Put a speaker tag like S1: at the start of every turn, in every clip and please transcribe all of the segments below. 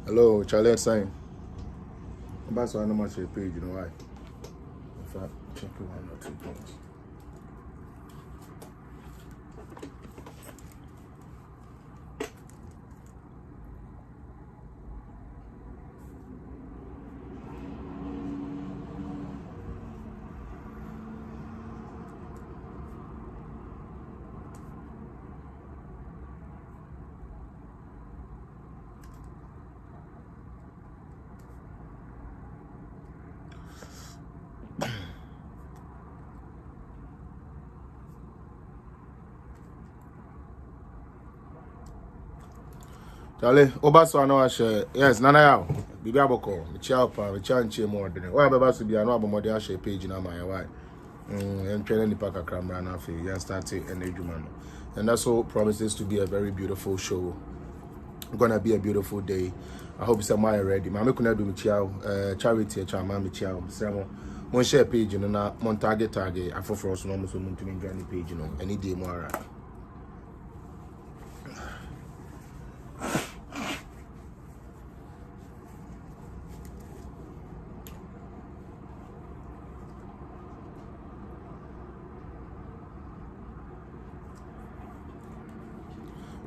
S1: Hello, Charlie sign. About so I know much your page, you know why? In fact, check it 1 or 2 points. Charlie, Obaso, I know I share. Yes, Nana Yao. Bibi Aboko, Michiapa, Michanchi more than why Babas to be an album or the Ashe page in my why. And training the Paka Camera now for you started and Edumano. And that so promises to be a very beautiful show. Gonna be a beautiful day. I hope somebody ready. Mama kuna do Michiao, charity, Chama Michiao, Samo. Mon share page, you know, mon target. I for us no so mun to enjoy the page, you know, any day more.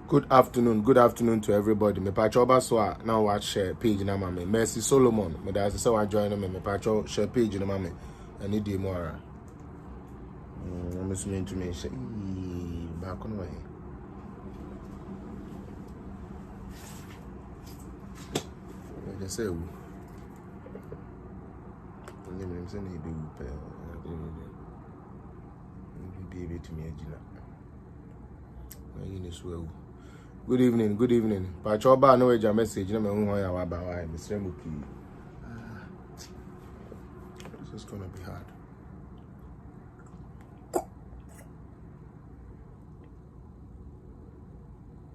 S1: Good afternoon to everybody. Me pacho baswa now watch share page na mame. Mercy Solomon. Me da say wa join me pacho share page na mame. Any day more. I'm listening to me say back on way. They say who? Name say ni be who be able to me agila. You know Good evening. Pachoba no eja message na me hu ho ya wa ba wa Mr. Muki. This is gonna be hard.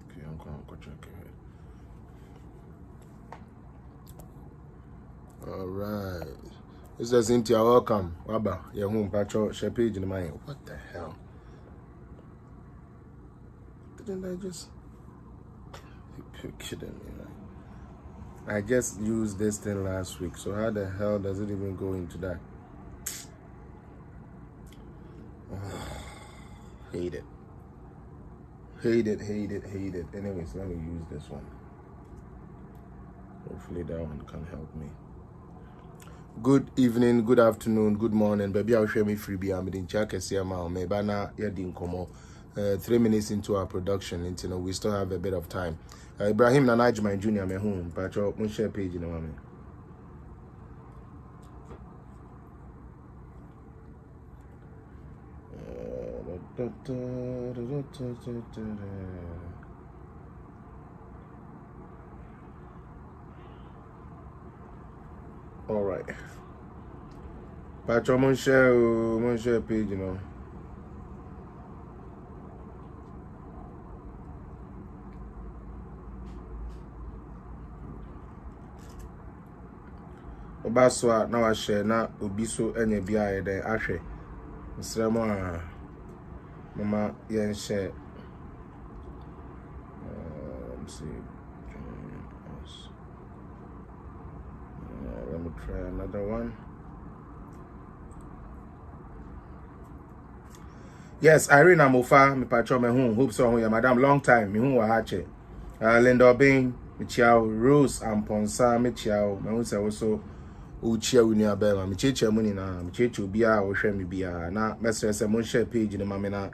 S1: Okay, I'm going to check it. All right. This is Cynthia. Welcome. Waba, your home pacho share page in my. What the hell? Didn't I just? You're kidding me, right? I just used this thing last week, so how the hell does it even go into that? Hate it. Anyways, let me use this one. Hopefully that one can help me. Good evening, good afternoon, good morning. Baby, I'll share me freebie. I'm in check. I see I'm out. Maybe now you're doing come 3 minutes into our production, you know, we still have a bit of time. Ibrahim Nanajman Jr. me home, but your share page in the moment. All right. But your share page, you know. Obaswa na wa share na obiso enye bia ye den ahwe nsremo a mama yen share see let me try another one. Yes, Irene Amofa me patcho me hu hope so hu ya madam long time me hu wa ha che Linda Obin me chiao Rose Amponsa me chiao me hu se wo so Uchia unia bema micheche muni na micheche obia wo hwe me bia na mesre se mon share page ni mame na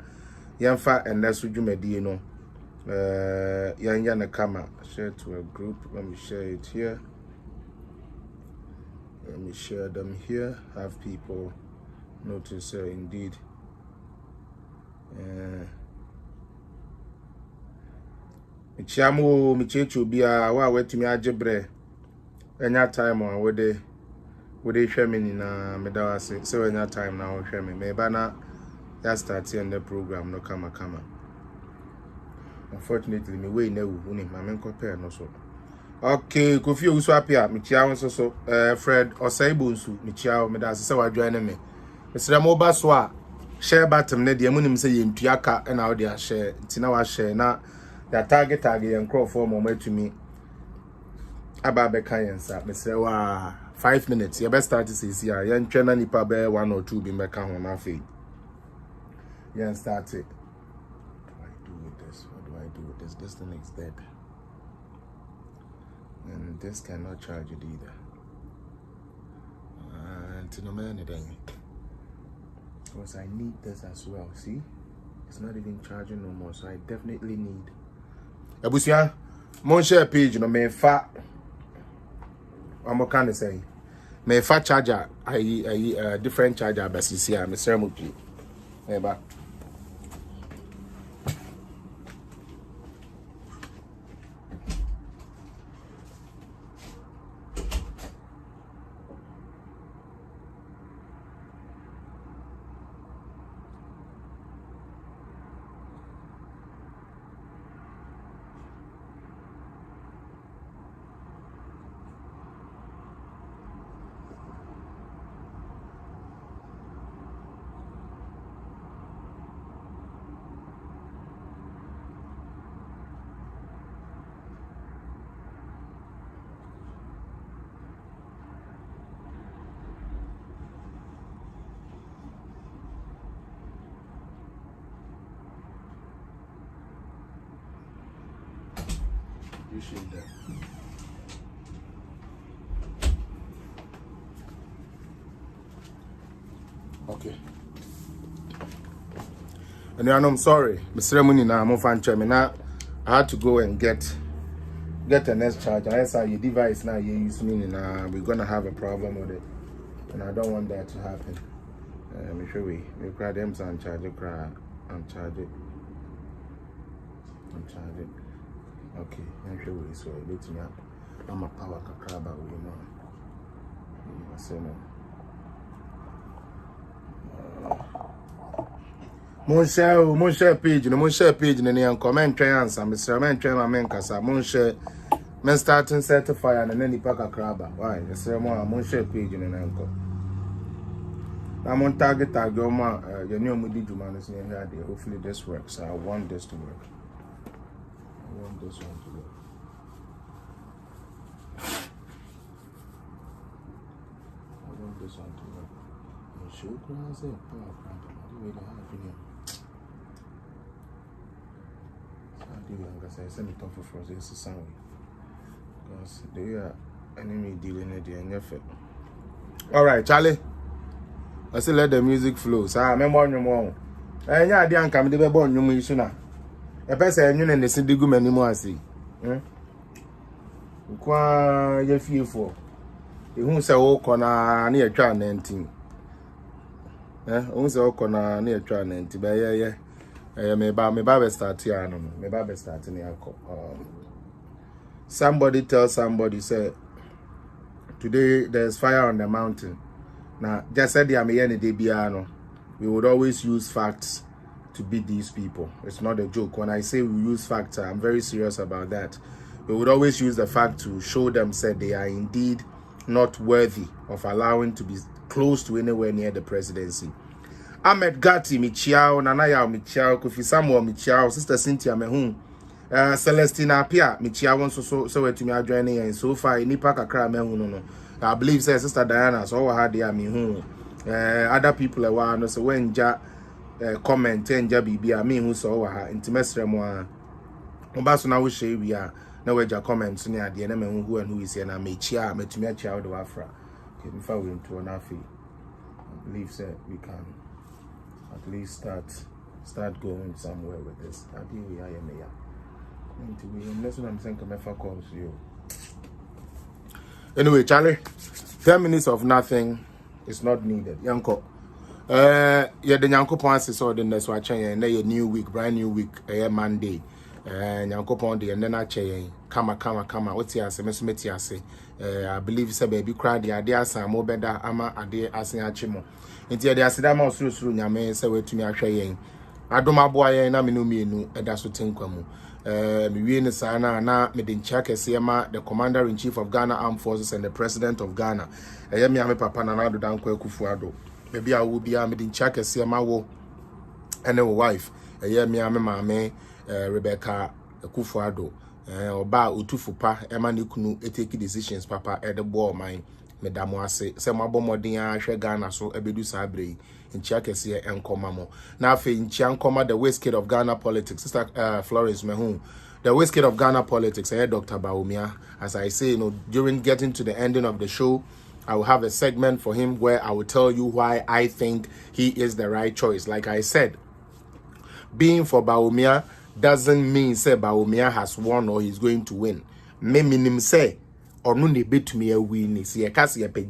S1: yemfa enleso dwumadi no yanya na kama share to a group. Let me share it here. Let me share them here. Have people notice indeed. Michiamo micheche obia wa wetimi agebre enya time on we dey share me na me da wase so enya time na wo share me me ba na ya start in the program no kama unfortunately me we na wu ni ma me compare no so okay Kofi Owusu apia me chia won so Fred Osaibo nsu me chia me da se wa join me mesra mo ba so a share button na de amunim se ye ntuaka na wo de share ntina wa share na the target yen crop for mo matumi Ababe Kayensa, Mr. 5 minutes. You best start to see here. You train any pabe 1 or 2 be make on my feet. You start it. What do I do with this? What do I do with this? This thing is dead. And this cannot charge it either. And no man anything. Because I need this as well. See? It's not even charging no more. So I definitely need. Ebusia, mon share page no me fa. I'm kind of saying. Me fa charger. I different charger basis here. Me sell much. Eba. Appreciate that. Okay. And I'm sorry, Mr. Munina, I'm fan chairman. I had to go and get a next charger. I said your device now you use me now. We're gonna have a problem with it, and I don't want that to happen. Make sure we cry them and charge it. I'm charge it. Okay, I'm sure we so let me up. I'm a power crab about we know. I say no. Mon share page, no mon share page, and comment try answer. Mr. Man try my men kasa. Mon share men starting certify and then the pack a crab. Why? Mr. Mon share page and anchor. I'm on target your new moody Juman is near here. Hopefully this works. I want this to work. I want this one to work. I want this one to work. I'm sure I say power plant. I do because I send it off for frozen sound. Because they are enemy dealing with the NFL. Alright, Charlie. I say let the music flow. So I remember on your mom. And yeah, the uncle, the baby on your mission. A person you and the Sindigu many more see. Qua ye fearful. You won't say, oh, corner near trying 19. Once all corner near trying 90. But yeah. Me Bible start here, no. Me Bible start in here. Somebody tell somebody, say, today there's fire on the mountain. Now, just said we would always use facts to beat these people. It's not a joke. When I say we use facts, I'm very serious about that. We would always use the fact to show them, said they are indeed not worthy of allowing to be close to anywhere near the presidency. Ahmed Gatti Michiao, Nanaya Michiao, Kofi Samuel Michiao, Sister Cynthia Mehun, Celestina Pia Michiao, so to me joining, and so far Nipa Kakra Mehun. No. I believe Sister Diana, so I had the Mehun. Other people are one, so when Ja comment and Jabi, I mean, who saw her intimacy more. Obaso na we share we are na we ja comments near the enemy who and who is here na mechia metumi child of Afra. Okay, before we into an afi. I believe that we can at least start going somewhere with this. I think we are here. That's what I'm saying. Come for calls you. Anyway, Charlie, 10 minutes of nothing is not needed. Yanko. Yeah, the Yanko points is all the next watch and a new week, brand new week, Monday. Yanko Pondi and then I say, Kama, what's your say? I believe it's a baby cry, the idea, some more better, ama, a dear asking Achimo. Until the Asidama through Yame, say to me, I say, I do my boy, and I'm in Uminu, and that's what Tinkamu. Me in the Sana, na Medin Chaka Siama, the Commander in Chief of Ghana Armed Forces and the President of Ghana. I am Yami Papa Nanado Danko Kufuado. Maybe I will be a Medin Chaka Siama and a wife. I am Yami Mame, Rebecca Kufuado. oba utufupa ema ne kunu take decisions papa e de bo man medamo ase se mabomodin ahwe Ghana so ebedu sabre nchia kese enkoma mo na afi nchia nkoma the waistcoat of Ghana politics. Sister Florence Mehu, the waistcoat of Ghana politics, Dr. Baumia. As I say, during getting to the ending of the show, I will have a segment for him where I will tell you why I think he is the right choice. Like I said, being for Baumia doesn't mean say Baumia has won or he's going to win. Me minim say or no ne betumi a win. See, a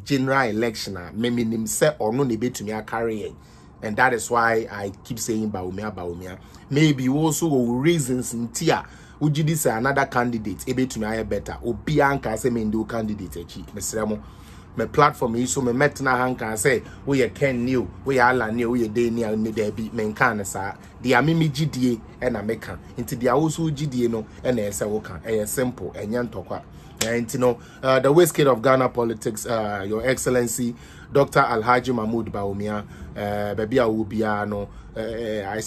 S1: general election. Me minim say or no ne betumi a carry. And that is why I keep saying Baumia. Maybe also reasons in tia. Would you say another candidate? Ebe to me better. Obi anka say me do candidate echi. Mesremo. My platform is so me metna hanka say we ye Ken new, we ala new, we ye day near me there be men can sa. The amimi GDA and American. Into the also GDA no and say woka. Simple and yan tokwa. And you know the waistcoat of Ghana politics, Your Excellency Dr. Alhaji Mahmoud Baumia, baby Awubiano. I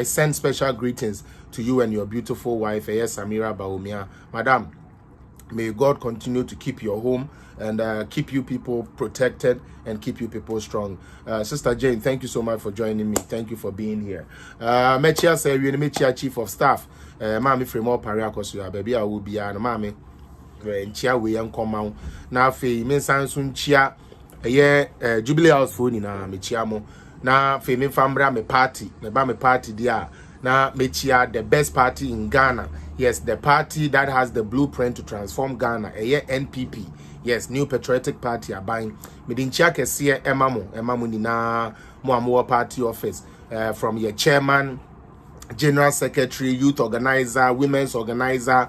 S1: send special greetings to you and your beautiful wife, Samira Baumia. Madam, may God continue to keep your home and keep you people protected and keep you people strong. Sister Jane, thank you so much for joining me. Thank you for being here. Mechia say you Mechia Chief of Staff. Mami Fremo Pariakos, you are baby Awubiano, Mami. Nchia we nkoma na fe me sanso nchia Jubilee House phone na mechia mo na fe me famra me party me ba me party dia na mechia the best party in Ghana. Yes, the party that has the blueprint to transform Ghana, NPP. Yes, New Patriotic Party are buying me din chia kese emamo ni na mo party office from your chairman, General Secretary, Youth Organizer, Women's Organizer,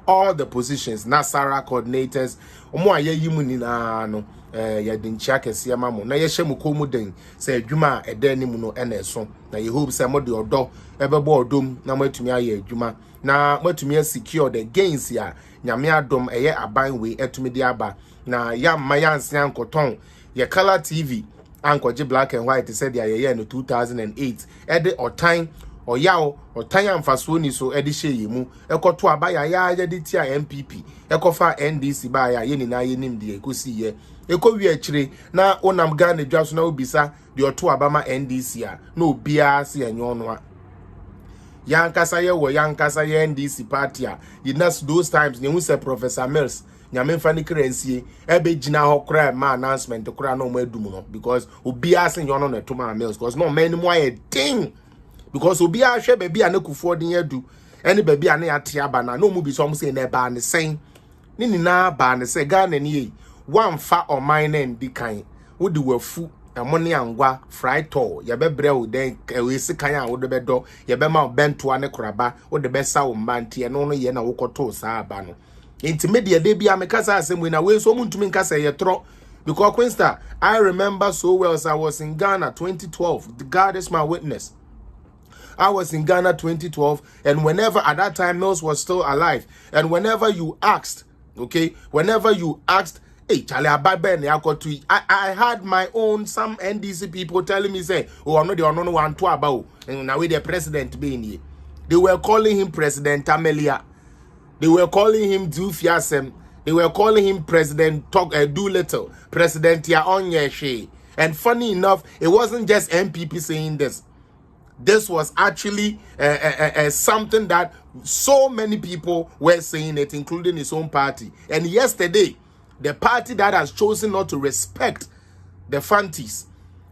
S1: all the positions, Nasara coordinators. Omo aye yimu ni na no ya din chia kese mamo na ye hye mukomu den say adwuma eden ni mu no na eso na ye hope say mo de odo ebebo odom na matumi aye adwuma na matumi secure the gains ya nyame adom eye aban we etumi de aba na ya mayanse ankoton ye color TV ankoje black and white said ya ye no 2008 ede otan oyawo otan amfaso ni so ede hye yemu ekoto aba ya de tia MPP ekofa NDC ba ya ye ni na ye nim de ekosi ye ekowi akire na onam Ghana dwaso na obisa de oto aba ma NDC a na obia se enyo no a yankasa ye wo yankasa ye NDC party a those times ne hu se Professor Mills nyame fa ni kransie ebe gina ho kra ma announcement kra na mo adum no because obia se nyo no na to ma Mills because no man mo aye ding because obia hwe ba bia na kufo din adu ene ba bia na ya te aba na no mu bi so mo se na ba ne sen ni na ba ne se Ghana ni yi one fa or mine and di kan wo di wafu amone angwa fry to ye bebre wo den we sikan a wo de bedo ye be ma bento ane koraba wo de be sa wo mante no no ye na wo koto sa aba no intermediate de bia me kasa asem na we so muntumi nkasa ye tro because Queensta I remember so well as I was in Ghana 2012. The God is my witness. I was in Ghana 2012 and whenever at that time Mills was still alive and whenever you asked hey, Charlie, I had my own, some NDC people telling me, say, oh, I'm not the only one to about, and now with the president being here. They were calling him President Amelia. They were calling him Dufiasem. They were calling him President Doolittle, President Yaonyeshe. And funny enough, it wasn't just MPP saying this. This was actually something that so many people were saying it, including his own party. And yesterday, the party that has chosen not to respect the Fantis,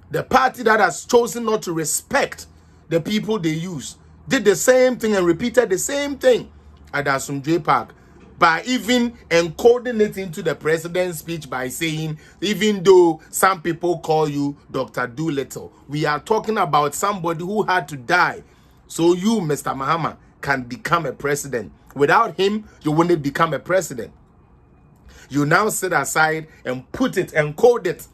S1: the party that has chosen not to respect the people they use, did the same thing and repeated the same thing at Asumdwe Park by even encoding it into the president's speech by saying, even though some people call you Dr. Doolittle, we are talking about somebody who had to die so you, Mr. Mahama, can become a president. Without him, you wouldn't become a president. You now sit aside and put it and code it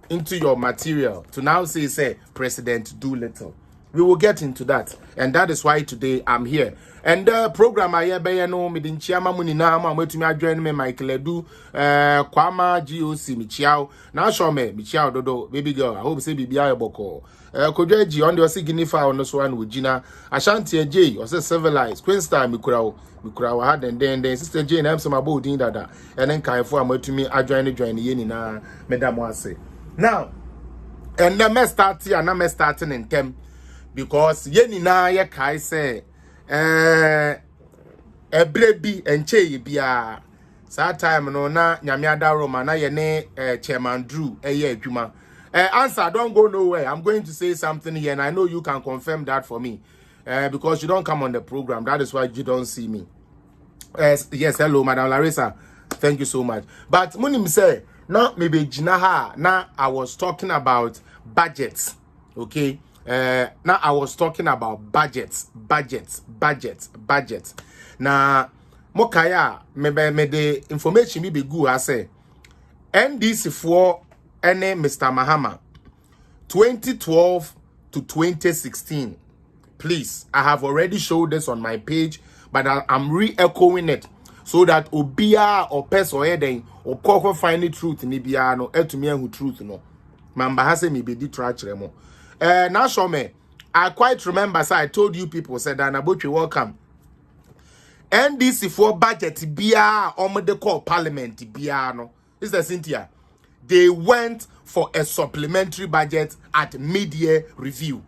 S1: into your material to now say President Doolittle. We will get into that. And that is why today I'm here. And the program I hear by no me din chiama muni na ma wetumi adwen me Michael Edu Kwama GOC Michiao na show me Michiao dodo baby girl I hope say bibia eboko Kodweji on the signifier on so one Ugina Ashanti J or say civilized Queen Star mikura had and then sister Jane am some about din dada and then kaifo am wetumi adwen join ye ni na medam ase. Now and the mess start here na me starting in tem because ye ni na ye kai say ebrebi enche bia sa time no na nyame adaro ma na ye ne chairman Drew eye adwuma answer don't go nowhere. I'm going to say something here and I know you can confirm that for me because you don't come on the program. That is why you don't see me. Yes, hello Madam Larissa, thank you so much. But munim say no maybe jinaha na I was talking about budgets, okay. Now I was talking about budgets. Now, mokaya me the information me be good. I say NDC for any Mr. Mahama 2012 to 2016. Please, I have already showed this on my page, but I'm re-echoing it so that obia or pes or eden or koko find the truth ni bia no etumia who truth no. Mamba hase me be di trachremo. Now show me. I quite remember, so I told you people said that Nabochi welcome. NDC for budget bia or the call parliament bia no. Is the Cynthia? They went for a supplementary budget at mid-year review.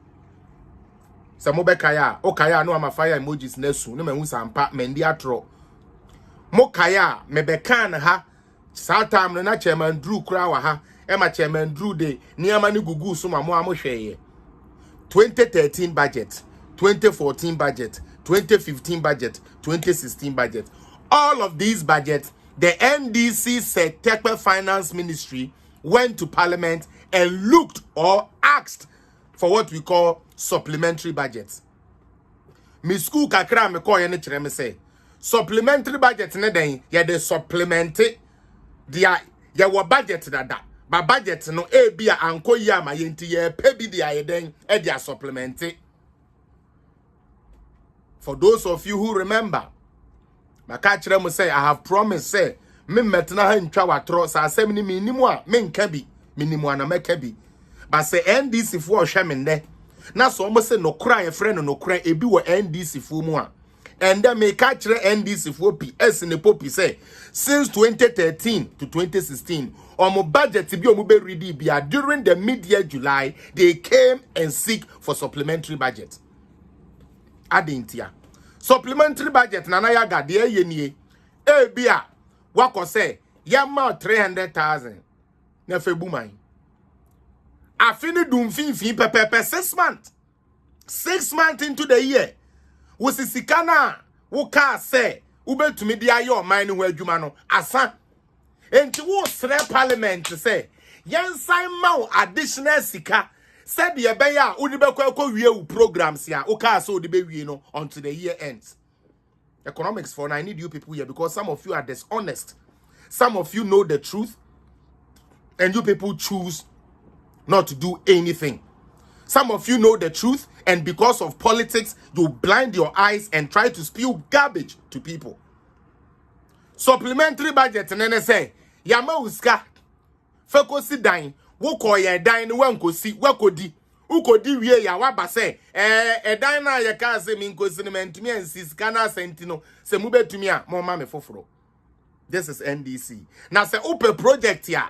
S1: Samobekaya, okaya no amafire emojis nesu, no me sampa mendiatro. Mokaya mebekan ha. Sa time na chairman Drew krawa ha. Emma chairman Drew de niamani gugu suma mo amohweye. 2013 budget, 2014 budget, 2015 budget, 2016 budget. All of these budgets, the NDC Sector Finance Ministry went to Parliament and looked or asked for what we call supplementary budgets. Mi school kakra me call ye ne say supplementary budget ne den ye de supplemented dia ye wo budget dada. But budget no bia anko ya ma yenti ye pebi dia yeden e dia supplemented. For those of you who remember, maka kire mo say I have promised say me metna ha ntwa watro sa asem ni minimu a me nka bi minimu ana meka bi. But say NDC fo hwe me nde na so mo say no kra ye frɛ no kra ebi wo NDC fo mu a. And then me catch NDC for PS in the poppy say since 2013 to 2016 on my budget be ready during the mid-year July they came and seek for supplementary budget. Adintia supplementary budget nana yaga de yenie bia wako say yama 300,000 na febu man afini dum fin pepepe 6 months 6 months into the year. Wosisikana wuka say ubetumi dia your mind who adwuma no asa enti wo sre parliament say yensan ma additional sika said ye be ya udi be kwa wie u programs ya uka so udi be wie no until the year ends. Economics for I need you people here because some of you are dishonest, some of you know the truth and you people choose not to do anything. Some of you know the truth, and because of politics, you blind your eyes and try to spew garbage to people. Supplementary budget, and say, Yama uska, feko si dine, woko ye dine, wanko si, wako di, uko di we ya waba say, dine ya ka se minko cinnamon to me and siskana sentino, se mube to me, mama me foforo. This is NDC. Now say, open project ya,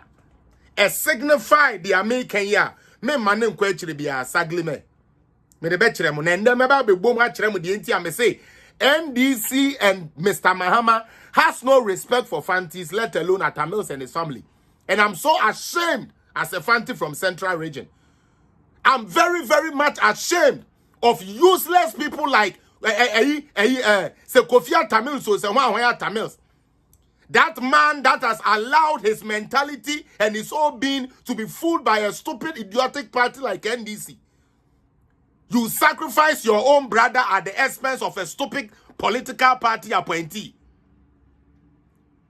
S1: a signify the American ya. Me manen kwechire bia sagle me the bechere mo nende me ba be bom a kire mo de enti am say NDC and Mr. Mahama has no respect for Fantis, let alone Atamils and his family. And I'm so ashamed as a Fanti from Central Region. I'm very, very much ashamed of useless people like Sekofia Tamils or Sewa Tamils. That man that has allowed his mentality and his whole being to be fooled by a stupid, idiotic party like NDC. You sacrifice your own brother at the expense of a stupid political party appointee.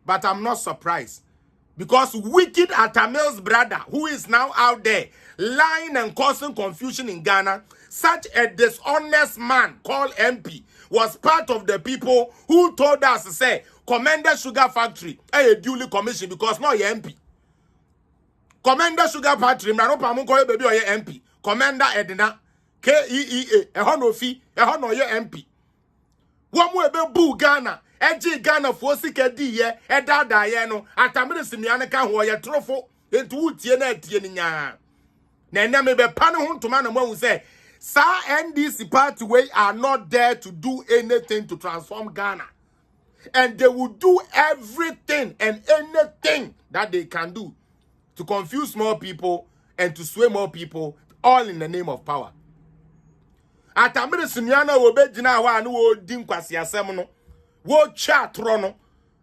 S1: But I'm not surprised. Because wicked Atamil's brother, who is now out there, lying and causing confusion in Ghana, such a dishonest man called MP was part of the people who told us to say, Commander Sugar Factory, duly commissioned because no MP. Commander Sugar Factory, baby or MP. Commander Edna, KEEA, a honor fee, a honor MP. One way boo Ghana, Edgy Ghana for sick D, a dada, no, at a minute, Simianica, who are your trophy into Tiena. Nene me be pano to man who say, Sir NDC party way are not there to do anything to transform Ghana. And they will do everything and anything that they can do to confuse more people and to sway more people, all in the name of power. Atamere Sunyana will be Jina wa no wo din kwasi asem no. Wo twa tro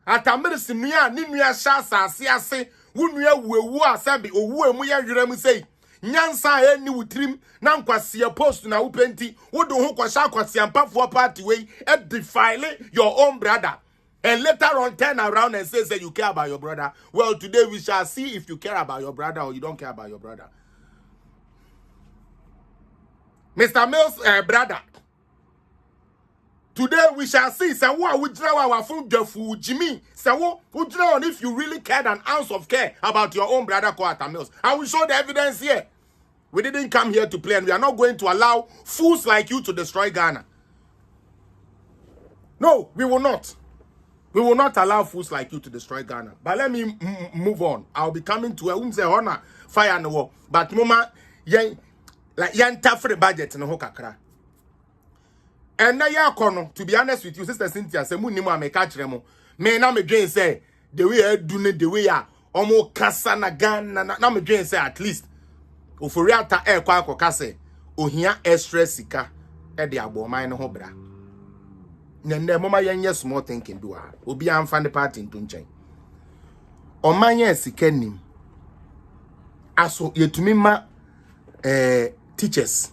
S1: Atamere Sunya ni nua sha asase ase, wo nua wuewu asabi owu emu ya hwere mu sei. Nyansa eni wutrim na nkwasi post na wo penti, wo do ho kwasha kwasi ampafo party way e defile your own brother. And later on turn around and say you care about your brother. Well, today we shall see if you care about your brother or you don't care about your brother. Mr. Mills' brother. Today we shall see. So what we draw our phone Jimmy. So what we draw on if you really cared an ounce of care about your own brother Mr. Mills. I will show the evidence here. We didn't come here to play, and we are not going to allow fools like you to destroy Ghana. No, we will not. We will not allow fools like you to destroy Ghana. But let me move on. I'll be coming to a honor fire and the war. But mama, like tafre budget in the kakra. And now ya kono, to be honest with you, Sister Cynthia, say mu nimo ame catch remo. Me na me dream say the way I do the way ya omo kasa na Ghana na me dream say at least oforiata kwa akoka say ohia extra sika e de aboman no ho bra. Nende mama yenye small thinking do a obi amfa the party into nchen. Omanye sika nim. Aso yetumi ma teachers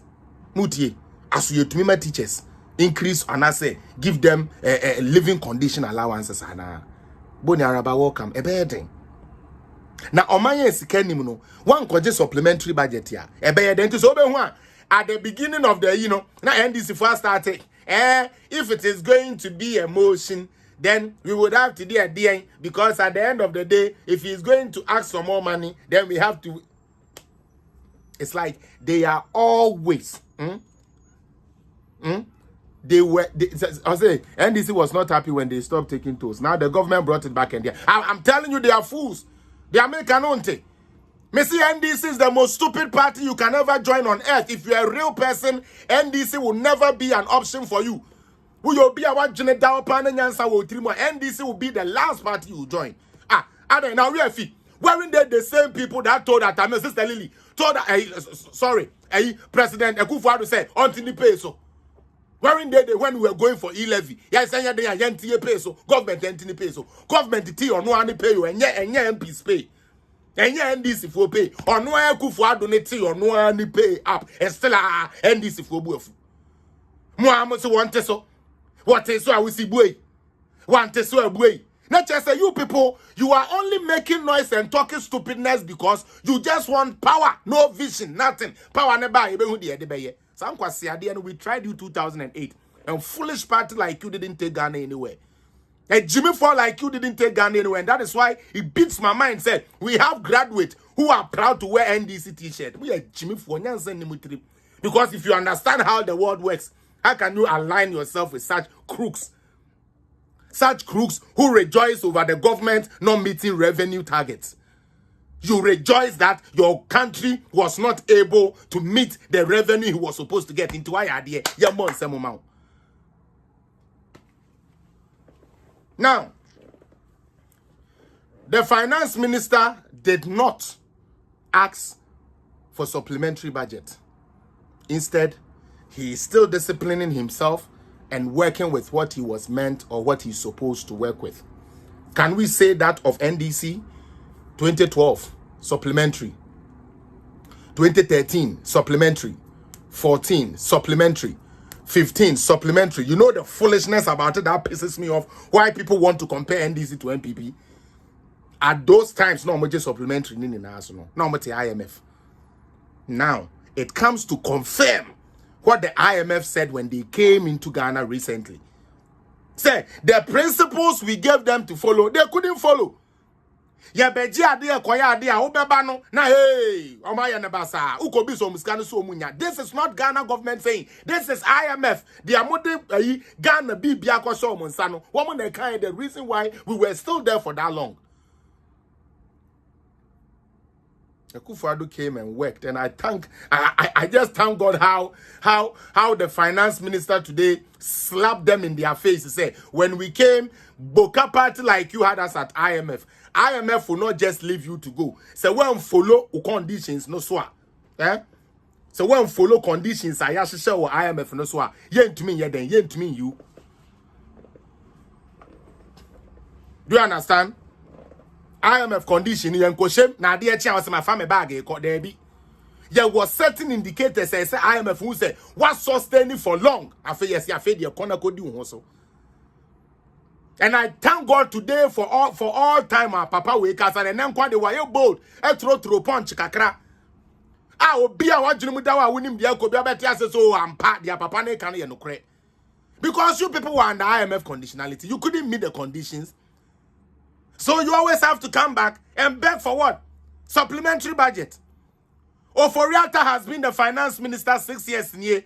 S1: mutie aso yetumi ma teachers increase and I say give them living condition allowances ana boni araba welcome ebeden na omanye sika nim no one koje supplementary budget ya ebeden to so be hu at the beginning of the na NDC first started if it is going to be a motion, then we would have to do a DN because at the end of the day, if he's going to ask for more money, then we have to. It's like they are always. I say NDC was not happy when they stopped taking tolls. Now the government brought it back, and I'm telling you, they are fools. They are American. Messi NDC is the most stupid party you can ever join on earth. If you're a real person, NDC will never be an option for you. Who you'll be our general NDC will be the last party you join. Now we are fee. Weren't they the same people that told that Sister Lily told President Akufo-Addo said until the peso. Weren't they when we were going for e-levy? Yes, they are peso. Government anti peso. Government T or no any pay you and MPs pay. And yeah, NDC for pay or no Akufo-Addo or no any pay up and still NDC for both. Muhammad so want so. What is so I will see boy? Want so a boy? Not just say you people, you are only making noise and talking stupidness because you just want power, no vision, nothing. Power never even who the Some kwasi and we tried you 2008, and foolish party like you didn't take Ghana anywhere. A Jimmy Fall like you didn't take Ghana anywhere, and that is why it beats my mind. Said we have graduates who are proud to wear NDC t-shirt. We are Jimmy Fall, because if you understand how the world works, how can you align yourself with such crooks? Such crooks who rejoice over the government not meeting revenue targets. You rejoice that your country was not able to meet the revenue he was supposed to get into our idea. Now, the finance minister did not ask for supplementary budget. Instead, he is still disciplining himself and working with what he was meant or what he's supposed to work with. Can we say that of NDC? 2012, supplementary. 2013, supplementary. 14, supplementary. 15, supplementary. You know the foolishness about it that pisses me off. Why people want to compare NDC to NPP. At those times, no much supplementary. No much IMF. Now, it comes to confirm what the IMF said when they came into Ghana recently. Say the principles we gave them to follow, they couldn't follow. Ya beji ade ekoya ade a obeba no na hey omaya ne basa ukobi so muskano so munya. This is not Ghana government saying, this is IMF. They are modern Ghana bibia kwasho omonsa no woman na kind the reason why we were still there for that long. Akufo-Addo came and worked, and I just thank God how the finance minister today slapped them in their face. He said, when we came, Boca party like you had us at IMF. IMF will not just leave you to go. So when follow conditions no so. So when follow conditions, I ask you IMF no so. Yen to me, yen to me you. Do you understand? IMF condition yen ko shem na de echi awase ma fa me bag e ko there be. There was certain indicators say IMF who say what sustaining for long. Afa yes afa de corner ko di ho so. And I thank God today for all time our papa we cast and then kwa de were bold e throw punch kakra. Ah obi a wadwene mu da wa wonim de akobi abeti ase so ampa de papa na kan ye no kre. Because you people were under IMF conditionality. You couldn't meet the conditions. So you always have to come back and beg for what? Supplementary budget. Oforiatta has been the finance minister 6 years in year.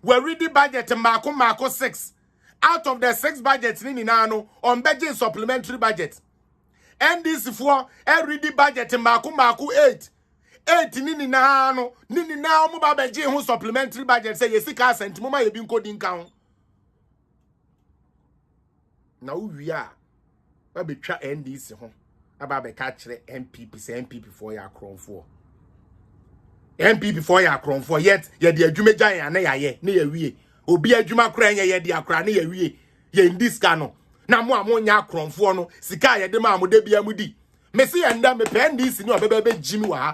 S1: We ready budget Marco 6. Out of the 6 budgets nini nano on budget supplementary budget. NDC for ready budget Marco 8. 8 nini nano mo ba budget who supplementary budget say yesika cent mo ma ye bin coding count. Now we are I be try NDC ho aba be catch MPP say MPP for ya kron for MPP for ya kron for yet ye de adwuma gyan na ye na ye wie obi adwuma kran ye de akra na ye wie ye ndis ka no na mo amonya kron for no sika ye de ma mo de bia mu di me se ye nda me pe NDC ni obebe jimi wa ha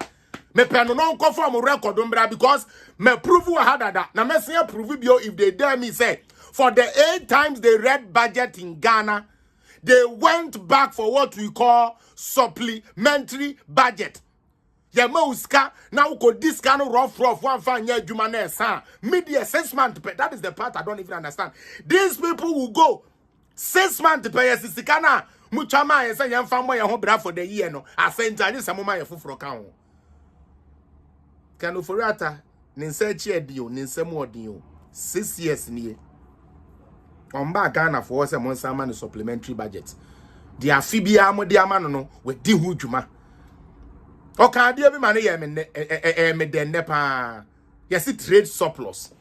S1: me pe no nko for mo record mbra because me prove wa ha dada na me se prove bio if they dare me say for the 8 times they read budget in Ghana. They went back for what we call supplementary budget. Yamauska now could this kind of rough one fine year Jumanes, media 6 months pay. That is the part I don't even understand. These people will go 6 months pay as Sikana Muchama and say young family home for the year no. I sent Chinese some of my food for account. Canufurata Ninsechi dio, Ninsemo dio 6 years near. On back Ghana for us a month supplementary budget. The Afibia Modiamano no with the Hujuma. Okay, dear be money me den nepa. Yes, it trade surplus.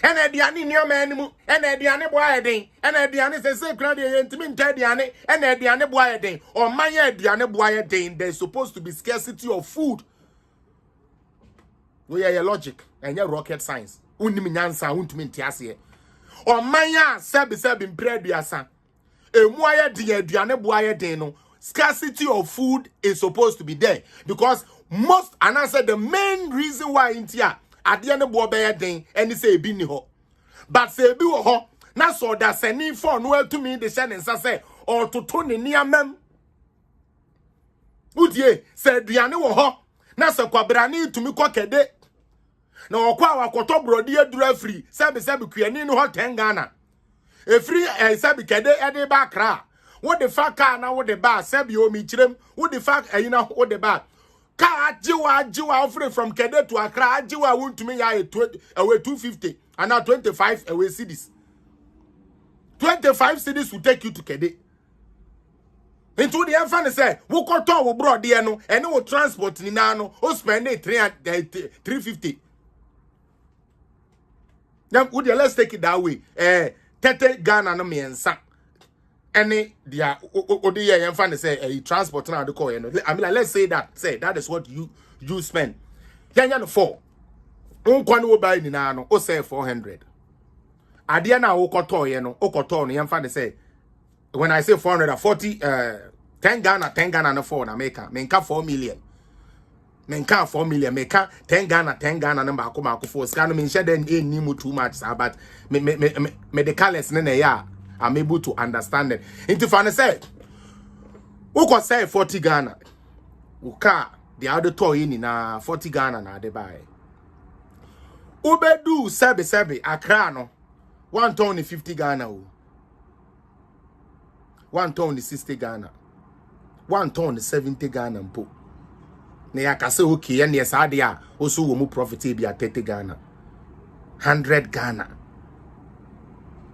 S1: And Ediani near man, and Ediani boyading, and Ediani says, say, Claudia, intimate Ediani, and Ediani boyading, or my Ediani boyading, there's supposed to be scarcity of food. We are your logic and your rocket science. Uniminansa, Untimintiasia. Or maya sabi imprediasa. E muaya diane buaya deno. Scarcity of food is supposed to be there. Because most, and I said the main reason why Intia adiane buaya den and say bini ho. But say bi ho, na so that sending for no to me the shen and say or to Tony near mem. Udie said diane ho, na so kwabrani to me kwakede. Na okwa wakoto brodi edura free sabi kuani no 10 Ghana e free sabi kede ede ba kra what the fuck na what the ba sabi o mi kirem what the fuck what the ba ka ajiwa free from kede to Accra ajiwa wontumi ya away 250 and now 25 away cities 25 cities will take you to kede into the enfant say wo koto wo brodi no ene wo transport ni na no o spend 350. Now, let's take it that way. 30 Ghana no miensa. Any dia odiye yemfa say transport na de call I mean like, let's say that is what you spend. Yanya no 4. Unkwa no buy ni na no o say 400. Ade na wo koto ye no o koto no yemfa say when I say 440 10 Ghana no 4 na make 4 million. Menka 4 million, meka 10 Ghana number ako for scan me share then ni mu too much but me the colors na ya I'm able to understand it. Into fan say who could say 40 Ghana uka the other toy ni na 40 Ghana na de buy Ubedu sebe Accra no 1 ton 50 Ghana o. 1 ton 60 Ghana. 1 ton 70 Ghana mpo. Na yakase okay ya ne saade a oso wo mu profit e bia 30 Ghana. 100 Ghana.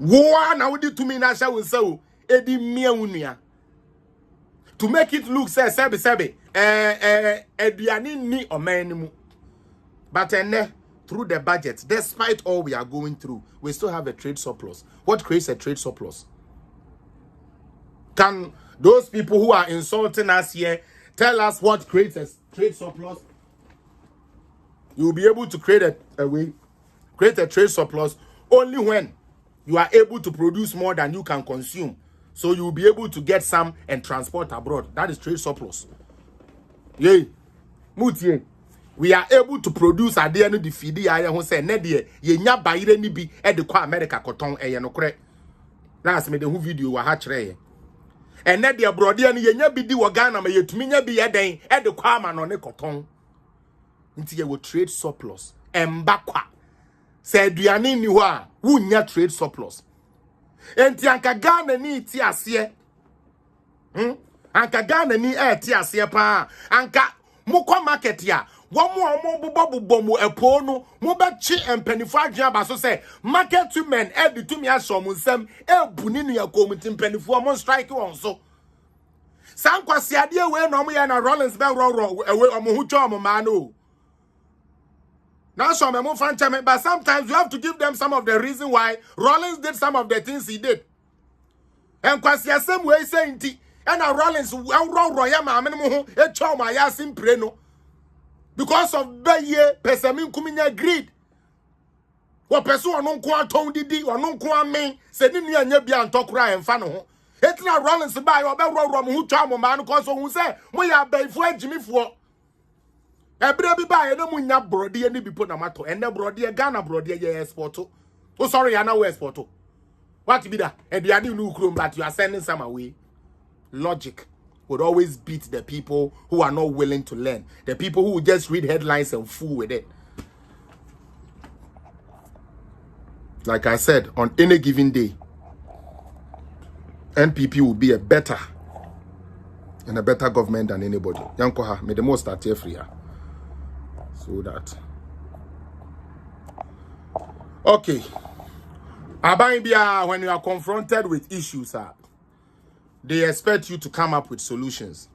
S1: Wo na wodi to me na sha wo so edi mia unua. To make it look say sebe aduane ni oman mu. But through the budget, despite all we are going through, we still have a trade surplus. What creates a trade surplus? Can those people who are insulting us here tell us what creates a trade surplus? You'll be able to create a trade surplus only when you are able to produce more than you can consume. So you'll be able to get some and transport abroad. That is trade surplus. Yay. Mutie. We are able to produce at the end of the feed. I who say Nedie, ye nya bayire ni bi e de kwa America cotton e no kre. That's me the who video wa hatchre. And Nedie brody ni ye nya bi di wa Ghana ma yetumi nya bi ye den e de kwa ma no ne cotton. Nti ye wo trade surplus. Embakwa. Se aduane ni ho a wo nya trade surplus. Enti anka Ghana ni ti ase. Anka Ghana ni ti ase pa. Anka mukwa market ya. Womo bobo epo no mo be chi empanifo adwen aba so say market women e bi tumi aso mo nsam e buni nu yakom timpanifo mo strike won so sankwase ade we no mo ya na Rollins be ro ewe omo hu cho mo ma no now so me mo fan but sometimes you have to give them some of the reason why Rollins did some of the things he did and kwase asem we say nti and Rollins ro ya ma me mo hu e cho ma ya simpre no. Because of Baye, Pesamin Kuminya greed. What person or no qua tongue didi or no qua me, said in your nebia and talk cry and fano. It's not Rollins by or Bell who charm man, cause who say, we are bay for Jimmy for a baby by no munya brody and be put a matter and the brody a Ghana brody a sporto. Oh, sorry, I know where's sporto. What be that? And the other new room, but you are sending some away. Logic would always beat the people who are not willing to learn. The people who just read headlines and fool with it. Like I said, on any given day, NPP will be a better government than anybody. Yankoha, may the most start here free. So that. Okay. Abambia, when you are confronted with issues, they expect you to come up with solutions.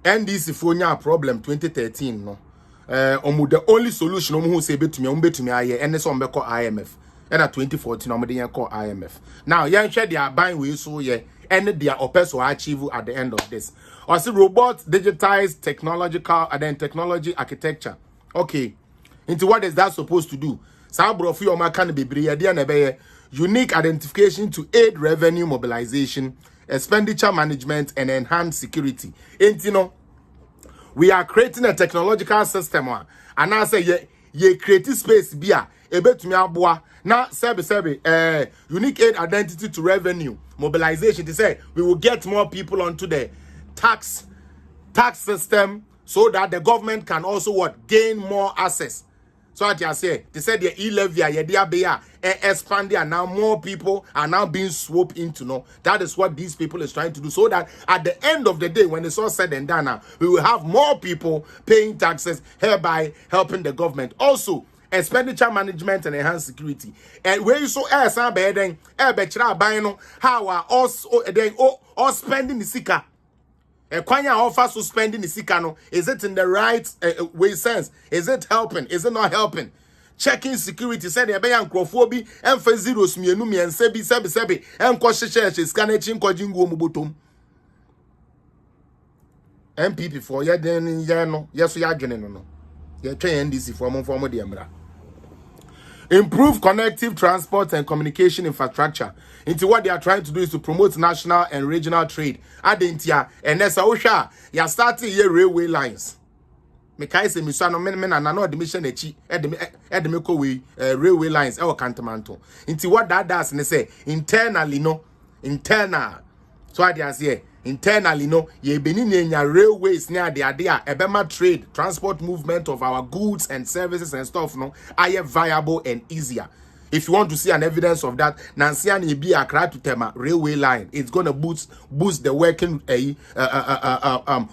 S1: NDC Fonya problem 2013 no. The only solution who say betumi aye and so call IMF. And at 2014 they call IMF. Now yan share their buying we so ye and their opes will achieve at the end of this. Or see robots, digitized technological and then technology architecture. Okay. Into what is that supposed to do? Sabro fi o makan bebre dia na be unique identification to aid revenue mobilization, expenditure management, and enhance security. And you know, we are creating a technological system. And I say, ye create space bia, ebetumi aboa. Now, unique aid identity to revenue mobilization. They say we will get more people onto the tax system so that the government can also gain more access. So what you say, they said the e-levy, expand and now more people are now being swooped into. No, that is what these people is trying to do. So that at the end of the day, when it's all said and done, we will have more people paying taxes, hereby helping the government. Also, expenditure management and enhanced security. And where you so then how are all spending the sika. Kwanya offer suspending the sikano. Is it in the right way sense? Is it helping? Is it not helping? Checking security said the bayan crofobia and for zeros mienumi and sebi and kwashe scanning kwajingo mubutum. MPP for ya then yano, yes, we are getting no. You're trying NDC for the Emra. Improve connective transport and communication infrastructure. Into what they are trying to do is to promote national and regional trade. Adentia and Nesaucha, you are starting here railway lines. Mekaise misano men and no admission at the Meko way railway lines or Cantamanto. Into what that does and they say internally no internal. So I say internally no ye benini railways near the idea ebema trade transport movement of our goods and services and stuff no are viable and easier. If you want to see an evidence of that, Nansiani be Accra to Tema railway line. It's going to boost the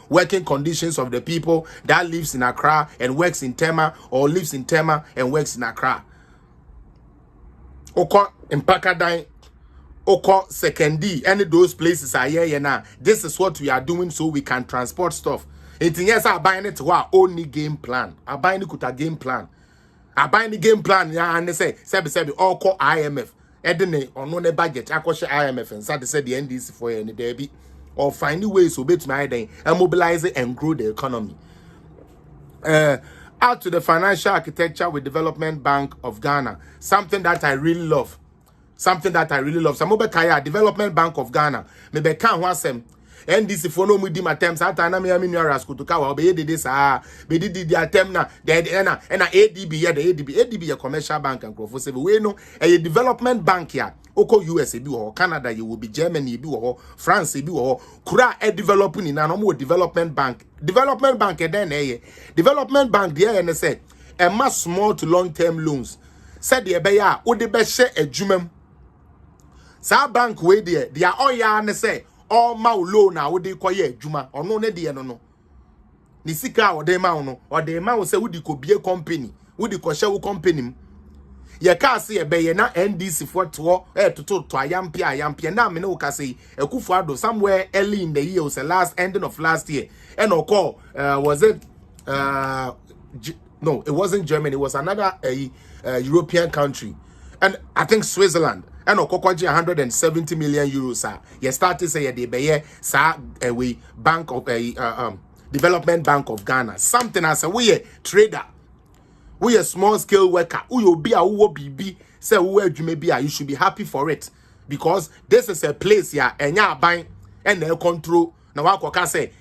S1: working conditions of the people that lives in Accra and works in Tema, or lives in Tema and works in Accra. Oko in Pakadine, Oko Sekendi, any of those places are here now. This is what we are doing so we can transport stuff. It's yes, I buying it to our only game plan. I buying it with a game plan. I buy the game plan, yeah, and they say, Sebi, all call IMF. Edene, or no budget, I question IMF, and so they said the NDC for any debit, or finding ways to bet my day and mobilize it and grow the economy. Out to the financial architecture with Development Bank of Ghana, something that I really love. Samobe Kaya, Development Bank of Ghana, maybe can't want them. NDC for no mudim attempts at an Amiami Raskutuka or be this be the attempt na and ADB ADB a commercial bank and for we know a development bank here. Oko USA be or Canada, you will be Germany be or France be or Kura a developing in an development bank. Development bank then development bank there and say a much small to long-term loans. Said the Ebeya would the best share a jumem. Sa bank way there, they are all ya and say. All ma loan na wo dey koye adwuma ono ne de no ni sika o dey ma no o dey ma wo se wo di ko bie company wo di ko hye wo company ye ka se ye be ye na NDC for to to ayampe na me ne wo ka se Akufo Addo somewhere early in the year was the last ending of last year and o call was it no, it wasn't Germany, it was another European country, and I think Switzerland. And Okokoji 170 million euros. You start to say the we bank of Development Bank of Ghana. Something as a we a trader, we a small scale worker. We be a BB. Say you should be happy for it because this is a place here and ya buying and they control. Now I can say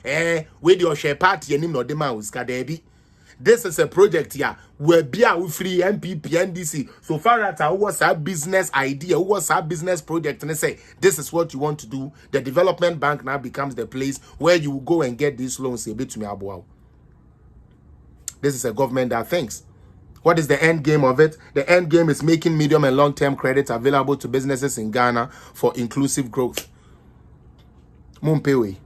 S1: with your share party and him no demand was kadebi. This is a project here where be we free MPP NDC. So far as I was our business idea, was our business project, and they say this is what you want to do. The development bank now becomes the place where you will go and get these loans. A bit to me, Abuao. This is a government that thinks. What is the end game of it? The end game is making medium and long-term credits available to businesses in Ghana for inclusive growth. Mumpewe.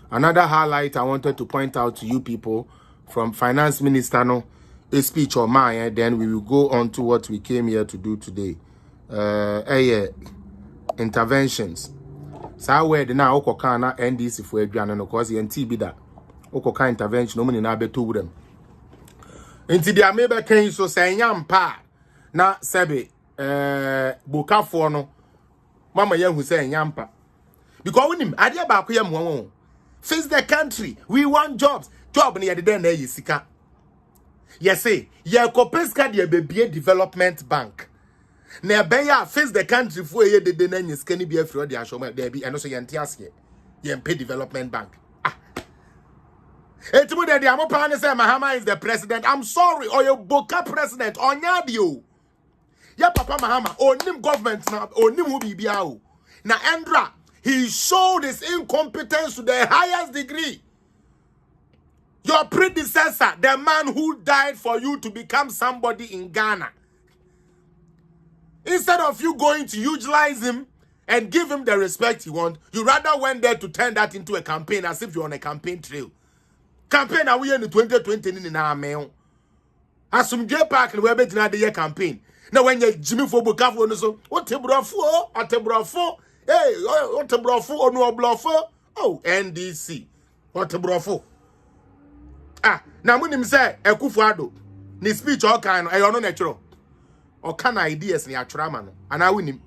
S1: Another highlight I wanted to point out to you people from Finance Minister no a speech or mine, then we will go on to what we came here to do today. Interventions. So where the now okokana NDC for Adriana no cause the be that okoka intervention no money na beto them. Inti dia mebe ken so say nyampa na sebe bokafo no mama yehu say nyampa because we nim ade ba ko yam won face the country, we want jobs. Job near the den na yisika. Yes, say, ye kopeska de bebie development bank. Na beya face the country for ye de den na yisika ni be afro de ashoma there be and also ye ntiase. Ye pay development bank. Ah. Etimo de amopa ne say Mahama is the president. I'm sorry, or your boka president onyadio. Ya papa Mahama onim government na onim hu bibia o. Na Endra, he showed his incompetence to the highest degree. Your predecessor, the man who died for you to become somebody in Ghana. Instead of you going to utilize him and give him the respect he wants, you rather went there to turn that into a campaign as if you're on a campaign trail. Campaign are we in the 2020 in our mail? As some J Park and we're the year campaign. Now when you Jimmy for Bukafo, so what a brofo, what a brofo, hey, what a brofo, or no bluffer? Oh, NDC, what a brofo. Ah, now when him say Akufo Addo, ni speech all kind of no natural. Or can ideas ni actual man. And I win him.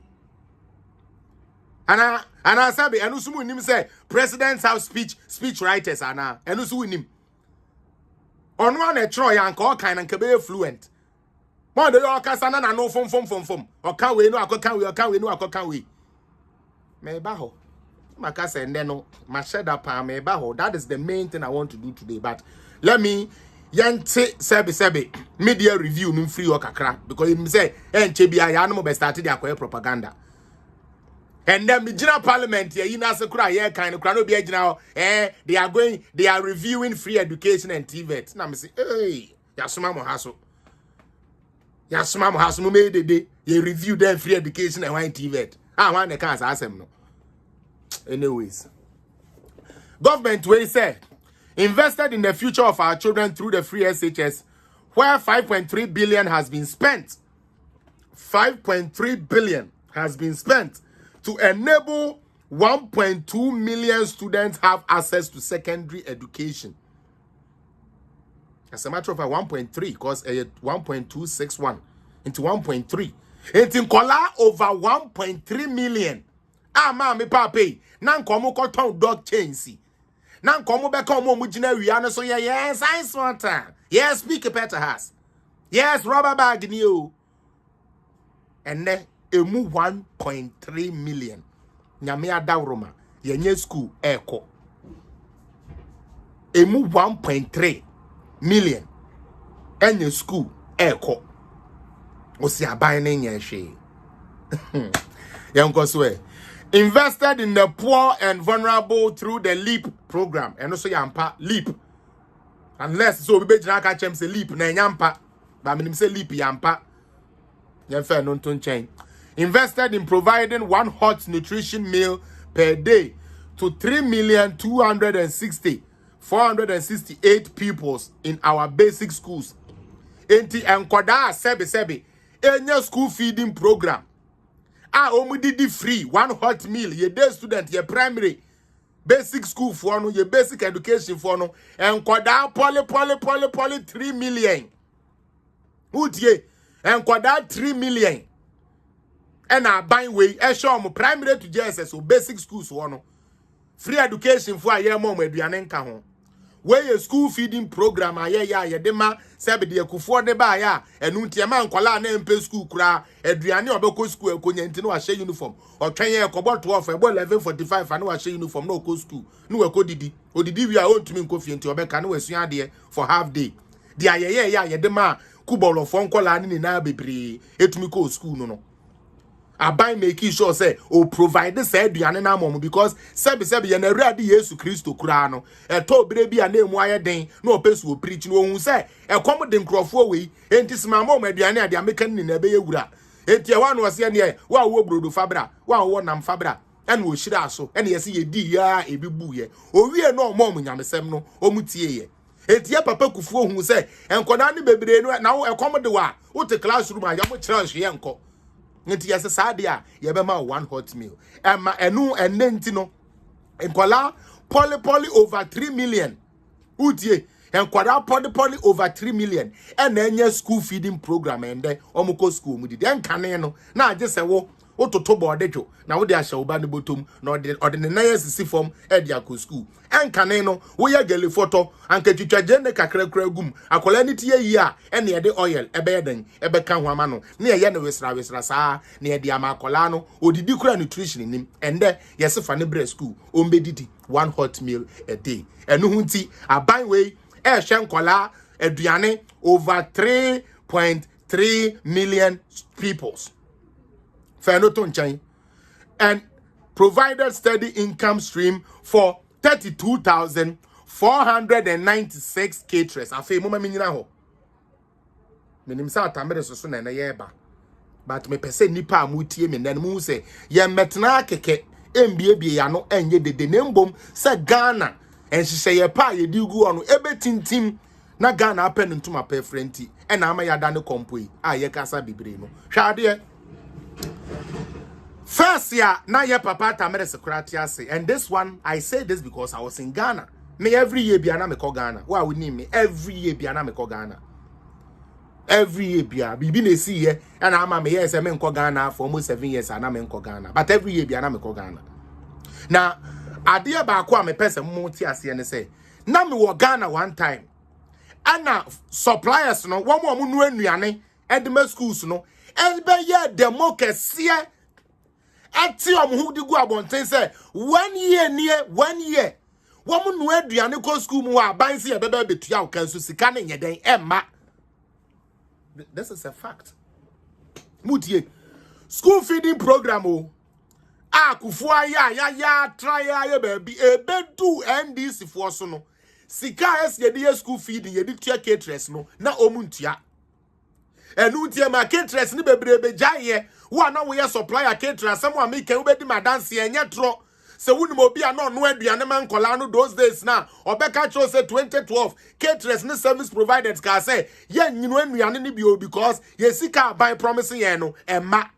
S1: And I sabi and usumu him say presidents have speech writers and usumu win him. On one natural and all kind and be fluent. More the all kasana na no from. Or can we no can we. Me baho. Makasa and then no my sheda pa me baho. That is the main thing I want to do today. But let me yante sebi media review no free or kakra because him say enche bia ya no be started their propaganda. And then the general parliament here, you know, so cry here kind of crano be now. They are reviewing free education and TVET. Now me say, hey, Yasuma Mohaso. Yasuma Mohaso made the day you review them free education and wine TVET. I want the cars ask them no. Anyways, government will say invested in the future of our children through the free SHS, where 5.3 billion has been spent. 5.3 billion has been spent to enable 1.2 million students have access to secondary education. As a matter of fact, 1.3 because 1.261 into 1.3. It's in color over 1.3 million. Ah, me papa. Nan komo koton dog chainsi. Nan komo be komo mujina wiana so yes, science water. Yes, speak a better has. Yes, rubber bag new. And then emu 1.3 million. Nyame adawroma. Yenye school eko. Emu 1.3 million. Enye school eko. Osi abayne nyeshe. Yanko swe. Invested in the poor and vulnerable through the LEAP program. And also yampa LEAP. Unless so we be jina ka chem say LEAP na yampa. Ba minim say LEAP yampa. Yemfa no ton chain. Invested in providing one hot nutrition meal per day to 3,260,468 pupils in our basic schools. Enti enkoda sebi enya school feeding program. Omu didi free one hot meal ye day student ye primary basic school for no ye basic education for no enkoda poly 3 million. Utie enkoda 3 million. And our buying way, show primary to JSS or basic schools for no free education for a year more with the where a school feeding program ya dema sebe de kufuor de ba ya enu ntiama nkwala na mpe school kura aduane obeko school ekonya ntino wa she uniform otwen ye kobo 12 ebo 11:45 anu wa she uniform na oko school nu we ko didi odidi wi a ontumi nkofie nti obeka na wasua de for half day de ayeye ya dema kubolo fo nkwala ni na bebre etumi ko school no abai make sure say o provide the said duane na mom because sebi ye na ready Yesu Kristo kura no eto bere bia na emu aye den na opesu o preach no ohun say ekom de nkrofo we enti sima mom aduane ade ameka ni na be yewura enti e wa no se ne wa wo brodo fabra wa wo nam fabra ene o hira so ene ye se ye di ya ebibu ye owie no mom nyamesem no omutie ye enti ye papa kufu ohun say enkoda ne bebre no na ekom de wa wo te classroom a yamo kira hwe enko nti yes sadia ye be ma one hot meal ema enu enenti no enkola poly over 3 million utie enkola poly over 3 million and enye school feeding program ende omuko school mu di den kane no na age se wo ototo bodejo na wo de ahye wo ba ne botom na ode ne na yesisi form e dia ko school enkane no wo ye gele photo anka twitwaje ne kakrakra gum akola ni tie yi a ene ye de oil ebe yeden ebe ka ho ama no na ye ne wesra saa na ye de ama akola no odidi kura nutrition nim ende yesefa ne bre school o mbedidi one hot meal a day enu hunti aban we e hwe nkola aduane over 3.3 million peoples and provided steady income stream for 32,496 caterers. Afi mo ma nyina ho. Menim sa atamere so na ye ba. But me pese nipa amutie me nan mu se ye metena keke embiebie ya no enye dede nembom se Ghana enhye ye pa ye digu ono ebetintim na Ghana apen ntuma pa frenti e na ama ya da ne kompoi a ye kasa bibre no. Hwade first year, na ye papa tamere secretary, and this one I say this because I was in Ghana. Me every year biana me call Ghana. Why we need me every year biana me call Ghana. Every year bia bibi na see here and ama me yes me call Ghana for almost 7 years and me call Ghana. But every year biana me call Ghana. Now, idea ba ko me person mo ti ase ne say na me wo Ghana one time. Ana suppliers no wo mo nu anuane edema schools no ebe ye democracy ati omhu digu abonten say 1 year near 1 year womu nu aduane ko school mu aban se ebebe betua ukansu sika ne nyeden emma. This is a fact. Mutie school feeding program Kufua ya try ya baby ebedu NDC for so no sika es ye school feed ye di tua caterers no na omuntua enu ntia ma caterers ni bebrebe jaye wo na wo ye supplier caterers some wa make we bedi madanse enye tro se wuni mo bia no no aduane man kola no those days na obeka cho say 2012 caterers ni service providers ka say ye nyinu anuane ni bio because ye sika buy promising ye no emma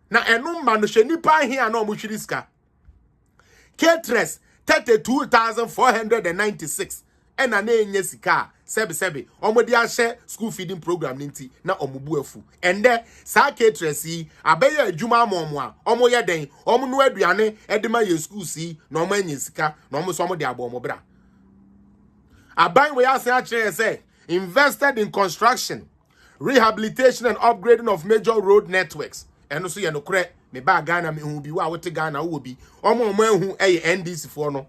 S1: na enu ma no hwenipa ahia na omuhwiri ska caterers 32,496 ena na enye sika sebi omodi ahye school feeding program ninti na omubu afu ende sa caterers yi abeye adwuma amomo a omo ye den omo no aduane edema ye school si na omo enye sika na omo so omo de abo omo bra aban we ase a kire say invested in construction, rehabilitation and upgrading of major road networks. Eno so ye no kre me ba Ghana me hu bi wa wote Ghana wo bi omo ehu NDC for no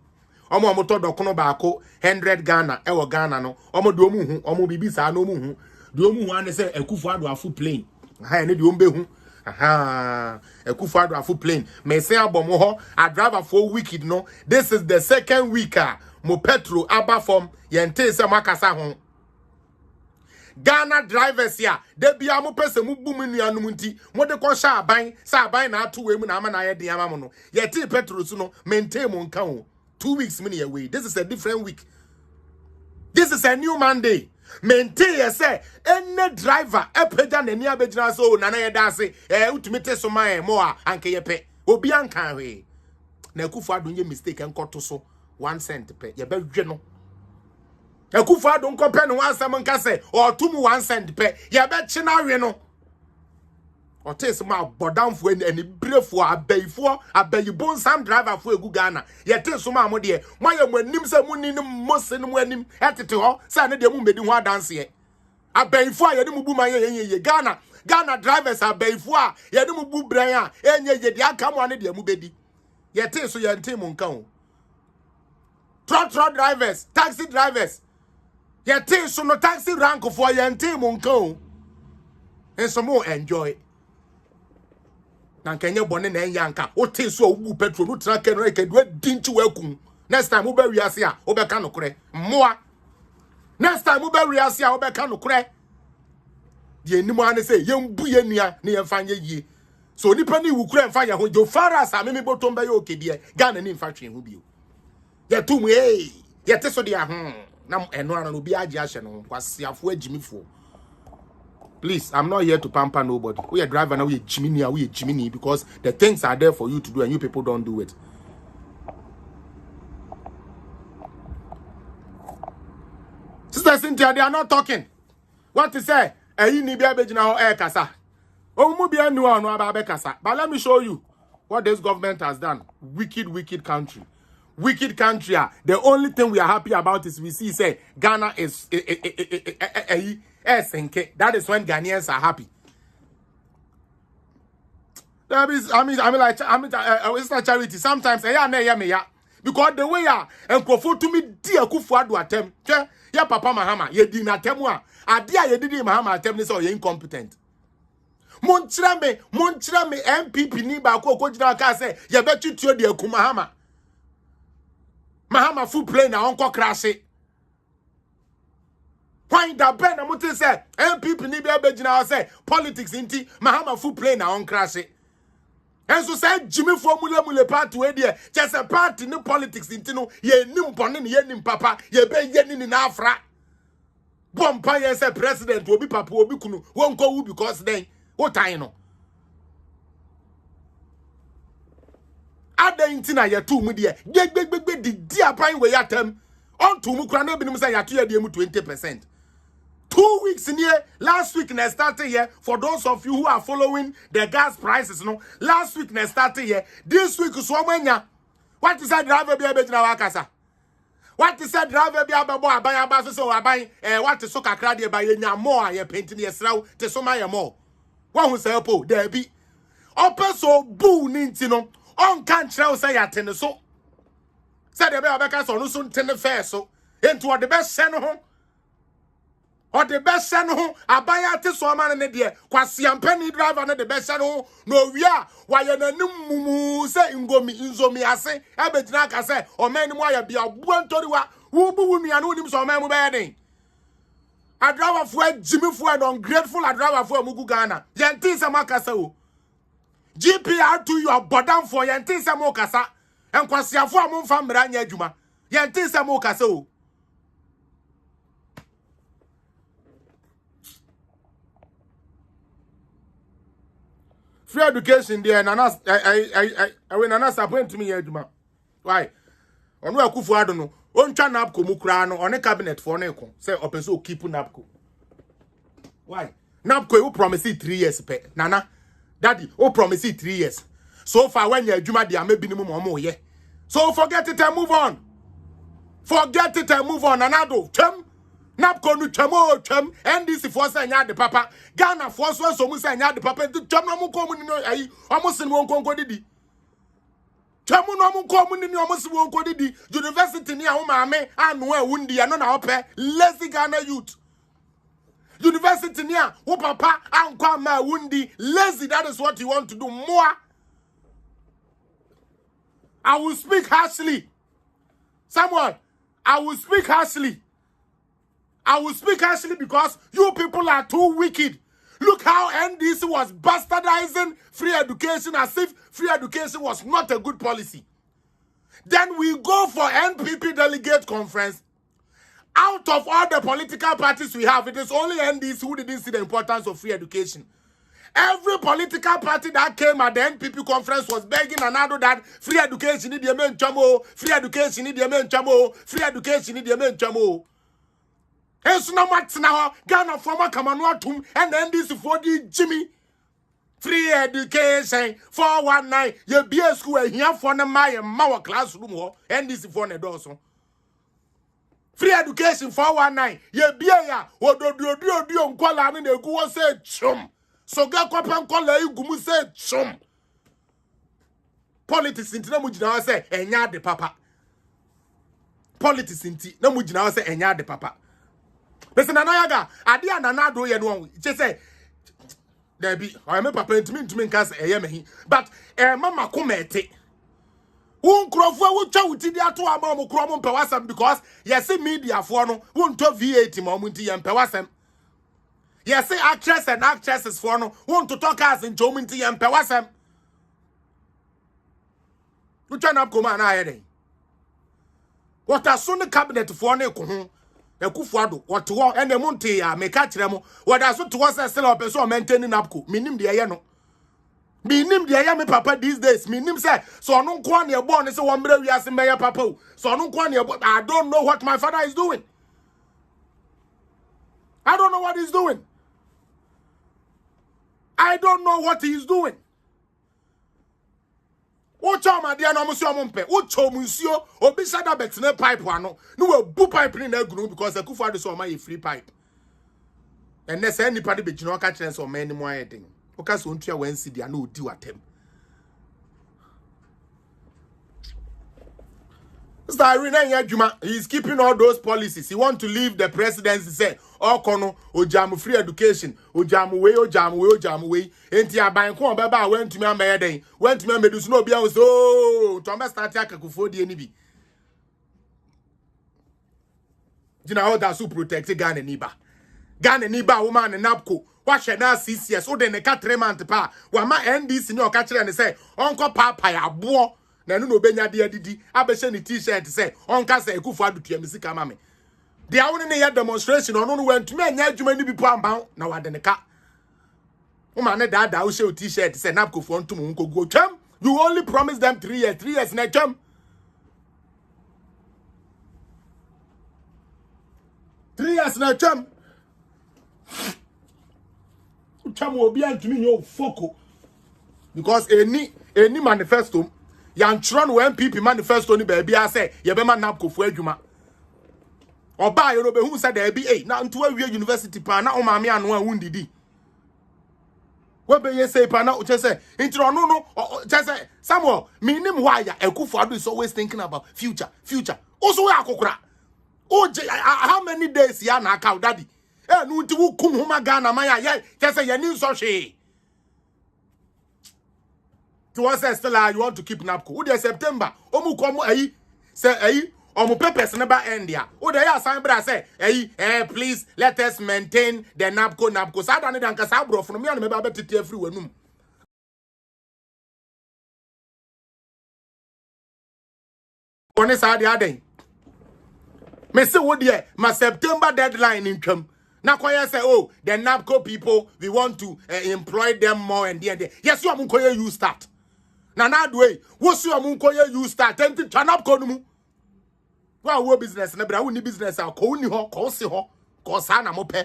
S1: omo to dokono baako 100 Ghana ewo Ghana no omo de omu hu omo bibi sa no omu hu de omu hu ane se Akufo Addo afu plane ha ne de ombe hu aha Akufo Addo afu plane me se abomo ho a driver for wicked no this is the second week mo petrol aba from yente se makasa ho Ghana drivers ya de bia mo pese mu bu mu nuanum nti mo de ko sha aban sa aban na ato we mu na ama na ye de ama mo no ye ti petrol su no maintain mo nka ho 2 weeks mini away. This is a different week. This is a new Monday. Maintain ye say any driver epeja na ni abegina so na ye da se ultimate so man mo a anke ye pe obi anka hwe na Akufo Addo nye mistake enkoto so 1 cent pe ye be hwe no Akufo Addo nkope no asem nka se o tumu 1 cent pe ye be chi na hwe no o tes ma bodamfo ani brefo abayifo abayibon sam driver fo egu Ghana ye tes so ma mo de mo ye mo anim se mo ni mo se no mo anim etete ho se ne de mo medi ho adanse ye abayifo a ye de mo bu ma ye Ghana drivers abayifo a ye de mo bu bran a enye ye de aka mo ane de mo bedi ye tes so ye ntem nka ho truck drivers taxi drivers ye tes so no taxi rank for ye ntem nka ho en so mo enjoy Nankenye bone na enyanka o te so obu petrol no tra no ekedu dinchi wakum next time uba wiase a obeka no kure mmoa next time uba wiase a obeka no kure de enimu ane say yembu ye nua ne yemfanye yie so nipa ni wukure mfa ye ho jo faras a meme botom ba ye okedie Ghana ni mfa twen ho bio ye tum ye te so de a na eno ana no bi age ahye no kwasiafo agimifo. Please, I'm not here to pamper nobody. We are driver now, we are Jiminy, because the things are there for you to do and you people don't do it. Sister Cynthia, they are not talking. What to say? But let me show you what this government has done. Wicked country. Wicked country. The only thing we are happy about is we see say Ghana is that is when Ghanaians are happy. It's not charity. Sometimes because the way and Kofu to me dear Akufo Addo attempt. Yeah, Papa Mahama, ye did not tell me. Adia ye did Mahama attempt so you're incompetent. Montrame MPP ni ba ko jina ka say ye betu tuo de Mahama. Mahama full plane na onko crash. Why that Ben Amuti say MPP ni be abegina say politics inti Mahama full plane na on crash. And so say Jimmy formula mule party we there just a party no politics inti no ye nim bone ne ye nim papa ye be ye ni na afra. Bompa ye say president obi papa obi kunu won ko wu because then what time no ada inti na ye tu mu de gbegbegbegbe di apan we yatem on tu mu kura na binim say yato ye de mu 20%. 2 weeks in here, last week na started here. For those of you who are following the gas prices, no, last week na started here. This week is one. What is that driver be able to wakasa? What is that driver be able to buy so buy what is so kakra by nya more ye painting yesraw te so my more. One who say po there be open so boo ninti no on can tell say atene so. Say the be abeka so no so ten fair so into the best send home. or the best son who abaya te so man ne de kwasi ampani driver ne the best son who no wia wa ye nanim mumu se nzomi ase abegina ka se o man mu aya bia buantoriwa wo bu wu nua no nim so man mu be den adrawa fo agimi fo and ungrateful adrawa fo amugu Ghana yenti se makasa o GPR2 you are bodam for yenti se mo kasa enkwasi afo amumfa mra nya adwuma yenti se mo kasa o free education there nana I when nana appoint to me adwuma why onu akufu ado no ontwa napco mu kura no one cabinet for no ekon say opeso o keep napco why napco you promise 3 years pe nana daddy o promise 3 years so far when you adwuma dia maybe nimu mo ye so forget it and move on nanado twem napco no twem NDC for say nya de papa Ghana for so mu say nya de papa twem no mu ko mu ni ayi omosin won konko didi twem no mu ko mu ni omosin won konko didi university ni ahoma ame anu awundi ya no na ope lazy Ghana youth university ni a wo papa ankwa ma awundi lazy. That is what you want to do more. I will speak harshly. Someone, I will speak harshly. I will speak harshly because you people are too wicked. Look how NDC was bastardizing free education as if free education was not a good policy. Then we go for NPP delegate conference. Out of all the political parties we have, it is only NDC who didn't see the importance of free education. Every political party that came at the NPP conference was begging another that free education need the main chamo, free education need the main chamo, free education need the main chamo. It's no matter now, Ghana former Kamanuatum and NDC for the Jimmy. Free education 419. You be a school here for the my classroom or NDC for the dorsal. Free education 419. You be a what do Kuala and the go say chum. So ga kopan kola igumu say chum. Politics inti na mujina say enya de papa. Politics inti na mujina say enya de papa. Listen anayaga ade anana do ye no che say there be I me papa ntimi nka say eye mehi but mama komete won krofo wo twa wuti di ato ama mo kro mo mpewasam because yes media for no won to V8 ma mo nti ye mpewasam. Yes, actress and actresses for no want to talk as in Jominti and Pewasam. You turn up command I what a soon cabinet for ne kuhu, a kufuado, what to walk and the Monte, make catch them. What I saw to was a still up and so maintaining upco, minim the ayano. Minim the ayame papa these days, minim say, so no quan your born is a 1 million years in Maya Papa, so no quan your I don't know what my father is doing. I don't know what he's doing. I don't know what he's doing. Ocho ma dia no musio mumpe. Ocho musio obisada betene pipe ano. No bu pipe ni na gunu because akufa de so ma ye free pipe. And next anybody be jino ka kire so ma ni mo ayedin. Oka so ntua wansi dia na odi watem. Mr. Irene Yajuma, he's keeping all those policies. He want to leave the presidency. Say, oh, kono, ojamu free education, ojamu way. Enti abanko baba went to me and day. Went to me and do no be so. Thomas started kakufodi enibi. Jina how that so protect Ghana niba. Ghana niba woman and napco. What should now 6 years? So then the 4 months pa. Wama NDC no catch and say, Uncle Papa ya boy. Na no benya dia didi abehye ni t-shirt say onka say ekufu adutua misika mame dia woni ne ya demonstration ono no wantumi anya adwuma ni bipo amban na wade ne ka o ma ne dada wo she t-shirt say napkofo ntum nkogu twam you only promise them 3 years na twam 3 years na twam obi antumi nyo foko because any manifesto Yantron when NPP manifesto ni baby I say ye be man napko fu adwuma oba ye no be hu say there be na nto awie university pa na o ma me anu awundidi we be ye say pa na o che say intro no che say Samuel minim why ya ekufu adu is always thinking about future also we akokora how many days ya na aka daddy no nti wo kum homa Ghana man ya say ye ni so hwe. To us still you want to keep NAPCO. Wo dey September, omu kom ayi say ayi omu papers never end ya. Wo dey assign bra say ayi please let us maintain the NAPCO. Sa dan dan ka sa bro from me and me ba betete afri wanum. One sa dey aden. Me say wo dey my September deadline in twam. Na koye say oh the NAPCO people we want to employ them more and there. Yes you am koye you start. Na do way wo su am koye you start enti NAPCO no mu. Wa wo business na bra wo ni business a ko ni ho ko si ho ko sa na mo pe.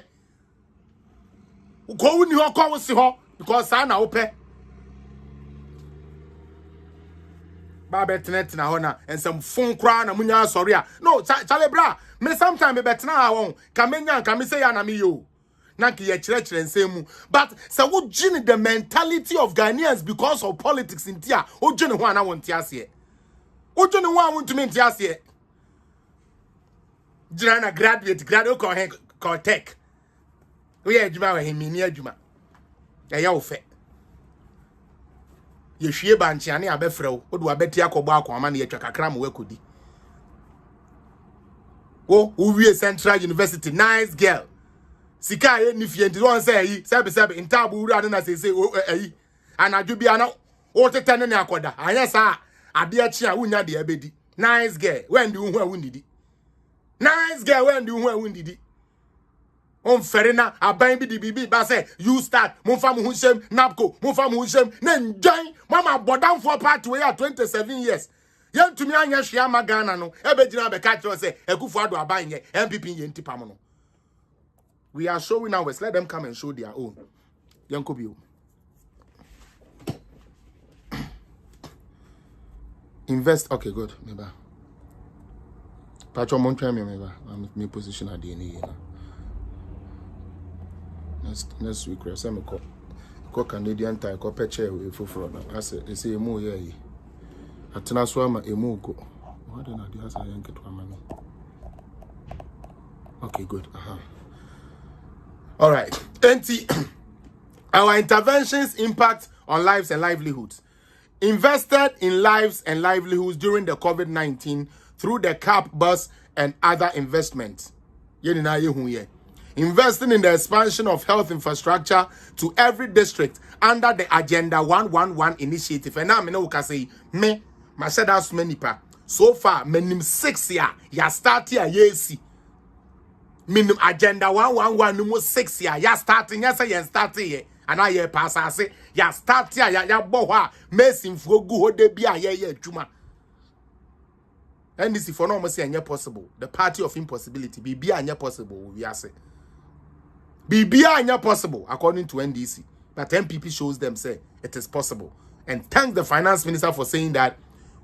S1: Ko ni ho ko si ho because sa na wo pe. Ba betnet na ho na ensem fun kra na munya sorry a no chale bra me sometime be betna ha won ka menya ka me say ya na me yo na ki ye kire nsemu but say wo gene the mentality of Ghanaians because of politics in tia wo gene ho ana won tia ase wo gene ho a won tumi tia ase jira na graduate ko tech we ye adwuma wa hemi ni adwuma ya wo fe ye hwie banche ane abefrew wo do abeti akobo akoma na ye twa kakra ma wakodi wo wie Central University nice girl sika ye nifie ndi won say yi sebe intabu wura ade na say ayi anadwo bia na wo tetane ne akoda anya sa ade achi a wunya de abedi nice girl when di hu a wundidi nice girl when di hu a wundidi on ferina aban bi di bibi ba say you start mo fa mo hu shem NAPCO mo fa mo hu shem na njan mama bodam for part we are 27 years yentumi anya hwea ma Ghana no ebegina be ka kire say Akufo Addo aban ye MPP ye ntipam no. We are showing ours. Let them come and show their own. Yankobio. Invest. Okay, good. Maybe. Patron Montreal, maybe. I'm in position at the end. Next week, we're saying call Canadian tie, call Peche with Fufro. I said, they say, more yeah. Atena swama emu go. What did I do? I said, get one money. Okay, good. All right. Our interventions impact on lives and livelihoods. Invested in lives and livelihoods during the COVID-19 through the CAP bus and other investments. Investing in the expansion of health infrastructure to every district under the Agenda 111 initiative. And now I say, my said that's many pa. So far, minim 6 year, ya start here, yes. Minimum Agenda 111 no 6 year ya starting ya say ya start here and I pass I say ya start here ya bo ho a mesin fu gu ho de bia ya adwuma NDC for no mo say anya possible the party of impossibility bibia anya possible we are say bibia anya possible according to NDC but MPP shows them say it is possible and thank the finance minister for saying that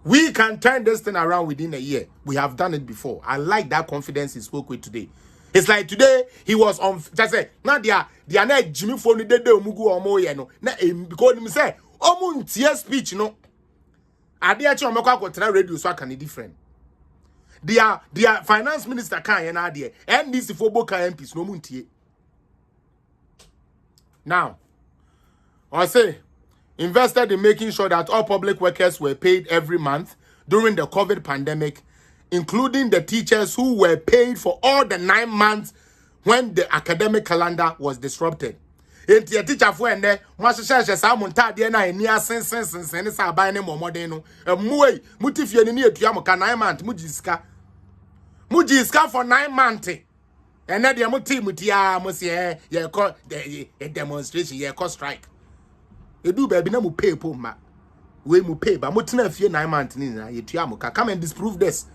S1: we can turn this thing around within a year. We have done it before. I like that confidence he spoke with today. It's like today he was on just say now they are not Jimmy phone de mugu omo ye no na because him say omo ntie speech no ade a che omekwa akotena radio so aka ne different their finance minister kan ye na ade NDC for boka MPs no mu ntie now I say invested in making sure that all public workers were paid every month during the COVID pandemic, including the teachers who were paid for all the 9 months when the academic calendar was disrupted. Enti teacher for ende mo hyehyehye sa montade na ani asensensen ne sa ban ne momoden no muwe mutifie ne etua mo ka 9 months mujiska for 9 months ene de mo team tia mo se ye ko demonstration ye ko strike edu baby na mo pay po ma we mo pay ba mo tena fie 9 months ni na ye tua mo ka come and disprove this.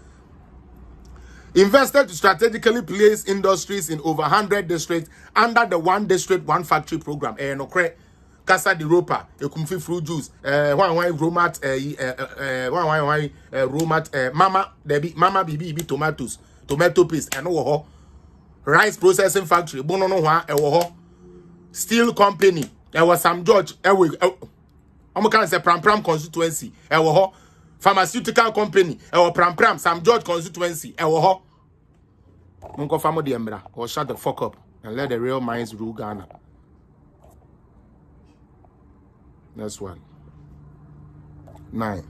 S1: Invested to strategically place industries in over 100 districts under the One District, One Factory program. No cre Casa de Ropa, Ekumfi fruit juice, Romat, Romat, Mama, Debbie, Mama Bibi, tomatoes, tomato paste, and rice processing factory, Bono, steel company, there was some George, I'm going to say Pram constituency, pharmaceutical company Pram Sam George constituency Munko famo di embra or shut the fuck up and let the real minds rule Ghana. Next one. 9.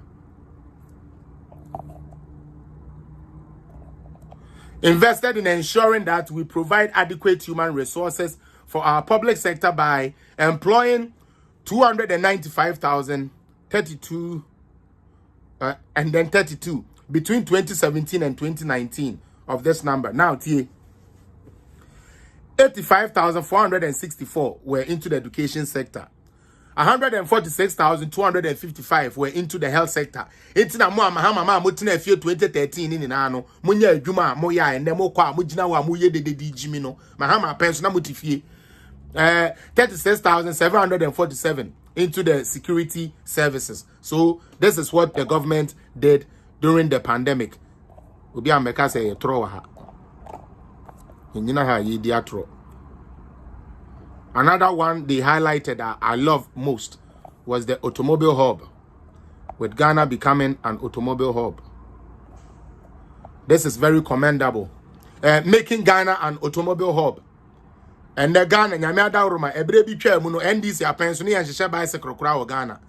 S1: Invested in ensuring that we provide adequate human resources for our public sector by employing 295,032 and then 32 between 2017 and 2019 of this number. Now, 85,464 were into the education sector. 146,255 were into the health sector. It's na mo amahama mutina fie 2013 ni na no munya adwuma mo ya ene mo kwa mo gina wa mo ye dededi jimi no mahama penso na mutifie 36,747 into the security services. So this is what the government did during the pandemic. Obi ameka say throw ha nyina ha ye dia throw. Another one they highlighted that I love most was the automobile hub, with Ghana becoming an automobile hub. This is very commendable. Making Ghana an automobile hub. And the Ghana, nyamia Roma, every bitwe muno NDC a pension yanshisha bicycle crowd Ghana.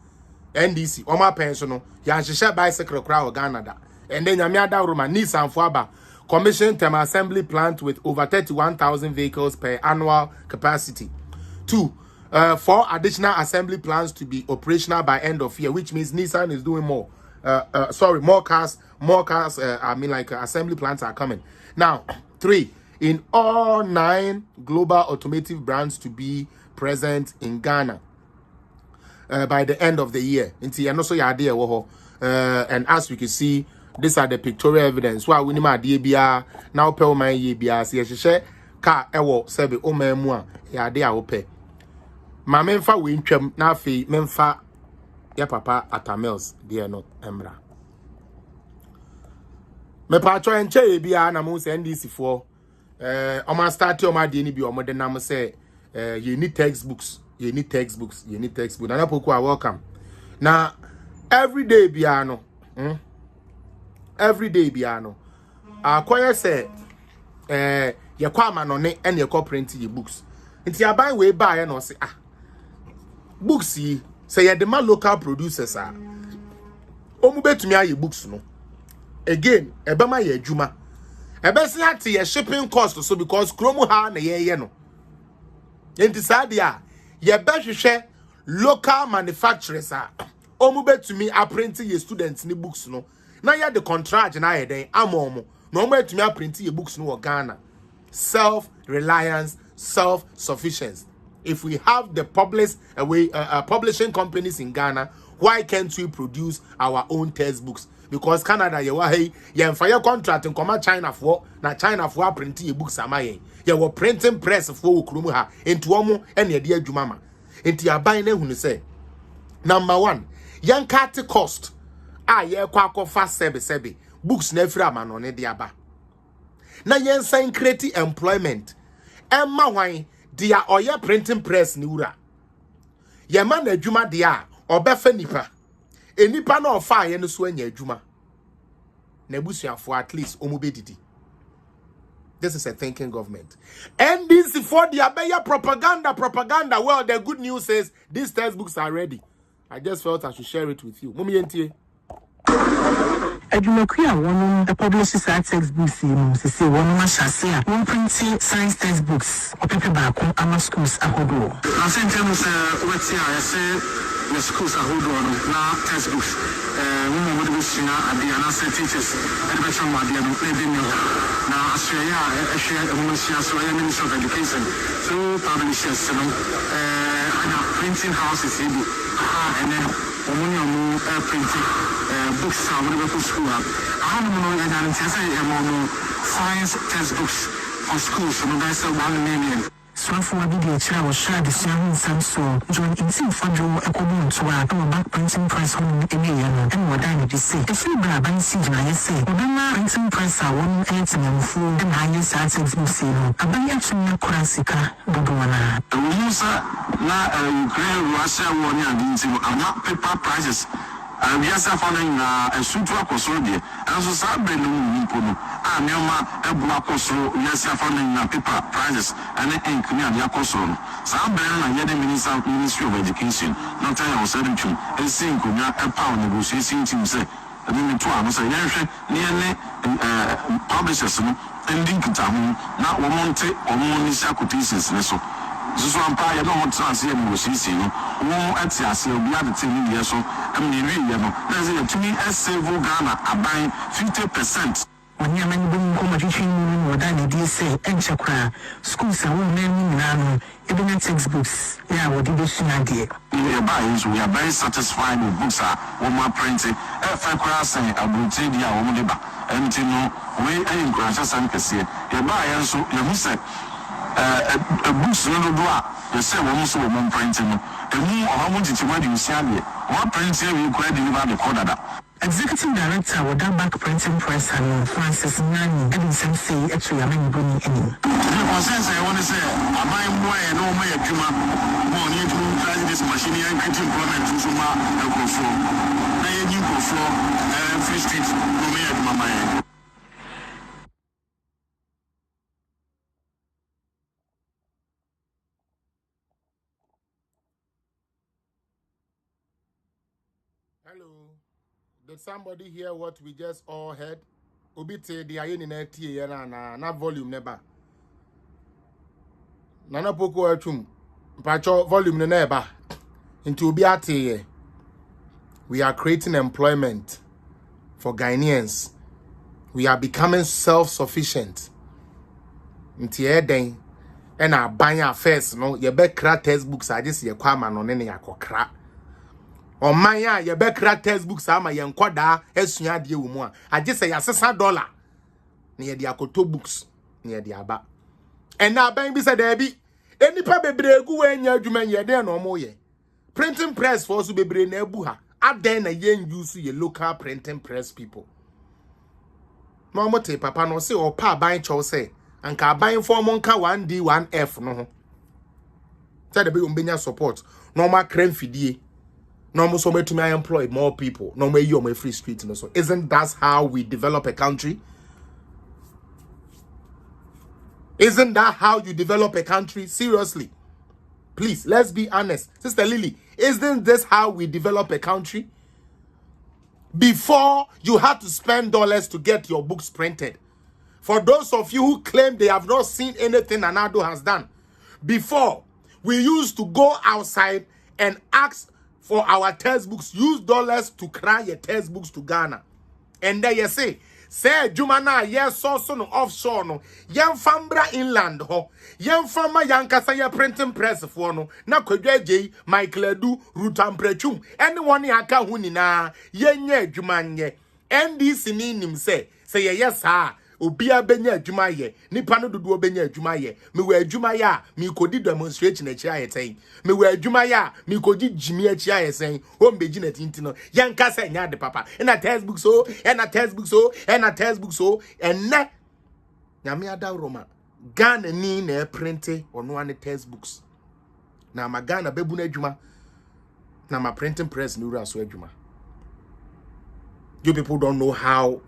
S1: NDC, oma pension yanshisha bicycle crowd Ghana da. And then nyamia Roma Nissan Fuaba commissioned an assembly plant with over 31,000 vehicles per annual capacity. 2, 4 additional assembly plants to be operational by end of year, which means Nissan is doing more. More cars. Assembly plants are coming. Now, 3, in all 9 global automotive brands to be present in Ghana by the end of the year. And as we can see, these are the pictorial evidence. Why we need now pay my year car ewo sebe o memua ya de a ope ma memfa we ntwam na afi memfa ya papa atamels de no emra me pa cho enche bia na mo se NDC for o ma start o ma de ni bi o mo de na mo say you need textbooks na na poku are welcome na every day bia no akoye say ye kwa manone and ye print ye books. Inti aban we buy no say books yi say ye demand local producers omu betumi aye books no. Again, ebema ye adwuma. Ebesi ate ye shipping cost so because kromu ha na ye no. Inti sadia ye behwehwe local manufacturers omu betumi a print ye students ni books no. Na ye the contract na ye den amomo. No omu betumi a print ye books no Ghana. Self-reliance, self-sufficiency. If we have the publishing companies in Ghana, why can't we produce our own textbooks? Because Canada, you fire contract in China for na China for printing books. You were printing press for Ukrumuha into Omo and your dear Jumama. Into your buying who say number 1, young cat cost. Ye kwako fast sebe books nefra man on ediaba. Na yen sign create employment. Emma wine dia oye printing press ni ura. Ye man adwuma dia obefa nipa. Enipa na ofa ye no so anya adwuma. Na busuafo at least omubedidi. This is a thinking government. NDC for the abeya propaganda. Well, the good news is these textbooks are ready. I just felt I should share it with you. Mumi yentie.
S2: Edumakuya one publishes our textbooks say one mashase one printing science textbooks or paper back on schools ahodo.
S3: I sent him what's here I say the schools ahodo na textbooks women would be seen at the answer teachers education media no living now Australia a woman she has Minister of Education so publishers printing houses and then printing books are whatever school. I have science textbooks for schools, so that's 1 million.
S2: So for a video child was shared the same so join in for Joe according to our back printing press home in and what I need to say. If you grab and see, I say, Obama printing press are 1 full and highest textbooks. I buy actually a classica, Bobona.
S3: The user now Ukraine Russia 1 year into paper prices. Yes, I found a suit to a cosodi, and so Sabre no Nipono. Neoma, a Buacoso, yes, I found paper prizes and ink near Yacoson. Sabre and Yedi Ministry of Education, not I was saying to a single a pound negotiation team say, and then the 2 hours a year, nearly publishers and link it now Monte or Monisha quotations. So I'm tired of translating negotiation. Won't at Yassi will be at the 10 years so I'm there's a to me as several Ghana are buying 50%.
S2: When you're going home, or than they say, and Chakra, schools are all men, even textbooks. Yeah, what did you see?
S3: We are very satisfied with books are my printing. If I could say, I will take the only and you know, we encourage us and can see it. You buy and so you said. A books no do you say one so one printing and who how much did you want to see one printing we could deliver the order.
S2: Executive Director with that back printing press and Francis Nani Edison say at your main bringing any.
S3: I want to say I buy more and no more Juma more need to try this machine and create employment to Suma and go for you go for Free Street no more Mama.
S1: Hello. Did somebody hear what we just all heard? Obite the ayen in a na volume neba. Nana poko etum. Pacho volume neba. Into Obiate. We are creating employment for Ghanaians. We are becoming self-sufficient. Nti eden. And our buying affairs, no, you bet crack textbooks. I just see a kwama no nene yakokra. On my ya be crack textbooks ama ye nkwada esua de wo mu a age say $60 na ye de akoto books na ye de aba and na ban bi say da bi enipa bebregu we nya adwuma ye de na omo ye printing press for so bebre na abu ha aden na ye use ye local printing press people no mo te papa no say opa ban chow say anka ban for mo nka 1D 1F no ho say da be umbenya support no ma crane fidie. No, so to me, I employ more people. No, me you on my free street. So, isn't that how we develop a country? Isn't that how you develop a country? Seriously, please, let's be honest, Sister Lily. Isn't this how we develop a country? Before you had to spend dollars to get your books printed. For those of you who claim they have not seen anything Anado has done, before we used to go outside and ask for our textbooks, use dollars to cry your textbooks to Ghana. And then you say Jumana, yes, so no offshore no, yan fambra inland ho, yan fama yankasa ya printing press for no, na kweje Michael Edu, Rutam Prechum, anyone yaka hunina, yenye jumanye, NDC nim say yes ha. Obia benya adwuma ye nipa no dodo benya adwuma ye me we adwuma ya me kodi demonstration na kira yeten me we adwuma ya me kodi jimi akira yesen o mbeji na tintino yanka sa nya de papa na textbook so na textbook so na textbook so na nyame ada roma Ghana ni na printe ono ane textbooks na ma Ghana bebu na adwuma na ma printing press ni ura so adwuma. You people don't know how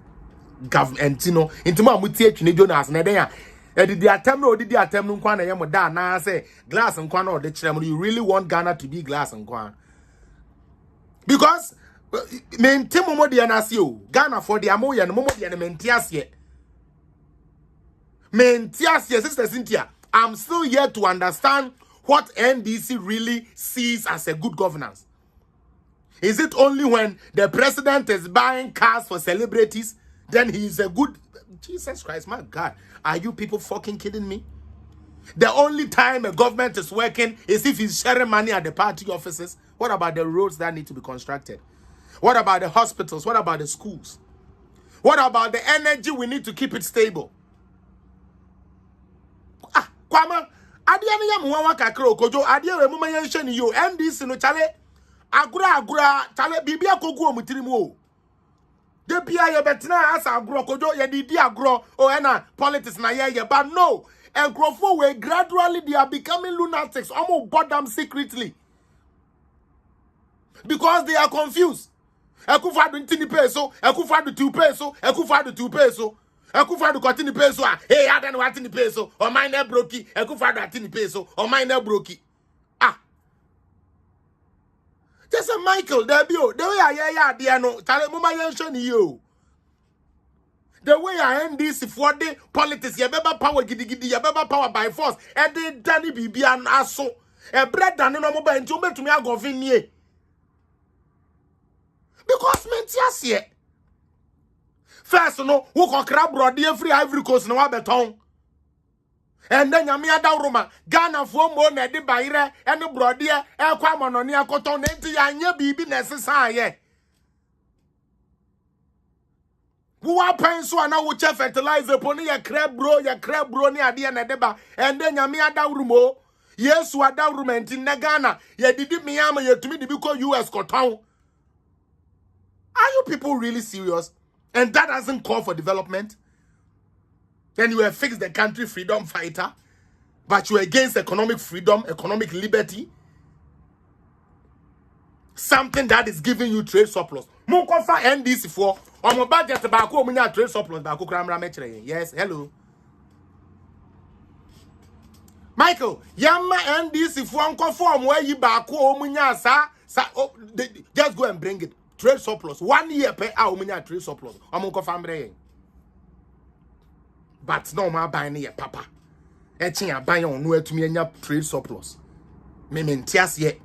S1: government, you know, into my mutie Jonas na den a did the attempt no did the attempt no kwan na yem da na say glass and kwan or the chrem. You really want Ghana to be glass and kwan? Because maintain momo de anasio Ghana for the amoya no momo de mentiasie Sister Cynthia, I'm still yet to understand what NDC really sees as a good governance. Is it only when the president is buying cars for celebrities then he is a good? Jesus Christ, my God, are you people fucking kidding me? The only time a government is working is if he's sharing money at the party offices. What about the roads that need to be constructed? What about the hospitals? What about the schools? What about the energy? We need to keep it stable. Kwama, adia ni ya muwa kakro kojo adia we muma yensheni yo NDC no chale agura chale bibia kogu omutirimu o. De bia ye betina as agro kojo ye di agro o ena politics na ye but no, and crofo we gradually they are becoming lunatics almost bought them secretly because they are confused. Akufo-Addo ntini peso, Akufo-Addo 2 peso, Akufo-Addo 2 peso. Akufo-Addo continue peso. Hey, I don't know what in the peso. Or mine na broki. Akufo-Addo atini peso. Or mine na broki. Just a Michael, there be the way I dear no. Tell mama yension you. The way I end this for the politics, you better power giddy, you better power by force. And then Danny be an asso. A bread done no mobile and to me I go vinny. Because mentias yet. First, no, who can crab broad dear free Ivory Coast no abeton. And then Yamia Dauruma, Ghana for more than the Baire and the broad dear, El Quamon on your cotton, and your baby necessary. Who are paying so and now which fertilize upon your crab bro near the end deba, and then Yamia Daurumo. Yes, who are Daurument in Ghana, ye did me ama ye to me the because US cotton. Are you people really serious? And that doesn't call for development? Then you have fixed the country freedom fighter, but you're against economic freedom, economic liberty. Something that is giving you trade surplus. Munkofa NDC for on my budget tobacco munya trade surplus bako kramra metre. Yes, hello. Michael, yamma NDC for unconform where you bako munya sa just go and bring it. Trade surplus 1 year per hour munya trade surplus. Munkofa mbre. But no ma buy near papa. Etching a buy on where to me and trade surplus. Me mentias ye.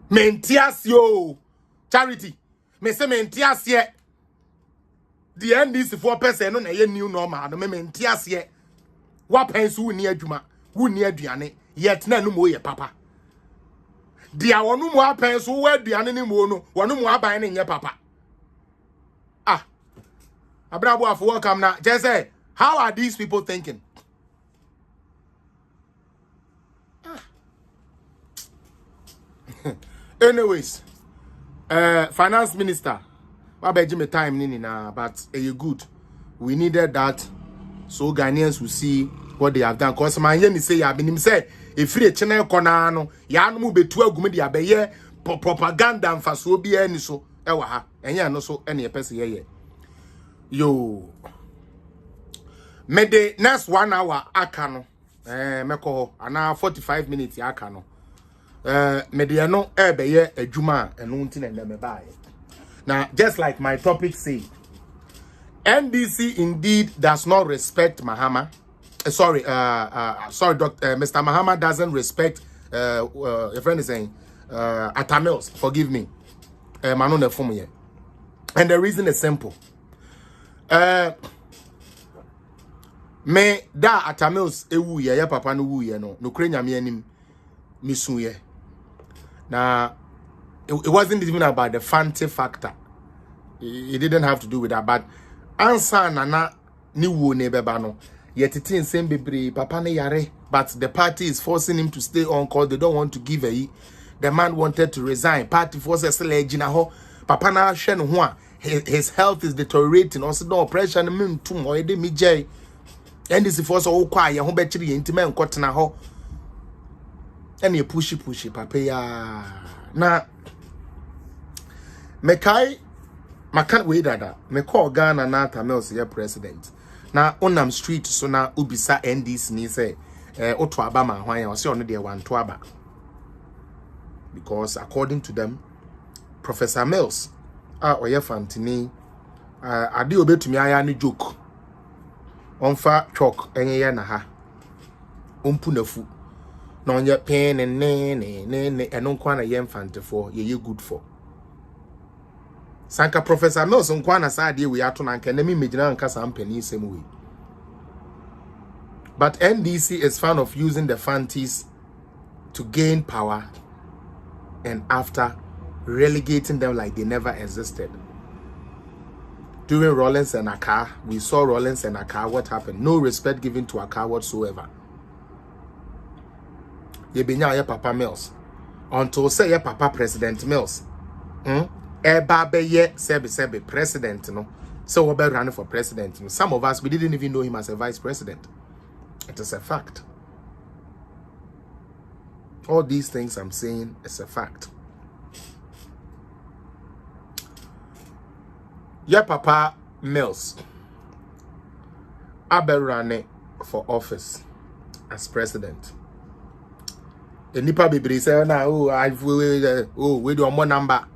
S1: Mentias yo. Charity. Me se mentias ye. The NDC 4% no na ye new normal. No me mentias ye. What pens who near Juma? Who near Diane? Yet no more ye papa. Dia one more pens who wear Diane ni mono. One more buying in your papa. Abrabo for welcome now. Just say, how are these people thinking? Anyways, finance minister, Jimmy time nini na, but you good. We needed that so Ghanaians will see what they have done. Cause my yen say ya been him say if free channel corner no ya no be two agumedi abeye propaganda and faso bi any so ewa ha enya no so any person ye. Yo, me the next 1 hour akano, meko ana 45 minutes akano. Me the no ebeye ejuma enunti na me buy. Now, just like my topic say, NDC Indeed does not respect Mahama. Sorry, Dr. Mr. Mahama doesn't respect. Your friend is saying, Atamils. Forgive me, Manone Fumuye. And the reason is simple. Me da Atamils ewu ye papa no wu ye no krenya me anim misu ye. Now it wasn't even about the fancy factor. It didn't have to do with that, but answer nana ni wo ne beba no yetitin same bebre papa ne yare, but the party is forcing him to stay on cause they don't want to give a. The man wanted to resign. Party forces legina ho papa na hwe no ho a his health is deteriorating. Also, no pressure and moon too more. Me jay, and this is also all quiet. Home battery intimate cotton a ho. And you pushy, papa ya. Na me kai, ma can't wait that. Me call Ghana na Tamils ye president. Na onam street so na ubisa NDC ni say oto abama hwan ya say ono de wan to aba. Because according to them, Professor Mills oye fantini ade obetumi aya ne joke onfa chalk enye na ha ompu nafu na onye pen ne eno kwa na ye mfante for ye good for sanka Professor Mills nkwa na sa ade we ato na nka na mi megina nka sa mpani semwe. But NDC is fan of using the fanties to gain power and after relegating them like they never existed. During Rollins and Aka, we saw Rollins and Aka, what happened? No respect given to Aka whatsoever. Ye binya ye Papa Mills. Until say ye Papa President Mills. Eba be ye sebe president no. So we be running for president. Some of us we didn't even know him as a vice president. It is a fact. All these things I'm saying is a fact. Your papa Mills Abel running for office as president. The Nipa Bibri say na we do more number.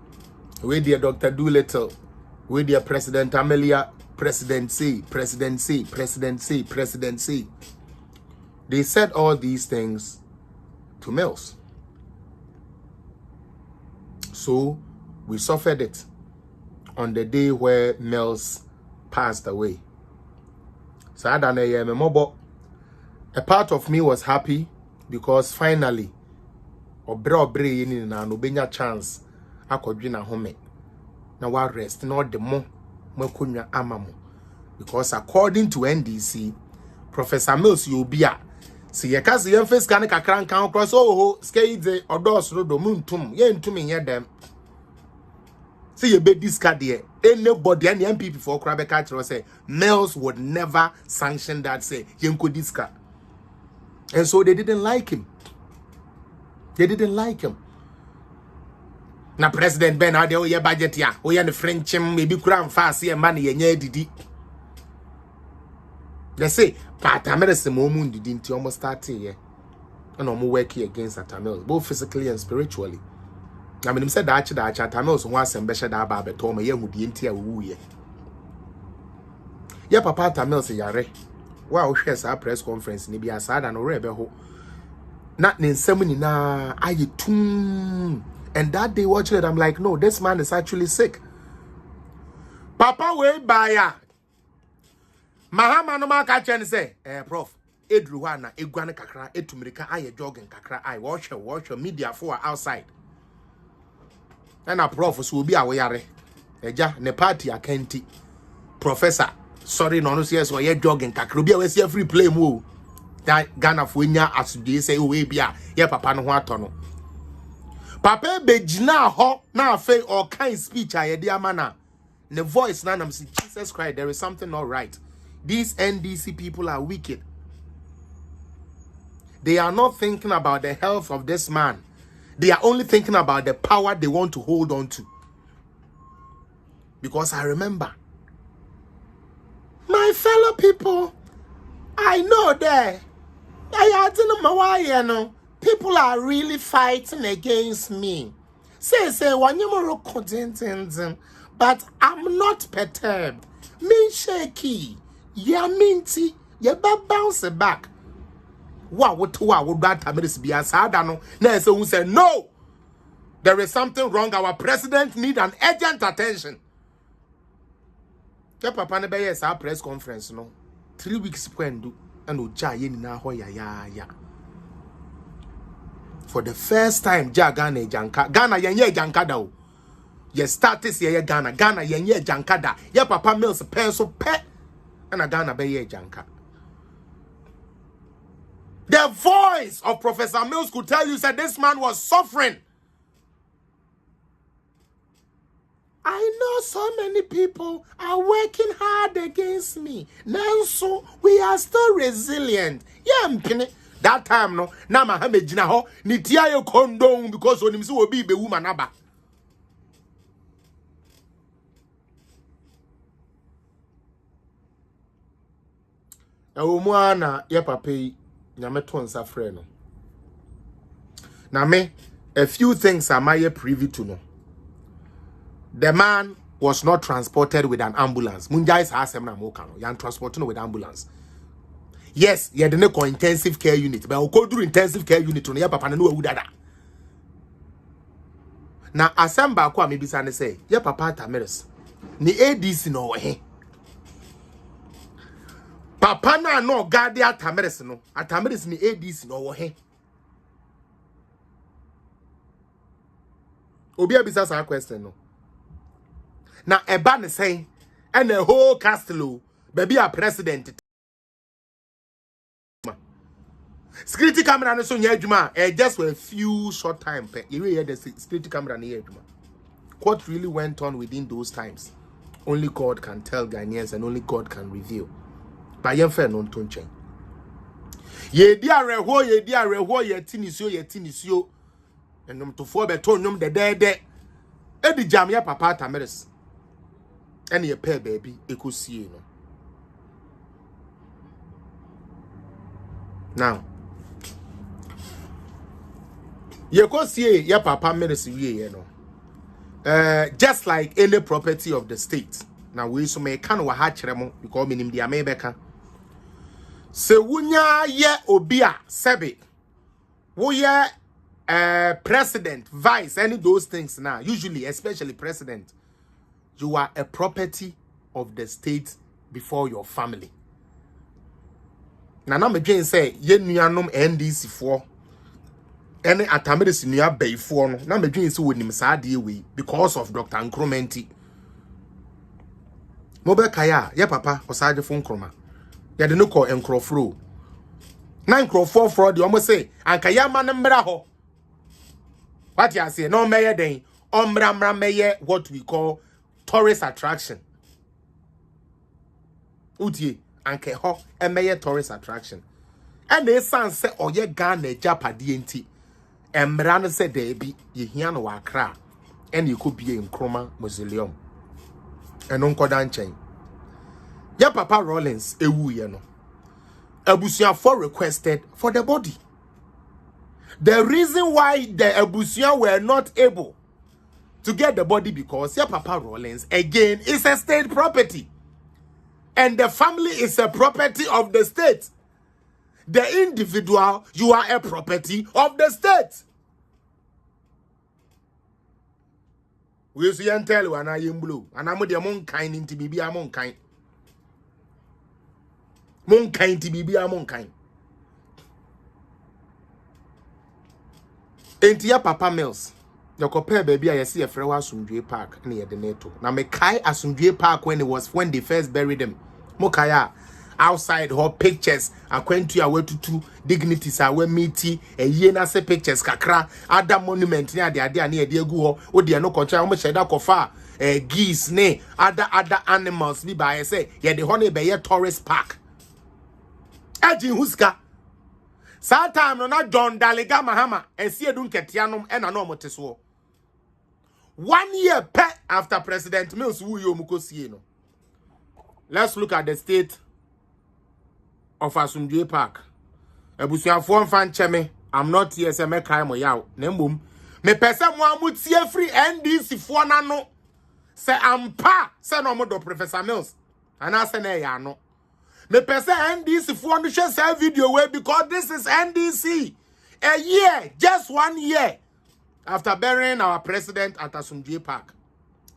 S1: We dear Dr. Doolittle. We dear President Amelia presidency. They said all these things to Mills. So we suffered it on the day where Mills passed away. So I don't know, a part of me was happy because finally, obre in na no benya chance akodwina home. Na wa rest not the more makunya amamo. Because according to NDC, Professor Mills Yobia, si yekasi yemfes kan kakran kan cross oh skade odos no do muntum ye ntumi ye dem. See you be discard here. Anybody and the MPP for Krabeka say Mills would never sanction that say Yenko discard. And so they didn't like him. Now President Ben had your budget ya. We are the French maybe crown fast here money and didi. They say but America moment didn't almost start here. And I'm working against Atamils, both physically and spiritually. I mean, said that Atamils once and Besha Daba told me, young with the entire woo ye. Yeah, Papa Tamils yare. Wow, shares our press conference, Nibia Sad and Orebeho. Not in ceremony na I tune. And that day watching it, I'm like, no, this man is actually sick. Papa way baya. Mahama no ma catch and say, Prof. Edruana, Egwana Kakra, Etumrika, I jogging Kakra, I watch media for outside. And our profs will be aware. Eja, ne party a kenti. Professor, sorry, no, yes, or ye jogging Kakra, be a free play move. That Ghana Funya as they say, we be a ye papa no watono. Papa bejina ho na fe or kind speech a dear manner. The voice na nam see Jesus Christ, there is something not right. These NDC people are wicked. They are not thinking about the health of this man. They are only thinking about the power they want to hold on to. Because I remember, my fellow people, I know that people are really fighting against me. Say, but I'm not perturbed. Me shaky. Yeah, minty. Yeah, bounce back. What would that be as hard? Who said no? There is something wrong. Our president need an urgent attention. Yeah, Papa Nebeyes our press conference, no. 3 weeks do and ya. For the first time, Ghana yenye jankada. Ye status ye Ghana yenye jankada. Yeah, Papa Mills pencil pet and a Ghana beye janka. The voice of Professor Mills could tell you that this man was suffering. I know so many people are working hard against me. Now, so we are still resilient. Yeah, that time no. Na Mohammed Jinaho ni tia yo condone because when him see obi be woman aba. Na omwana ye papai nyame to nsa frɛ no. Na me a few things am I privy to know. The man was not transported with an ambulance. Munjais has him na mokano. Yan transporting with ambulance. Yes, you had no intensive care unit, but go through intensive care unit on your papa no udada. Na asamba kwa maybe sane say, your papa Tamiris. Ni ADC no he. Papa na no guardia Tamiris no. Atamiris ni ADC no he. Obi abisa sa question no. Na eba ne say and the whole castle baby a president. Security camera no so nya adwuma just for a few short time you hear the security camera na adwuma. What really went on within those times only God can tell Ghanaians and only God can reveal. But yem fe no nto nchen ye di areho ye tinisio enum to fo beto nyum de edi jam ya papa Tamiris and ye pair baby, e could see no. Now, you could see your papa medicine, you know. Just like any property of the state. Now, we so may can wa hatchremo because minim the America. Se wunya ye obia sebe. Wo ye president, vice, any of those things now. Usually, especially president, you are a property of the state before your family. Now, I'm again say ye nuanom NDC for any atamedis nua bay for no. Now, I'm again say with him sadi we because of Dr. Nkrumenti. Mobe kaya ye papa osade phone kroma. Ya de no call enkrofro. Na enkrofo fraud you almost say anka ya man mbra ho. What you say no meye den omra meye what we call tourist attraction. Utie anke ho emeye tourist attraction. And they san say oye Ghana Japade enti emra no say there be ye hia no wakra and you could be in Nkrumah Mausoleum. And unko dan chen. Ya Papa Rollins ewu ye no. Abusuafo requested for the body. The reason why the Abusia were not able to get the body because your Papa Rollins again is a state property. And the family is a property of the state. The individual, you are a property of the state. We see and tell you, and I am blue, and I'm with the monkind into be a monkind. Monkind to be a monkind. Ain't your Papa Mills? Your compare baby, I see a Frewa Asumdue Park near the NATO. Now, me Kai Asumdue Park when they first buried them. Mokaya outside her pictures. I went to your way to two dignities. I went meaty a year na se pictures kakra. Other monument near the idea near the go. Oh, dear no control. Almost said that kofa. Geese, ne other animals. Be by say, yeah, the honey bay tourist park. Ajin Huska. Satam no na John Daliga Mahama and see a dunketianum and a normal teswo. 1 year after President Mills who you mukosieno. Let's look at the state of Asumdue Park. Ebusia form fan cheme. I'm not here say me crime or yaw. Nembum. Me pesa mo amutie free NDC for nano. Say ampa say no mo do Professor Mills. And I say na ya no. Me pesa NDC for no share video way because this is NDC. A year, just 1 year after burying our president at Asumdue Park.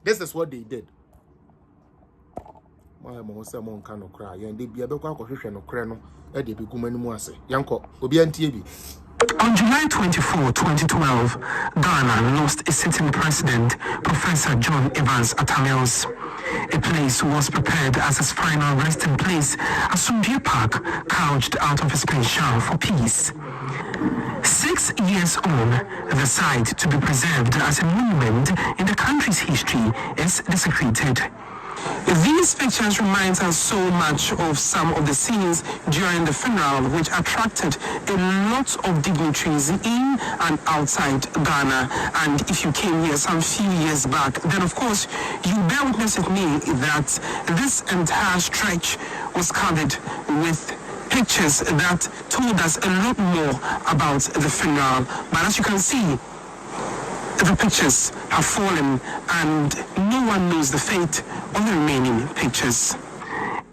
S1: This is what they did. My mom say mon can no cry. And they be able to hwehwe no cry no e dey be kuma ni mu ase. Yanko obi antie bi.
S2: On July 24, 2012, Ghana lost a sitting president, Professor John Evans Atamils. A place was prepared as his final resting place, Asumdue Park, couched out of his pension for peace. 6 years on, the site to be preserved as a monument in the country's history is desecrated. These pictures remind us so much of some of the scenes during the funeral, which attracted a lot of dignitaries in and outside Ghana. And if you came here some few years back, then of course you bear witness with me that this entire stretch was covered with pictures that told us a lot more about the funeral. But as you can see, the pictures have fallen and no one knows the fate of the remaining pictures.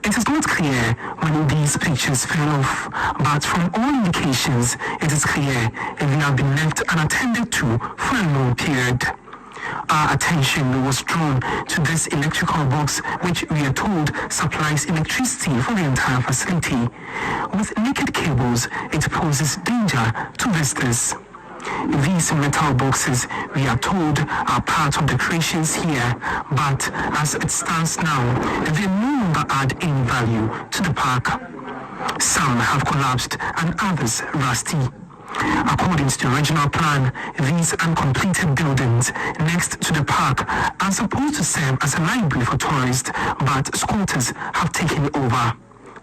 S2: It is not clear when these pictures fell off, but from all indications, it is clear they have been left unattended to for a long period. Our attention was drawn to this electrical box, which we are told supplies electricity for the entire facility. With naked cables, it poses danger to visitors. These metal boxes, we are told, are part of the creations here, but as it stands now, they no longer add any value to the park. Some have collapsed and others rusty. According to the original plan, these uncompleted buildings next to the park are supposed to serve as a library for tourists, but squatters have taken over.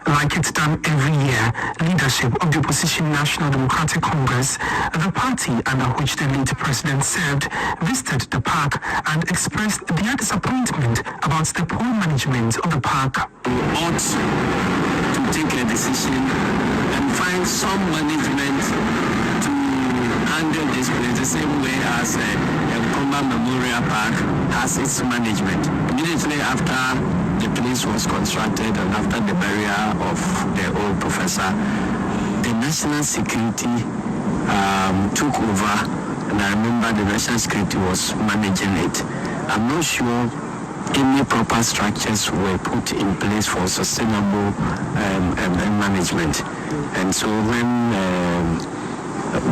S2: Like it's done every year, leadership of the opposition National Democratic Congress, the party under which the late president served, visited the park and expressed their disappointment about the poor management of the park.
S4: We ought to take a decision and find some management to handle this place the same way as Comba Memorial Park has its management. Immediately after the place was constructed and after the burial of the old professor, the national security took over, and I remember the national security was managing it. I'm not sure any proper structures were put in place for sustainable management. And so when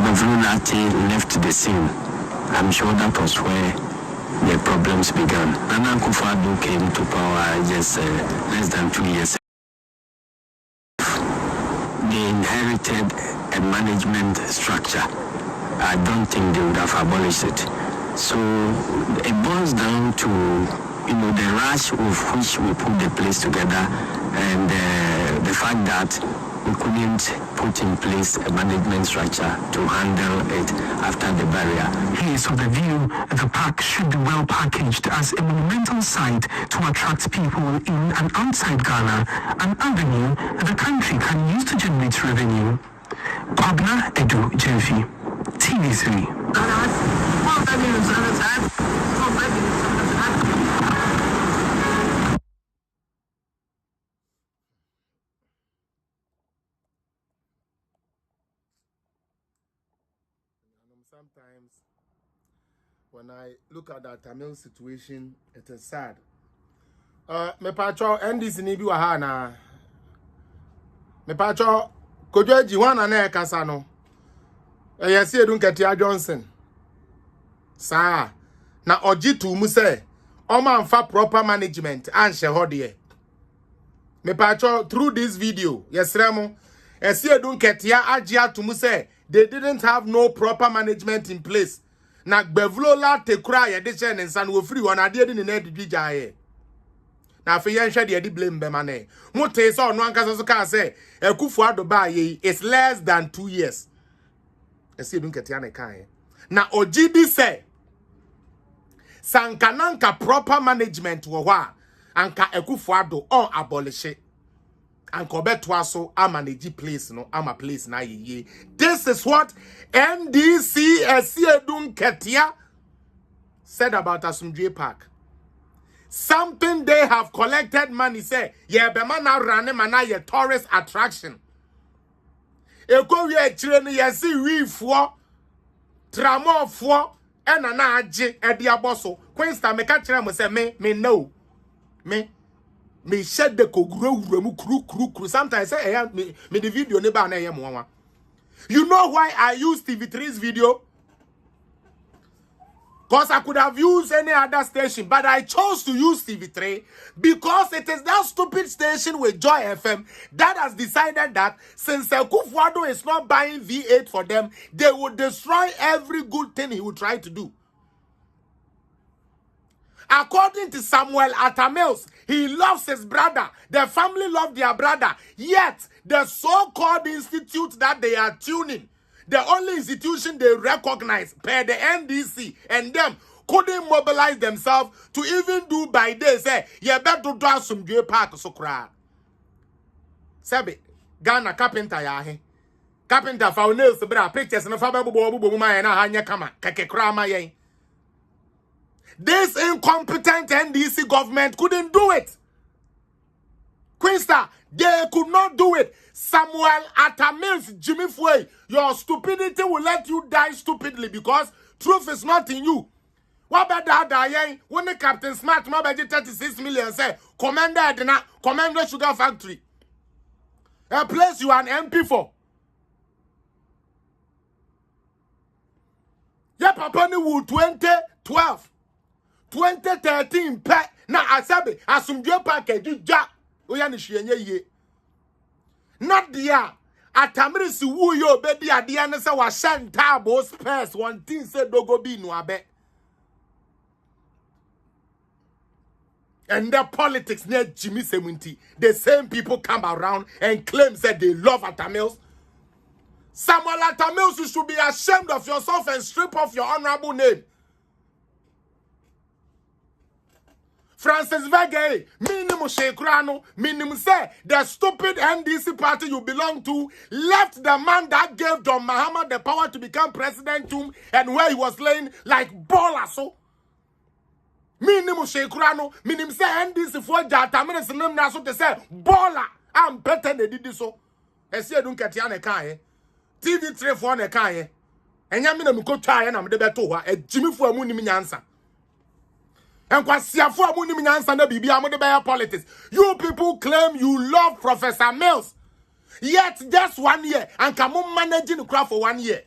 S4: Bavulati left the scene, I'm sure that was where the problems began. Nana Akufo-Addo came to power just less than 2 years ago. They inherited a management structure. I don't think they would have abolished it. So it boils down to the rush with which we put the place together and the fact that we couldn't put in place a management structure to handle it after the barrier.
S2: He is of the view the park should be well packaged as a monumental site to attract people in and outside Ghana, an avenue the country can use to generate revenue. Kwabena Edu Jefi, TV3.
S1: Sometimes when I look at that Tamil situation, it is sad. Me pacho NDC ni bi wa ha na. Me pacho kodwa jiwana na ekasa no. Yesi Edun Ketia Johnson. Sa na ojitu mu se o man fa proper management and she hodie. Me pacho through this video, yesremo Yesi Edun Ketia ajia to mu se they didn't have no proper management in place. Na gbevlola te kura ye de che ne nsa no free won ade ni na didija ye. Na afi yen hwe de blame be mane. Mo te so no anka so ka say Akufo-Addo ba ye is less than 2 years. Yesi Edun Ketia ne kan ye. Na ogidi say sankananka proper management wo hwa anka Akufo-Addo on abolish it. And Kobetwaso manage place no ama place na ye. This is what NDC Edun Ketia said about Asumdwe Park. Something they have collected money say ye be man na run mana ye tourist attraction. Eko we chire no ye si wifo tramofo ena na age e dia boso. Queensta me ka chire mo say me no. Me shed the kru. Sometimes I say me the video ne ba na ye mo. You know why I use TV3's video? Because I could have used any other station, but I chose to use TV3 because it is that stupid station with Joy FM that has decided that since Akufo-Addo is not buying V8 for them, they would destroy every good thing he would try to do. According to Samuel Atamils, he loves his brother. The family love their brother. Yet, the so-called institute that they are tuning, the only institution they recognize per the NDC and them couldn't mobilize themselves to even do by day say, you better do Asumdwe Park so cry. Sabi, Ghana carpenter ya he. Carpenter for nails bra pictures na fa bubu ma na hanya kama keke kra ma yen. This incompetent NDC government couldn't do it. Queensta, they could not do it. Samuel Atamils, Jimmy Fway, your stupidity will let you die stupidly because truth is not in you. What about that? When the Captain Smart, my budget 36 million, say, Commander Sugar Factory. A place you are an MP for. Yeah, Papa Wood 2012. 2013 pet na asabe Asumdwe Park eduja oya ni hwienye ye not there Atamiri si wu yo bedi ade ne se wa shantabo space one thing say dogo bi no abe And the politics near Jimmy Semunti, the same people come around and claim that they love Atamils. Samuel Atamils, you should be ashamed of yourself and strip off your honorable name. Francis Vegay, minimum Shekrano, minimum say the stupid NDC party you belong to left the man that gave Don Muhammad the power to become president to him and where he was laying like baller so. Minimum Shekrano, minimum say NDC for Jatamin name now so to say baller. I'm better than they did so. I see I don't get Yana Kaye. TV3 for ne Kaye. And Yamina Muko try and I'm the better a Jimmy for a moon answer. And kwasiafo amuni minyansa na bibia mo de be politics. You people claim you love Professor Mills. Yet just 1 year and come managing the crowd for 1 year.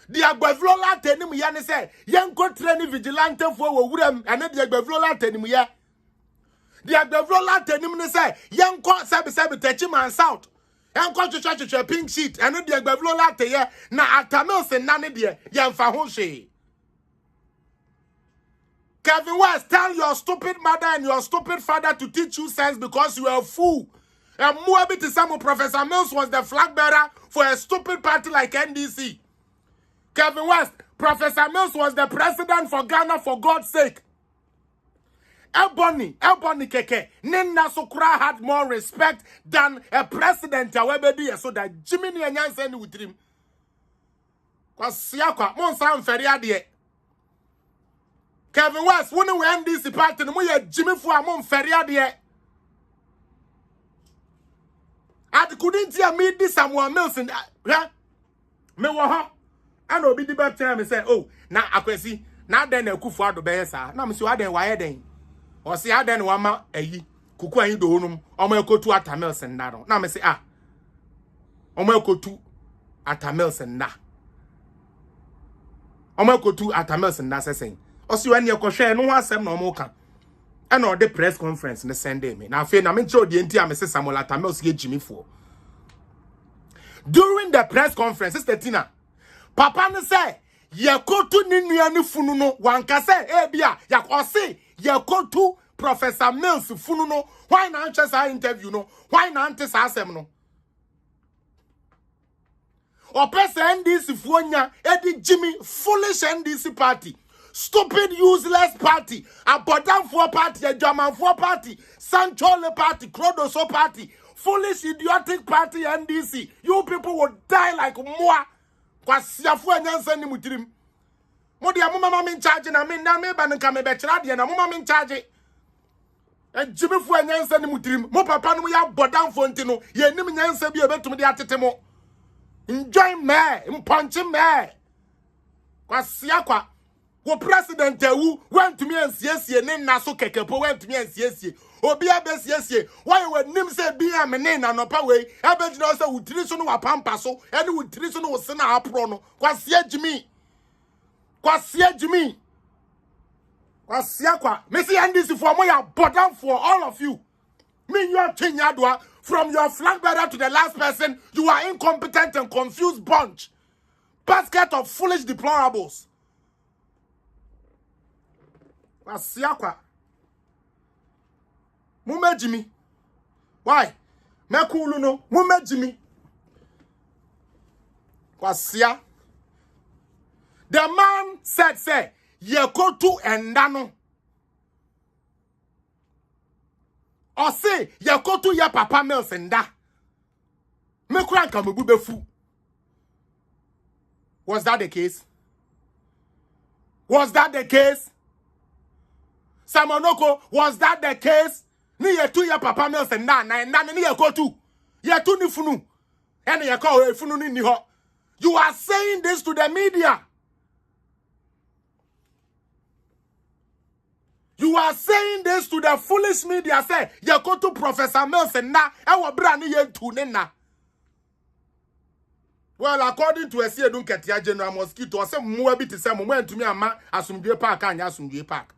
S1: The agbavlola tenim ya ne say yenko train vigilante for wurem and the agbavlola tenim ya. The agbavlola tenim ne say yenko sabi techi man south. Yenko chucha pink sheet and the agbavlola te ye na Atamils na ne de yemfa ho hwe. Kevin West, tell your stupid mother and your stupid father to teach you sense because you are a fool. And Muabi Tisamu, Professor Mills was the flag bearer for a stupid party like NDC. Kevin West, Professor Mills was the president for Ghana for God's sake. Ebony Keke, Nina Sokra had more respect than a president, however, so that Jimmy Nyansen with him. Kwasiakwa, Monsan Feriadie. Kevin West, when we end this party, we are Jimmy for a month Feriadie. I couldn't hear me this Samuel Mills in me wa I know be the bad time and say, oh, now I can see, now then a kufu ado be sa. Now me see aden why den. Or see aden wama eyi. Kuku ayi do honum. Omo ekotu Atamils and na. Now me say omo ekotu Atamils and na. Omo ekotu Atamils and na say. Osi when you hwe no asem na omo ka. E na the press conference ne Sunday me. Na fe na me nche odi enti am say Samuel Atamils ye Jimmy for. During the press conference, Sister Tina, Papa ne say ye kotu ni nua ni funu no wanka say e bia ya osi ye kotu Professor Mills funu no. Why na anche sa interview no? Why na ante sa asem no? Opesa NDC fuonya edi Jimmy foolish NDC party. Stupid, useless party, a bottom for party, a German for party, Sanchole party, Krodoso party, foolish, idiotic party, NDC. You people would die like moi. Kwasiafu enyansa ni mutirim. Modi ya mama in charge na me na me ba nka me betchra na mama in charge. E Jimmy fu enyansa ni mutirim. Mo papa no ya bottom for ntino. Ye nim nyansa bi obetum de atete mo. Enjoy me, impunch me. Kwasiakwa wo president ewu went to me and siesie ne na so kekepo went to me and siesie obi abesiesie why we nim say bi amene na nopa we abegina say wutiri so no wapampa so ene wutiri so no wo se na apro no kwasia Jimmy kwasia kwa me see NDC for moya bottom for all of you me your tinyadwa from your flag bearer to the last person you are incompetent and confused bunch basket of foolish deplorables. Asiakwa Mume Jimmy. Why? Me cool no Mume Jimmy. Kwasia. The man said say ye go to endano. Or say ye go to your Papa Mills and da. Me kranka me bube fu. Was that the case? Was that the case? Samonoko, was that the case? Ni ye tu ya Papa Mills and na ni ye go to. Ye tu ni funu. And ye call funu ni ho. You are saying this to the media. You are saying this to the foolish media. Say, ye go to Professor Mills and na. E wo bra ni ye tu ni na. Well, according to Esie Dunketia General Mosquito, say muwe biti say muwe ntumi ama asumdwe park anya asumdwe park.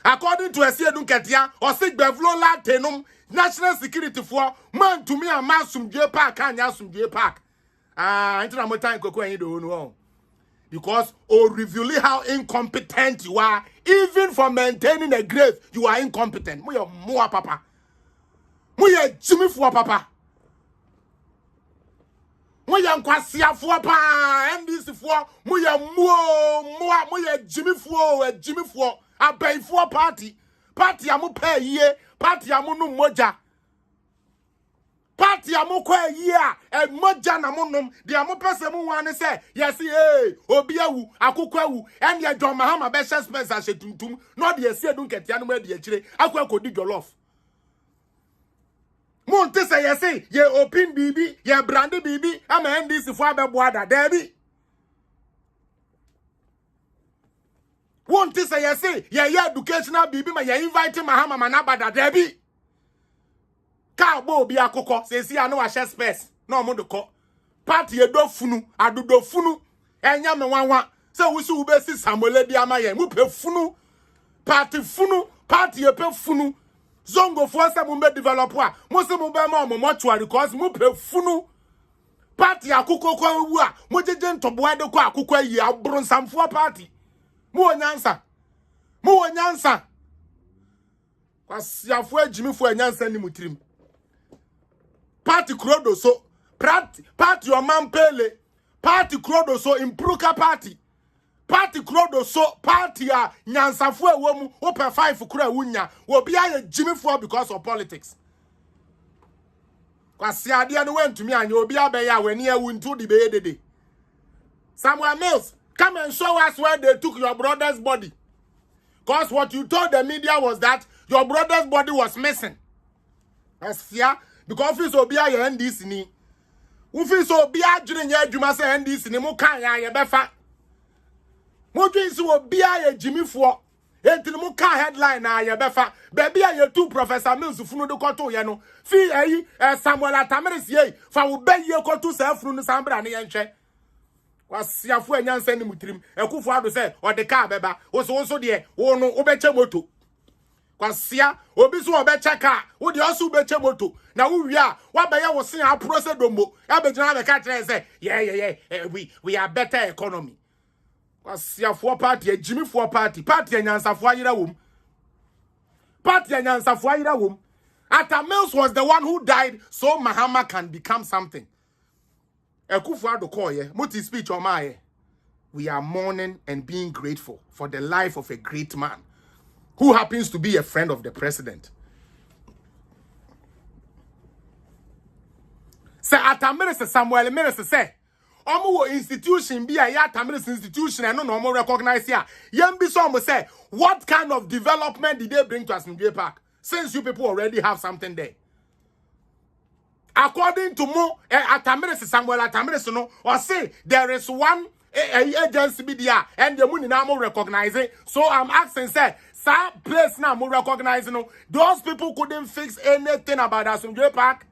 S1: According to Esie Dunketia, or say bevlola tenum national security for man to me ama asumdwe park anya asumdwe park. Intina mo time koko enyi do no. Because reveal how incompetent you are. Even for maintaining a grave, you are incompetent. Mo ye more papa. Mo ye Jimmy for papa. Mo ye nkwasia for pa. NDC for mo ye mo ye Jimmy for abey for party. Party amu pay ye. Party amu no moja. Party amokwa year and moja na monum the amopese mu wan say yes obiawu akokwawu and ya John Mahama be space as tuntum no de ese dun ketia no ma de akire akwa kodi jollof monte say yes ye open bibi ye brand bibi ama NDC fo abeboada dabi wonte say yes ye educational bibi ma ye invite Mahama manabada dabi ka bo obi akoko se si anu a share space na omo de ko party edofunu adodofunu enya me wanwa se wusi ube si samole di amaye mu pe funu party e funu zongo fo se mu me develop a mo se mu be ma omo mortuary cause mu pe funu party akoko kwa wu a mo jeje ntobo ade ko akoko yi abro nsamfo party mu onyansa kwasiafo ajimifo anyansa ni mutirim party krodo so party your man pele party krodo so impruka party krodo so party a nyansafo ewom ope 5 kura wunya obi aye jimifo because of politics kwasi ade no wentumi anya obi abeya wani ewu ntu de be dede Samuel Mills, come and show us where they took your brother's body. Because what you told the media was that your brother's body was missing. That's fear. Because if so be a NDC ni. If so be a junior adwuma say NDC ni mo kan ya ye befa. Mo dwen so be a Jimmy for. Enti mo kan headline na ye befa. Baby a ye two Professor Mills funu de koto ye no. Fi Samuel Atameres ye fa wo be ye koto sa funu no sambra ne ye nhwe. Kwasiafo anyansa ni mutirim ekufo ado se ode ka beba oso de wo no obeche moto kwasia obi so obeche ka wo de oso obeche moto na wo wi a wa be ye wo sen apro se dombo ya be gina be ka tire se we are better economy kwasiafo party ejimifo party anyansafo ayira wom Atta Mills was the one who died so Mahama can become something. Ekufuado Koye, multi speech on my. We are mourning and being grateful for the life of a great man who happens to be a friend of the president. Say Atamiris Samuel Miris say, Omo institution be a Atamiris institution and no more recognize here. Yembi Somo say, what kind of development did they bring to Asmundwe Park? Since you people already have something there. According to Mo Atamiris Samuel Atamiris no, or say there is one agency be there and the money now more recognizing. So I'm asking, say, some place now more recognizing. No, those people couldn't fix anything about Asmundwe Park.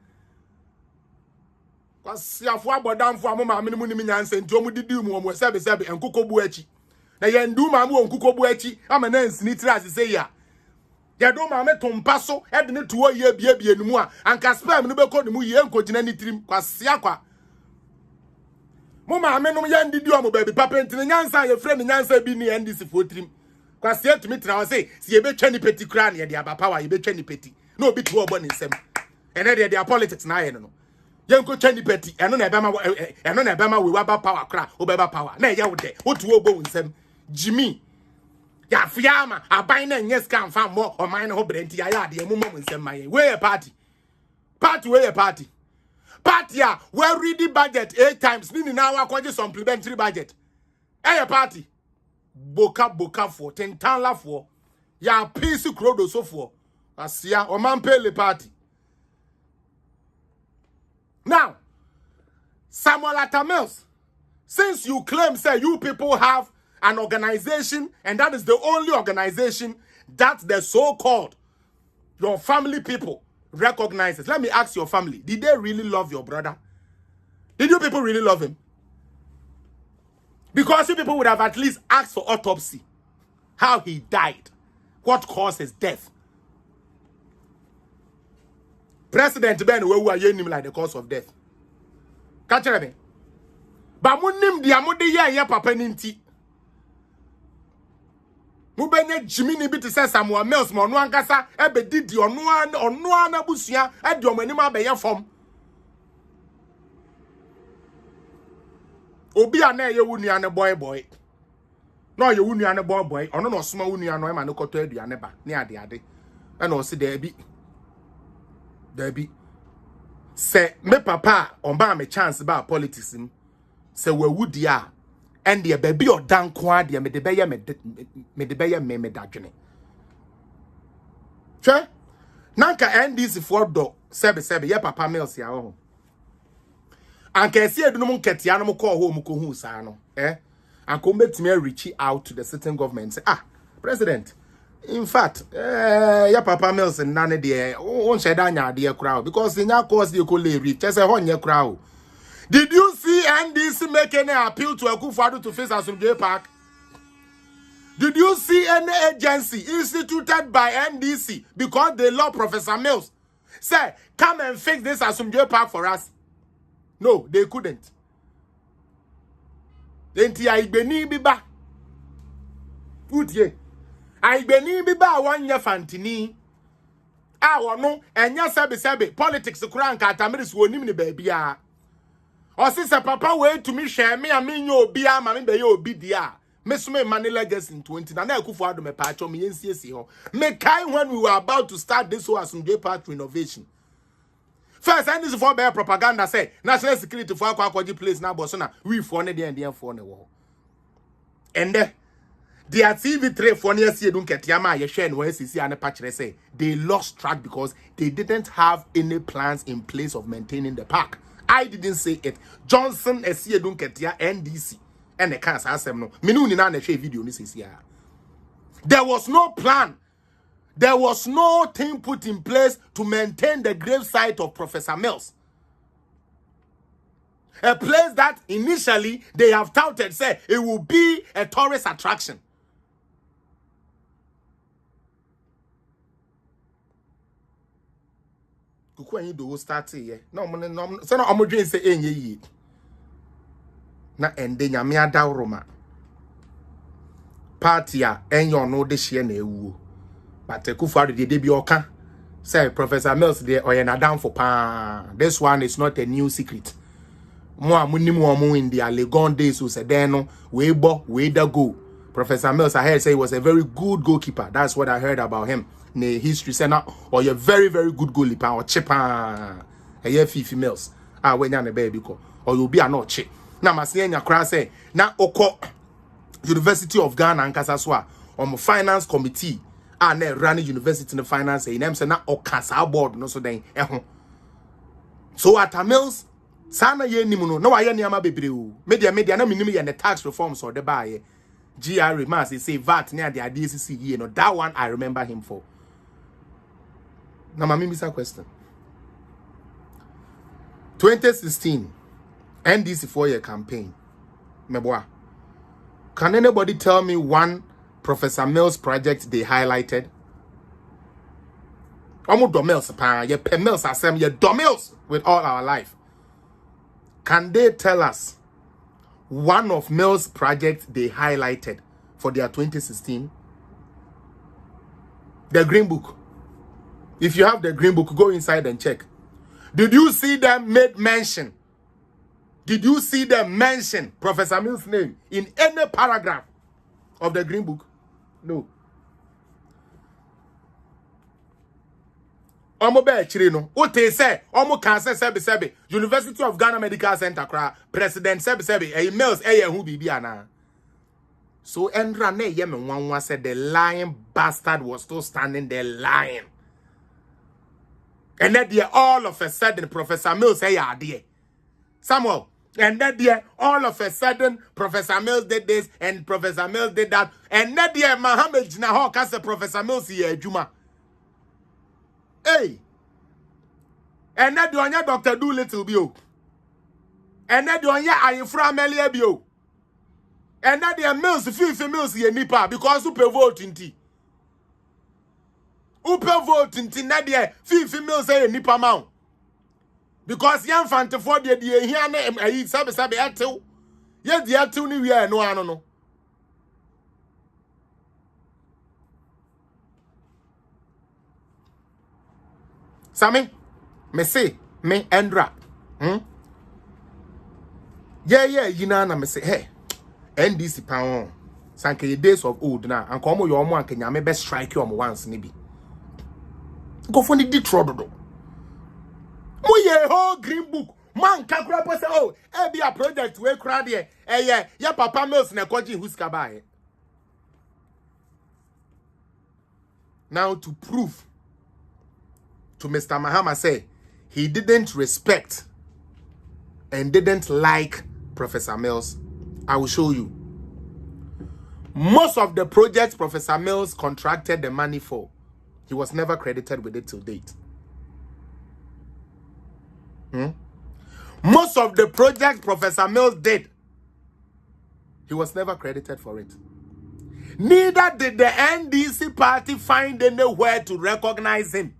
S1: Cause ya fwa bodam fwa mo ma mini muni nyanse nti omu didi mu omu sebe enkuko bu echi. Na ye ndu ma mu enkuko bu echi ama na nsini asise ya. Ya do ma me tompa so e de ne tuwo ye bie numu a anka spam no be ko numu ye nkogina ni tirim kwasia kwa. Mo ma me no ye ndidi omu baby papa ntine nyansa ye frɛ ne nyansa bi ni NDC fo tirim. Kwasia tumi tira wo say si ye betwa ni peti kra na ye de aba power ye betwa ni peti. Na obi tuwo bo ni nsem. Ene de politics na ye no. Yenko chani peti eno na ebema we waba power kra obeba power na ye wo de otu ogbo nsem Jimmy ya fiama aban na nye scam fam mo o man ho brenti ya ya de mu mo nsem maye we a party a we read budget 8 times ni na wa kwaje supplementary budget party boka for 10 tan la for ya peace krodo so for asia o man pele party. Now, Samuel Atta Mills, since you claim, say, you people have an organization, and that is the only organization that the so-called, your family people recognizes. Let me ask your family, did they really love your brother? Did you people really love him? Because you people would have at least asked for autopsy, how he died, what caused his death. President Ben, where are you like the cause of death? Catch me. Ba munim dia mode ye papa ninti. Mubenya Jimmy bi te say Samuel Mills mo no ankasa ebedidi ono ana busua ade omanim abeye fom. Obi a na ye wunua ne boy. No ye wunua ne boy. Ono no soma wunua no e ma ne koto aduane ba ne ade. E na o se da bi. Se me papa on ba me chance ba politics him. Se we wudi a and the baby or dan kwa de me de beye me dadwene. Che nanka NDC for do sebe ye papa Mills ya ho. Anka esi edunum nketia no call home ko hu sa no anka betimi reach out to the sitting government say president in fact ya papa Mills nane de on sheda nya de kura because nya cause de ko le reach say ho nya kura. Did you see NDC make any appeal to Akufo-Addo to face Asumdwe Park? Did you see any agency instituted by NDC because they love Professor Mills say come and fix this Asumdwe Park for us? No, they couldn't. Enti aigbeni biba. Utie. Aigbeni biba wanya fantini. Wono enya sebe politics kura nka atamiris wonim ni baabia. Osi se papa we to me share me amenyo obi ama me be ye obi dia. Me sume money legacy in 20 na Akufo-Addo me pacho me yensiesi ho. Me kai when we were about to start this whole Asumdwe Park renovation. First, and this is for bear propaganda say national security for akwaji place na bosona we for ne dey for ne wo. And their TV3 for near see don't get yama ye share no SCC and patch say they lost track because they didn't have any plans in place of maintaining the park. I didn't say it. Johnson see don't get ya NDC and the cancer asem no. Minu ni na share video ni say there was no plan. There was no thing put in place to maintain the gravesite of Professor Mills. A place that initially they have touted, say it will be a tourist attraction. Kuku do start here. No, so no amodwen say enye yi. Na ende nyame adawroma. Party a enyo no de hye na ewu. But Akufo-Addo de bi oka say Professor Mills there oyena down for pa. This one is not a new secret. Mo amunim omo in the Legon days who said no we da go. Professor Mills I heard say he was a very good goalkeeper. That's what I heard about him. Ne history say na or a very very good goalkeeper or chepa. A Fifi Mills. When you na baby ko or you be a not che. Na masne nya kra say na oko University of Ghana and Kasaswa on finance committee. And run university in the finance and them say na okasa board no so then so at Mills sana ye nimu no waye niama bebre o media na minimi ye the tax reforms or the buy GRA mass say VAT near the DCC ye no that one I remember him for. Now mami misa question 2016 NDC 4-year campaign meboa. Can anybody tell me one Professor Mills project they highlighted? Omo domels pa ye pe Mills asem ye domels with all our life. Can they tell us one of Mills projects they highlighted for their 2016? The Green Book. If you have the Green Book, go inside and check. Did you see them made mention? Did you see them mention Professor Mills' name in any paragraph of the Green Book? No. Omo be chiri no. Ote say omo kan sebe University of Ghana Medical Center kra president sebe Mills hu bibi ana. So Endra ne ye me nwanwa said the lying bastard was still standing there lying. And then all of a sudden Professor Mills say ya there. Samuel. And then all of a sudden, Professor Mills did this and Professor Mills did that. And then Mohammed Jinaho kase Professor Mills here, Juma. Hey. And then the Dr. Doolittle bio. And then the Ayefra Melia bio. And then the Mills, 50 Mills here nipa because who per vote in tea. Who per vote in tea, Nadia, 50 Mills here nipa mount. Because young Fanta for the here sabe etel Ye dia tu ni wi no ano no. Sami, me say, me Endra. Yeah, yina na me say, hey, NDC pound. Sanke days of old na, and come your mo anke nyame be strike you once ni bi. Go for the trouble. Mo ye whole green book. Man kakura po say, oh, e be a project we kra de. Ya papa mills na kwaji huska ba. Now to prove to Mr. Mahama say he didn't respect and didn't like Professor Mills, I will show you. Most of the projects Professor Mills contracted the money for, he was never credited with it till date. Most of the projects Professor Mills did, he was never credited for it. Neither did the NDC party find anywhere to recognize him.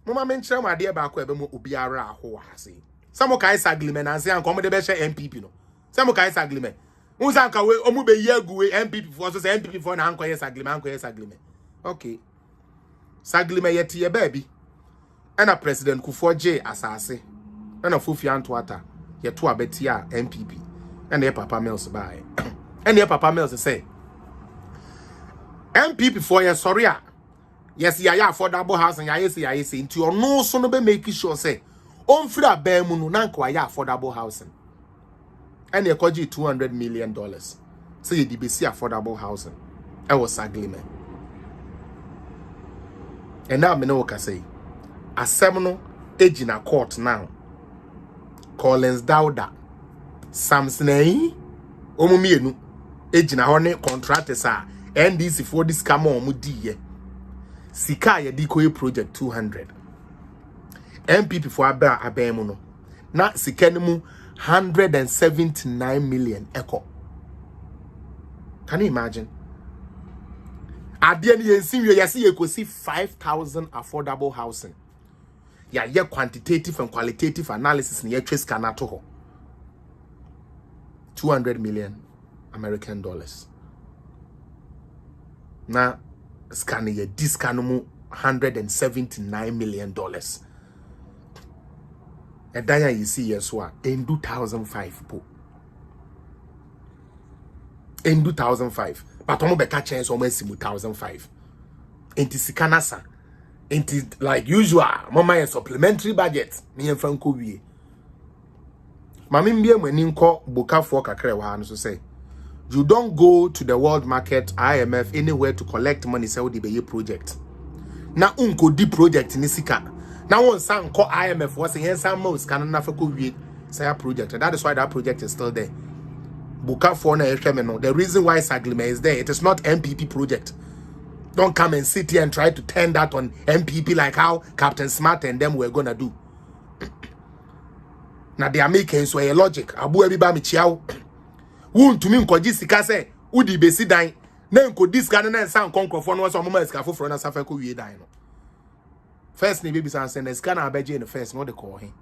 S1: Mama mention my dear back where Ubiara who has it. Some kai saglement and say and come the best MPP no. Some kai saglement. Unsanka we omube yeguwe MPP for so say MPP for na anko yes agreement. Okay. Saglement yet ye baby. And a President Kufuor J asase. And a Fufi Antwata ye to abetia MPP. And the Papa Mills buy. And the Papa Mills say MPP for ye sorry. Yes, ya affordable house and ya say into your no so no be make sure say on free abemu no na kwa ya affordable housing. And you koji $200 million. So you DBC affordable housing. I was agreement. And now me no ka say a seminal age in a court now. Collins Dauda Samson omumienu age na honey contractors are NDC for this come on mudi Sika ya dikoye project 200. MPP for abemu no. Na sika mu 179 million echo. Can you imagine? At the end you see you could see 5,000 affordable housing. Yeah, quantitative and qualitative analysis in your trace kanato. 200 million American dollars. Now scan ye discanumu $179 million. And then you see yes what in 2005 po. In 2005. But omo be catch chance almost 2005. Inti sikanasa. Inti like usual. Mama a supplementary budget. Me en franco wie. Mami mbie mweni nko boka for kakre wa no so say. You don't go to the world market, IMF, anywhere to collect money, say the be project. Na unko di project ni sika. Na one san call IMF was here some most can na fako wie say a project. And that is why that project is still there. Buka for na no. The reason why Saglima is there, it is not MPP project. Don't come and sit here and try to turn that on MPP like how Captain Smart and them were gonna do. Now they are making so a logic. Abu ebiba mi chiao. Wun to me nkoji sika say udi besi dan na nko diska na san konkrofo no so mama sika foforo na safa ko wie dan no. First ni baby san send sika na abeje in the first no they call him.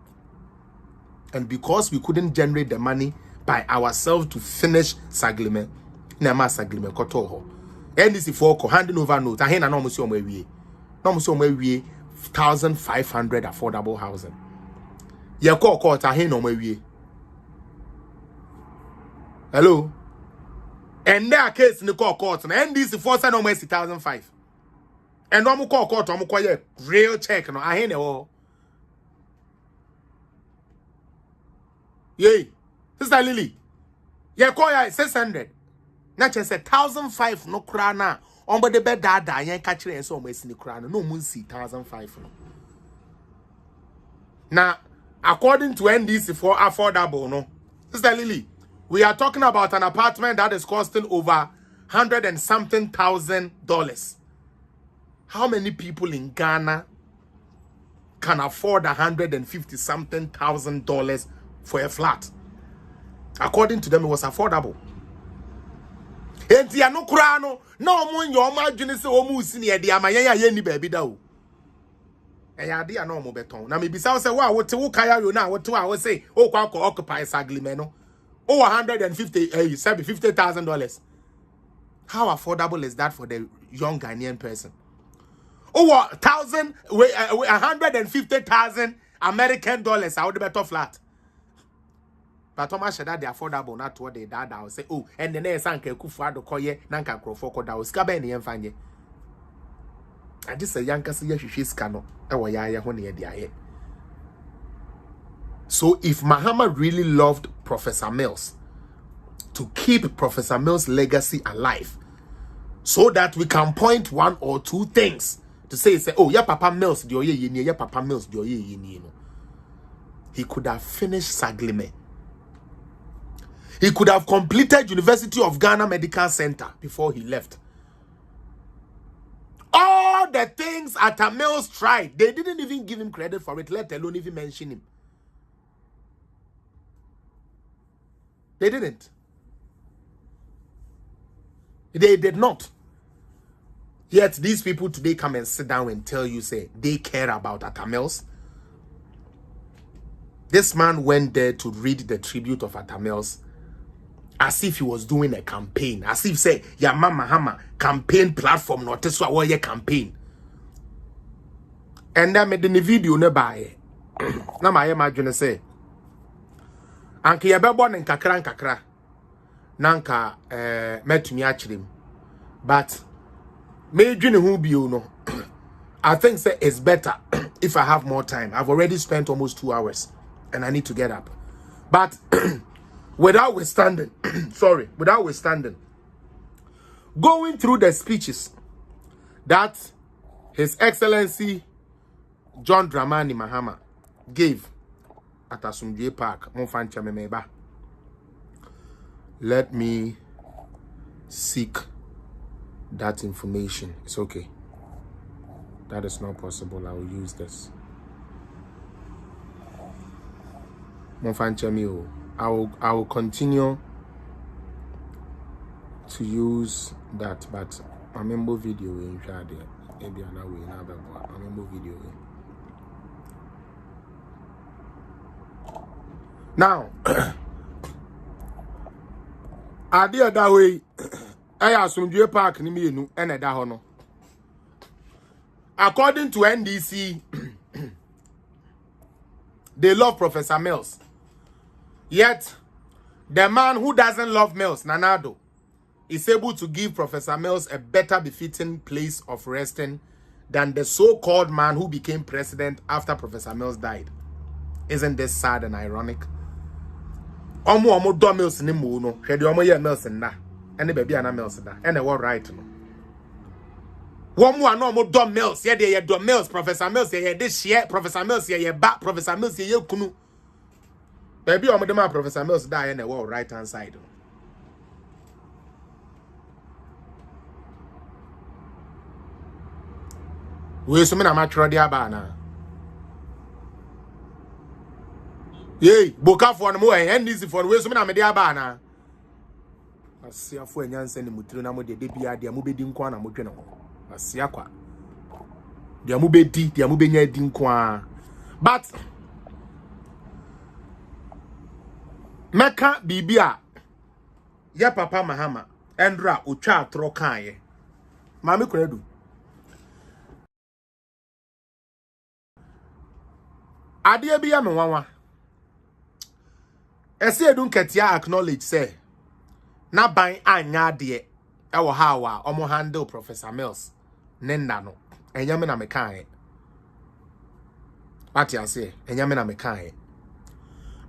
S1: And because we couldn't generate the money by ourselves to finish Saglime, na ma Saglime koto ho. NDC for handing over note ahen na no mo si o mawie. No mo si o mawie 1,500 affordable housing. Ye call court ahen no mawie. Hello. And their case in the court and NDC for send almost 1,005. And no more court or more real check no I hear all. Yay. Sister Lily. Yeah, call ya 600. Not just 1,005 no krana. On the bed dada yan catch and so almost in the krana. No moon see 1,005 no. Now, according to NDC for affordable no. Sister Lily. We are talking about an apartment that is costing over $100 and something thousand. How many people in Ghana can afford $150 something thousand for a flat? According to them, it was affordable. Enti ano krano no mo nyo ma dwene se o mu si ne de amaya ya ni baby da o. e ya de na omo beton na me bisa say wa wote wo kaya yo na wote wa wo say o kwa occupy saglime no o $150,000. How affordable is that for the young Ghanaian person? Oh, $150,000 American dollars. I would better flat. But Thomas said that they affordable, not what they dad. I will say, oh, and the next uncle Kufado Koye, Nanka Crofoko, that was Cabani and Fanye. I just say, Yanka see she's cano. So, if Mahama really loved Professor Mills, to keep Professor Mills' legacy alive, so that we can point one or two things to say, oh, yeah, Papa Mills, yeah, Papa Mills, he could have finished Saglime. He could have completed University of Ghana Medical Center before he left. All the things Atta Mills tried, they didn't even give him credit for it, let alone even mention him. They didn't. They did not. Yet these people today come and sit down and tell you, say, they care about Atta Mills. This man went there to read the tribute of Atta Mills as if he was doing a campaign. As if, say, Yama Mahama campaign platform, not this one, your campaign. And I made the video nearby. Now, my imagine say, Anki Yababon and Kakra. Nanka met me actually. But I think say it's better if I have more time. I've already spent almost 2 hours and I need to get up. But without withstanding, going through the speeches that His Excellency John Dramani Mahama gave at Asumdue Park, let me seek that information. It's okay. That is not possible. I will use this. I will continue to use that, but I remember video in maybe another way. I remember video. Now, I did that way. I Asumdue Park ni me nu ene da ho no. According to NDC, they love Professor Mills. Yet, the man who doesn't love Mills, Nanado, is able to give Professor Mills a better befitting place of resting than the so-called man who became president after Professor Mills died. Isn't this sad and ironic? Omo do Mills ni mu no, hwede omo ye Mills na. And the baby and Mills da. And the word right no. One more no do Mills. Yeah, they do Mills, Professor Mills, yeah, this year, Professor Mills, yeah, back, Professor Mills, yeah, kunu. Baby, omo do Professor Mills die and the word right hand side. We so me na matro dia ba na. Yey, boka for no mo NDC for we so me na me dia ba na. Asia fo enyanse ni mutiro na mo de bia de mo bedi nko na mo dwe no. Asia kwa. De mo bedi, de mo benya di nko a. But Meka bibia ya Papa Mahama Endra otwa atro kan ye. Mami Kuredu. Ade bia me wanwa. Ese edun ketia acknowledge say na ban anya ade e wo ha wa omo handle Professor Mills nenda no enyame na mekan e ati ase enyame na mekan e.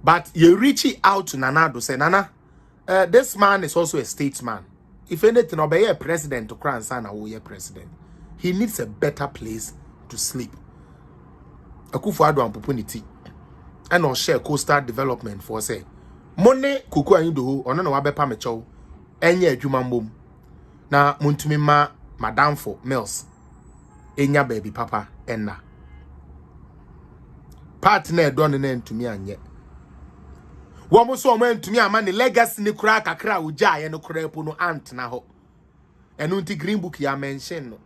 S1: But you reach out to Nanado say Nana this man is also a statesman. If anything obey a president to crown son or president, he needs a better place to sleep. Akufo-Addo opportunity and on share coastal development for say money kuku ayido ono na wabepa mecho enye adwuma mbom na muntumi ma madam for Mills enya baby papa enna partner don na ntumi anye wo so mo ntumi ama ne legacy ne kura kakra uja ye no kura epo no ant na ho enu nti green book ya mention no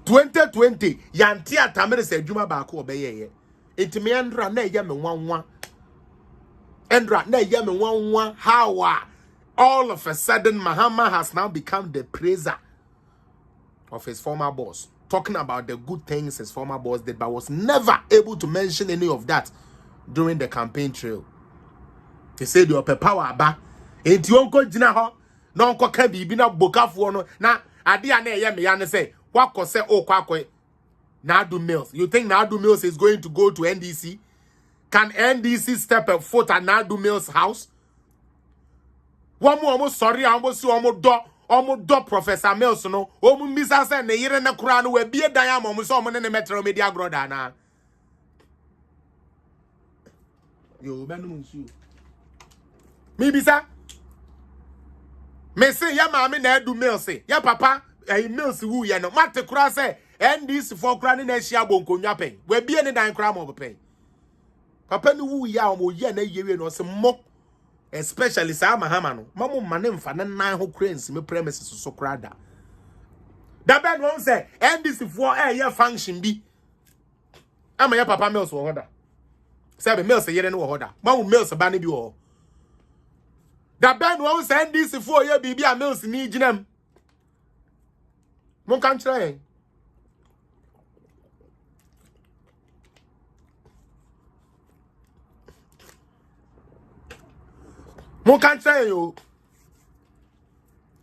S1: 2020 yanti atamere se adwuma ba ko obeyeye intimi endra na ye me nwanwa endra na ye me nwanwa how all of a sudden Mahama has now become the praiser of his former boss, talking about the good things his former boss did, but was never able to mention any of that during the campaign trail. He said you are power ba enti wonko gina ho na onko ka bibi na bokafo no na ade a na eye me ya ne say wako say okwa na do Mills. You think Nadu Mills is going to go to NDC? Can NDC step a foot at Nadu Mills' house? One more almost sorry, almost do Professor Mills no. Misa say ne yire na kura no we bie dan am almost so ne metro media groda na. Yo benu munsu. Me bisa. Me say ya maame na Nadu Mills ya papa Mills wu ye no. Mate kura say NDC for kura ni na hia bonkonwa pen. We bie ne dan kura mo pen. Papa ni wu ya o mo ye na yewe no se mo. Especially sa Mahama no mamu mane mfa ne nan ho cranes me premises so krada da ben won say NDC for ye function bi ama ya papa Mills wo hoda say be Mills yere no wo hoda mamu Mills ba ne bi wo da ben won say NDC for ye bibi a Mills ni ginam mon kan try Mo kan say yo.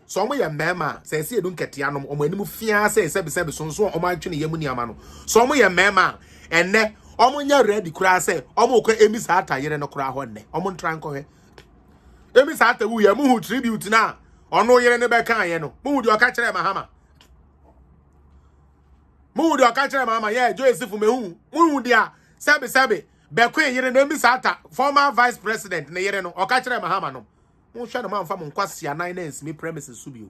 S1: So mo ye mema, say see edun ketia no omo anim fia say sebe so omo atwe ne yamu niama no. So mo ye mema, enne omo nya ready kura say omo ko emi sa atayere no kura ho ne. Omo ntran ko he. Emi sa atawu ye mu hu tribute na ono yere ne be kan ye no. Mu hu di oka kire Mahama. Mu hu di oka kire Mahama ye Joseph mehu. Mu hu dia sebe Bekwe yere no misata former vice president ne yere no oka kire Mahama no mo hwe no manfa mo nkwase anan na nsimi premises subio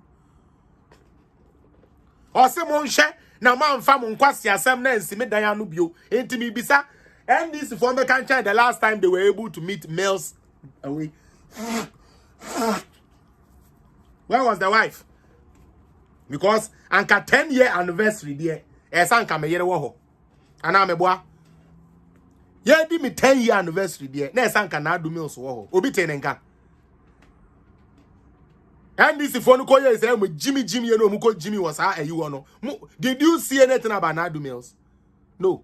S1: o se mo hwe na manfa mo nkwase asem na nsimi dan anu bio entimi bisa NDC former country the last time they were able to meet Mills away. Where was the wife? Because anka 10-year anniversary there esanka me yere wo ho ana me boa. Yeah, di me 10-year anniversary there. Na esanka na Nadu Mills wo ho. Obi tenenka. And this phone no call you say Jimmy you know muko Jimmy was how you no. Did you see anything about Nadu Mills? No.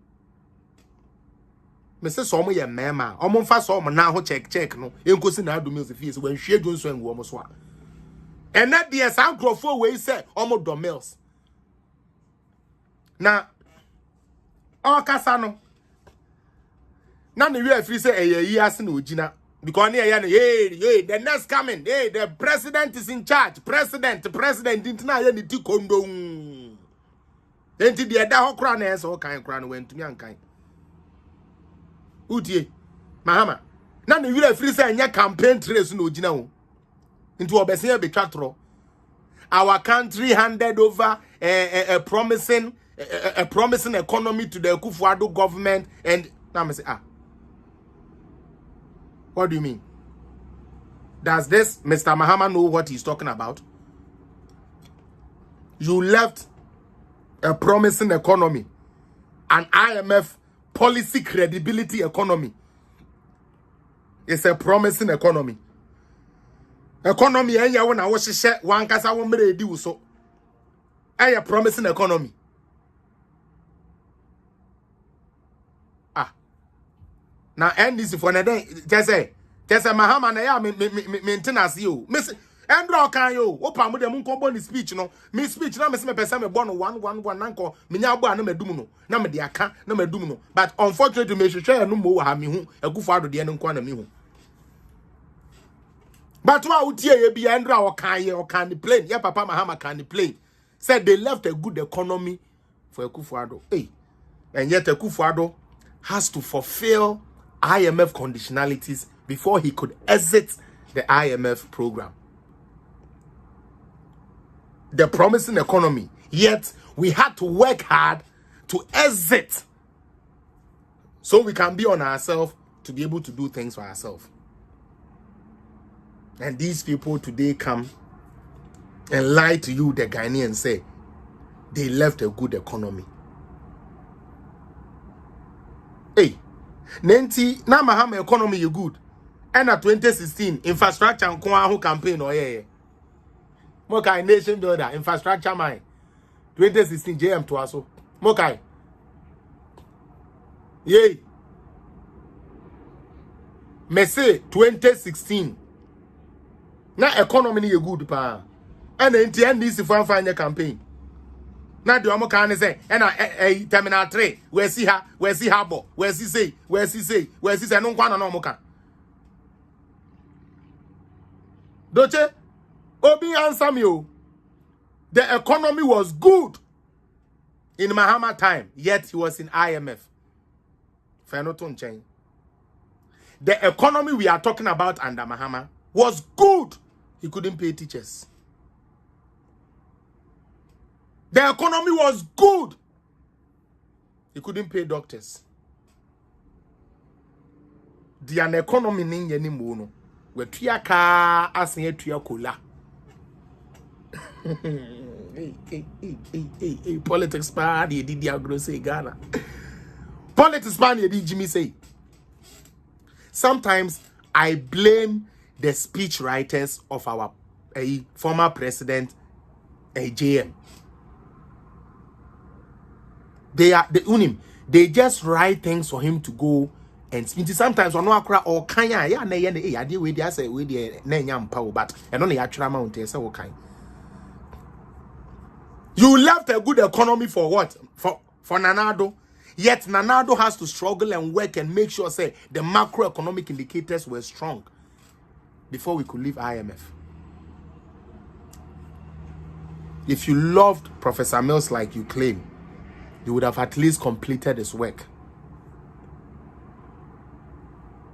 S1: Me say so mo ye mema. Omo mfa so mo na ho check no. Enkosi Nadu Mills if is when hwe Johnson ngu omo so a. And that the sound crofo we say omo do Mills. Na o kasa no. Now the referee say a year as no Gina because hey the next coming the president is in charge president didn't know any kondo enti the other ho kra na so kan kra no went to me ankan utie Mahama now the referee say anya campaign trace no Gina ho into obesia be twatro our country handed over a promising economy to the Akufo-Addo government and now me say what do you mean? Does this Mr. Mahama know what he's talking about? You left a promising economy, an IMF policy credibility economy. It's a promising economy. Economy, I want to share one casa one do so. A promising economy. Now NDC for NDC just say Mahama na ya maintenance you. Miss Andrew kan yo. Opa mo dem nko bo ni speech no. Me speech na me se me pesa me bo no 111 nanko me nya bo anu medum no. Na me de aka na medum no. But unfortunately me hwehwe no mo ha me hu Akufo-Addo de nko na me hu. But wa utie ye bi Andrew o kan the plane. Ya papa Mahama kan the plane. Said they left a good economy for Akufo-Addo. Hey. And yet Akufo-Addo has to fulfill IMF conditionalities before he could exit the IMF program. The promising economy, yet we had to work hard to exit so we can be on ourselves to be able to do things for ourselves. And these people today come and lie to you, the Ghanaians, say they left a good economy. Hey, Nanti, now Mahama economy you good. And at 2016, infrastructure and who campaign or yeah. Mokai nation builder, infrastructure mine. 2016 JM to us. Mokai. Yay. Me say 2016. Now economy you good pa. And the NDC find campaign. Now the omo can say and terminal 3 where see harbor where see say no kwana no moka. Doche Obi answer me o. The economy was good in Mahama time, yet he was in IMF. Fenoton chain. The economy we are talking about under Mahama was good. He couldn't pay teachers. The economy was good. He couldn't pay doctors. The an economy ning any mono. We tuya ka asenye tuya kola. Hey, politics pan ye did agro say Ghana. Politics pan ye did Jimmy say. Sometimes I blame the speech writers of our former president JM. They just write things for him to go and speak. Sometimes on wakra or kanya ya na ye ade we dey say we dey na nya mpa but e no na ya twara mount say wo kan. You left a good economy for what? For Nanado. Yet Nanado has to struggle and work and make sure say the macroeconomic indicators were strong before we could leave IMF. If you loved Professor Mills like you claim, you would have at least completed his work.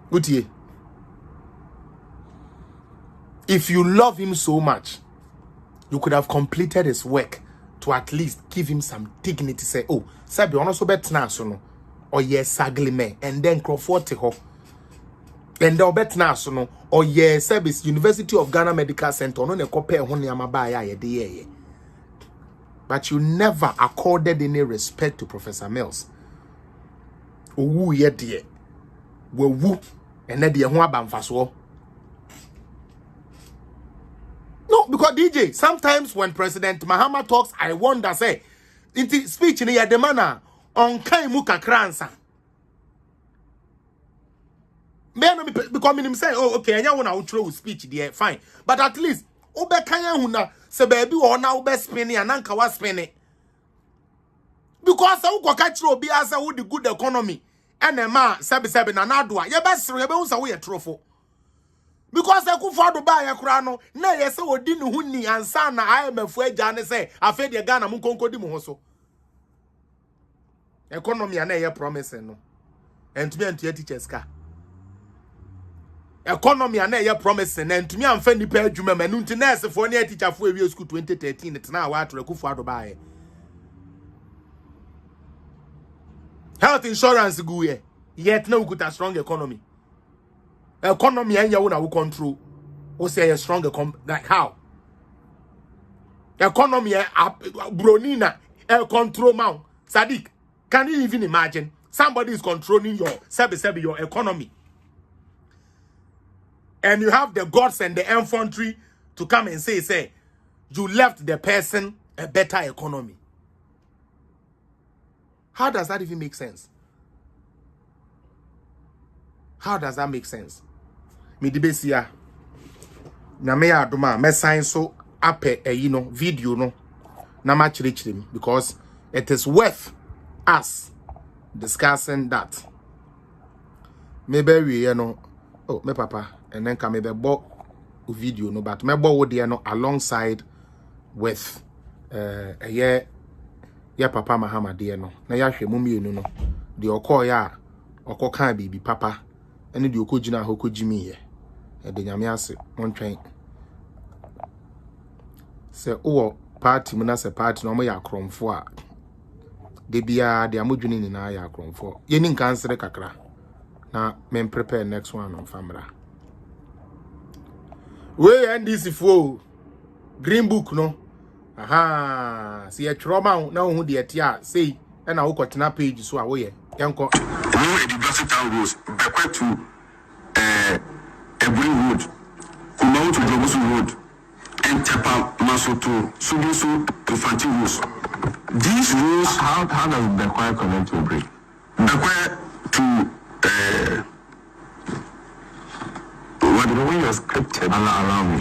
S1: Utie. If you love him so much, you could have completed his work to at least give him some dignity. Say, oh, sabi ono so betna so no, or yes saglime, and then Crawford ho. And then betna so no, or yes service University of Ghana Medical Center no ne kope ho ne amaba ya ye de. But you never accorded any respect to Professor Mills. Owu ye de. We wu ene de ho abamfaso. No, because DJ, sometimes when President Mahama talks, I wonder, say, in the speech in the manner on Kaimuka Kransa. Because him say, oh, okay, I want to outro speech there, fine. But at least, Obe Kanya Huna, se baby or now be spinning and Anka was spinning. Because I will catch you be as a would the good economy. And a man, Sabi and Adwa, your best rebels away a trophy. Because I could follow by a crown, nay, yes, so didn't Huni and Sana. I am afraid Jane say, I fed your Ghana Munkonko Dimoso. Economy and a promise, no. And to me and to your teacher's car. Economy and a promise, and to me and Fendi Pay Juma Manuntiness for near teacher for a school 2013. It's now what to Kufado by health insurance go yet no good a strong economy. Economy and you will control. Or say a stronger like how? Economy Bronina control mount. Sadiq, can you even imagine somebody is controlling your your economy? And you have the gods and the infantry to come and say, you left the person a better economy. How does that even make sense? How does that make sense? Me dibesia na me adoma me sign so ape video no na ma chirichirim because it is worth us discussing that. Maybe we oh me papa and then come maybe bo video no but me bo wo de no alongside with yeah papa Mahama de no na ya hwe mumienu no de okọ ya okokan bibi papa ene de okojina hokojimi ye de nyame ase montwen se o party mu na se party no mo ya kromfo a de bia de amodwini ni na ya kromfo ye ni nkansere kakra na men prepare next one on famra we NDC fo green book no Aha, see a trauma now who the tia say, and I will continue page so away. Yanko.
S3: No university town rules, back to every road, Kumau to Grogusu Road, and Tepa Masoto, Subusu to Fanti rules. These rules, how does Bequia connect to Break? Bequia to what the way you're scripted, allow me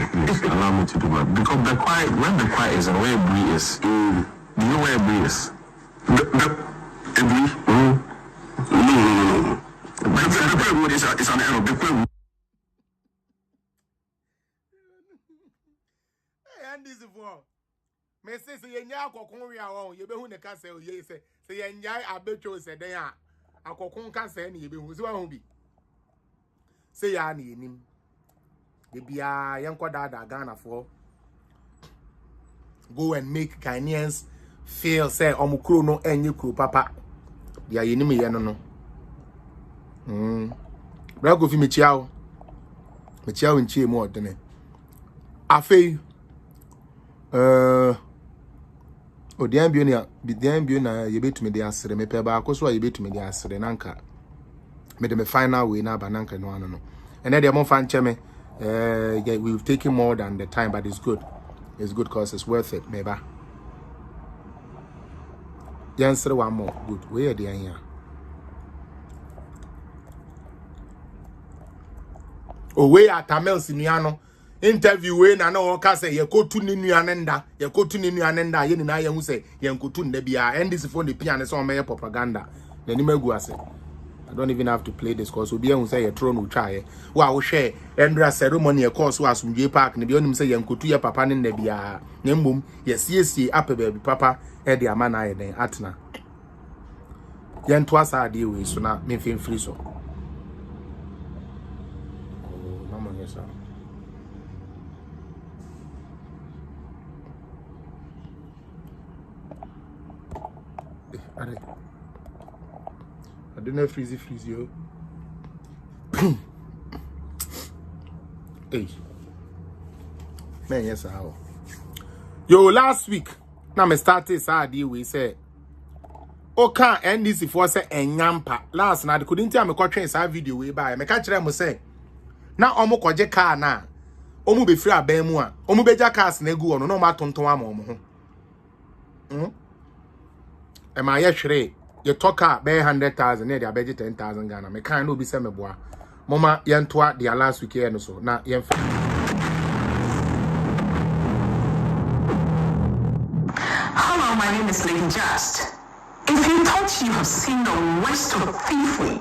S3: to do that. Because Bequia, when Bequia is and where Bree is, do you know where Bree is? Bree? No. Bequia Road is an error. Bequia.
S1: NDC for me say yenya akokon wi awon ye behu ne ka say ye say yenya abecho say den a akokon ka say ne ye behu so ahun bi say ya na enim de bia yenko dada Ghana for go and make Ghanaians feel say omukro no enye kro papa dia yenim ye no bra go fi me chiao nchie mu odene afei odian bio na yebetumi de asere me pe ba akoso yebetumi de asere nanka me de me final way na bananka no ano no and then mo fan cheme we've taken more than the time, but it's good because it's worth it meba the answer one more good where the here oh we at Tamel Simiano interview we na no ka say ye kotu ni nuanenda ye ni na ye hu say ye nkotu nda bia NDC for the piano so me propaganda na ni magu ase. I don't even have to play this cause obi ehun say ye throne wo twa wa wo hwe endra ceremony e course wo asumdwe park na bi onim say ye nkotu ye papa ne nda bia na mbom ye siesie ape baby papa e de ama na ye den atna ye nto asa ade we so na me fem free so mama yes sir. I don't know freeze yo. Hey. Man, yes, how? Yo, last week, now me started Saturday we say, okay, NDC for say enyampa. Last night, couldn't tell me train sa video way by. Me catch them say, now omo koje car na, omo be free aben mu a, omo be ja cars na egu ono no ma tonton ama omo ho. Am I yet you talk up 100,000 near the budget 10,000 Ghana. Me can't no be same boy. Mama yantwa the last week here so. Now yen.
S2: Hello, my name is Lady Just. If you thought you have seen the worst of thievery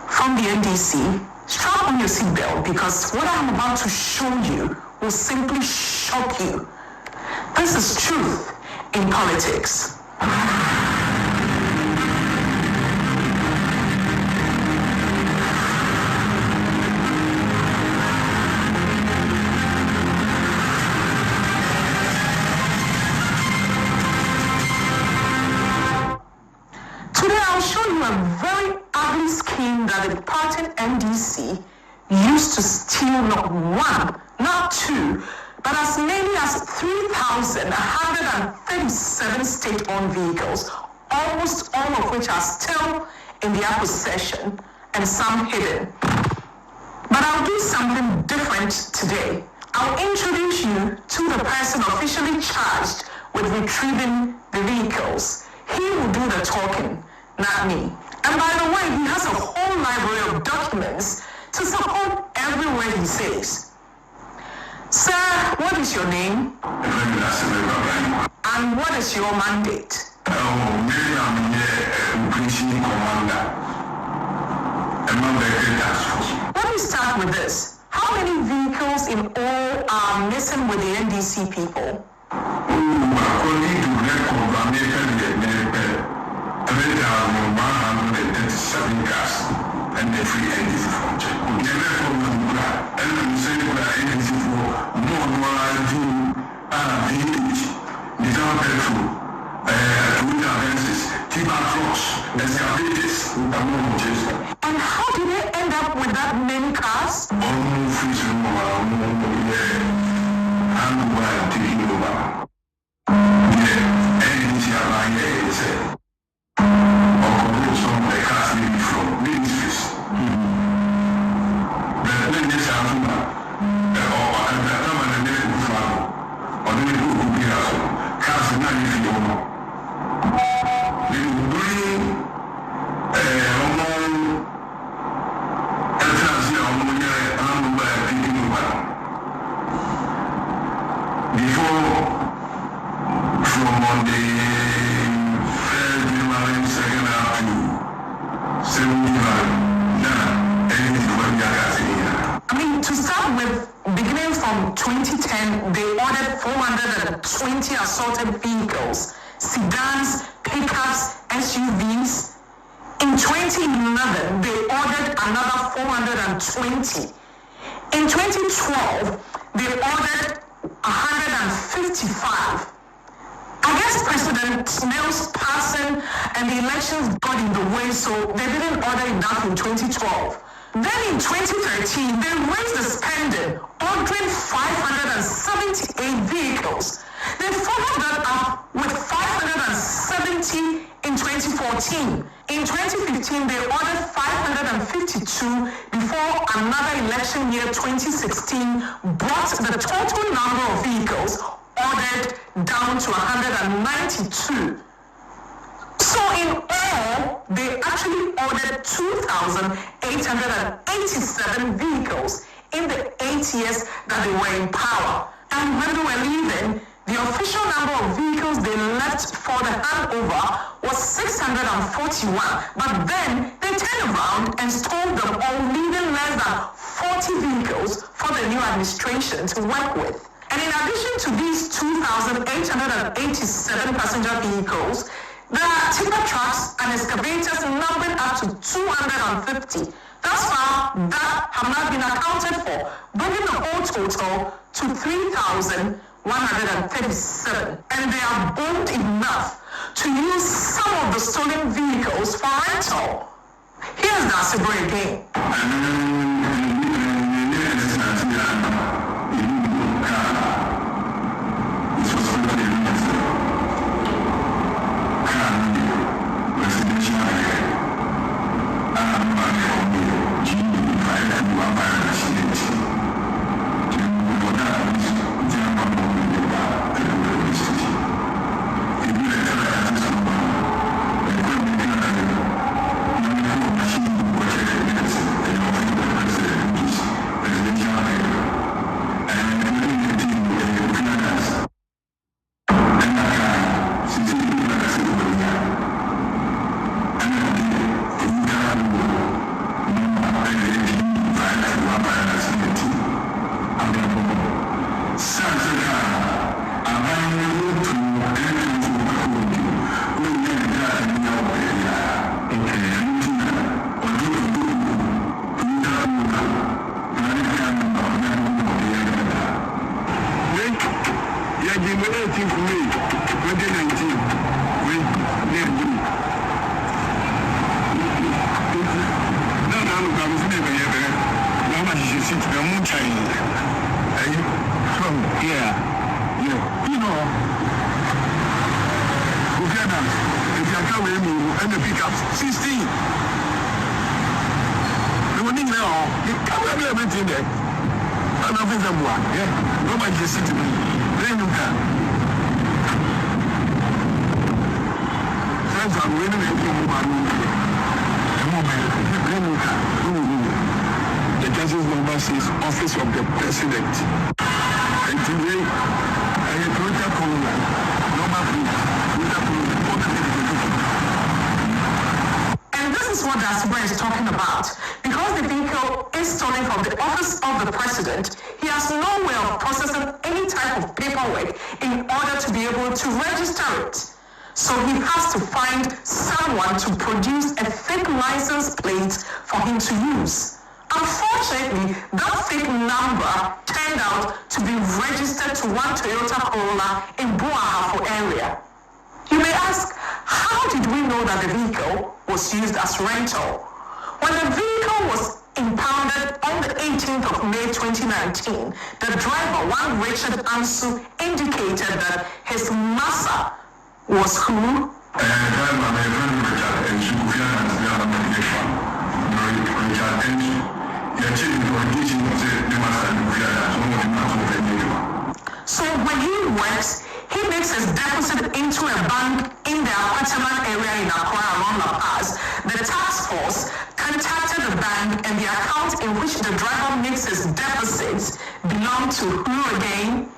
S2: from the NDC, strap on your seatbelt because what I'm about to show you will simply shock you. This is truth in politics. A very ugly scheme that the party NDC used to steal not one, not two, but as many as 3,137 state-owned vehicles, almost all of which are still in their possession and some hidden. But I'll do something different today. I'll introduce you to the person officially charged with retrieving the vehicles. He will do the talking, not me. And by the way, he has a whole library of documents to support every word he says. Sir, what is your name? And what is your mandate? Let me start with this. How many vehicles in all are missing with the NDC people?
S3: And the free NDC from check.
S2: And how did they end up with that many cars? 420 assaulted vehicles, sedans, pickups, SUVs. In 2011, they ordered another 420. In 2012, they ordered 155. I guess President Snell's passing and the elections got in the way, so they didn't order enough in 2012. Then in 2013, they raised the spending, ordering 578 vehicles. They followed that up with 570 in 2014. In 2015, they ordered 552 before another election year, 2016, brought the total number of vehicles ordered down to 192. So in all, they actually ordered 2,887 vehicles in the 8 years that they were in power. And when they were leaving, the official number of vehicles they left for the handover was 641. But then they turned around and stole them all, leaving less than 40 vehicles for the new administration to work with. And in addition to these 2,887 passenger vehicles, there are tipper trucks and excavators numbering up to 250. Thus far, that have not been accounted for, bringing the whole total to 3,137. And they are bold enough to use some of the stolen vehicles for rental. Here's Nasibo again.
S3: The Justice Number says Office of the President. And today, Toyota Corolla, number 3,
S2: And this is what Nasibo is talking about. Because the vehicle is stolen from the Office of the President, he has no way of processing any type of paperwork in order to be able to register it. So he has to find someone to produce a fake license plate for him to use. Unfortunately, that fake number turned out to be registered to one Toyota Corolla in Buahafo area. You may ask, how did we know that the vehicle was used as rental? When the vehicle was impounded on the 18th of May 2019, the driver, one Richard Ansu, indicated that his massa was who? So when he works, he makes his deposit into a bank in the Apartment area in Accra around La Paz. The task force contacted the bank and the account in which the driver makes his deposits belong to who again?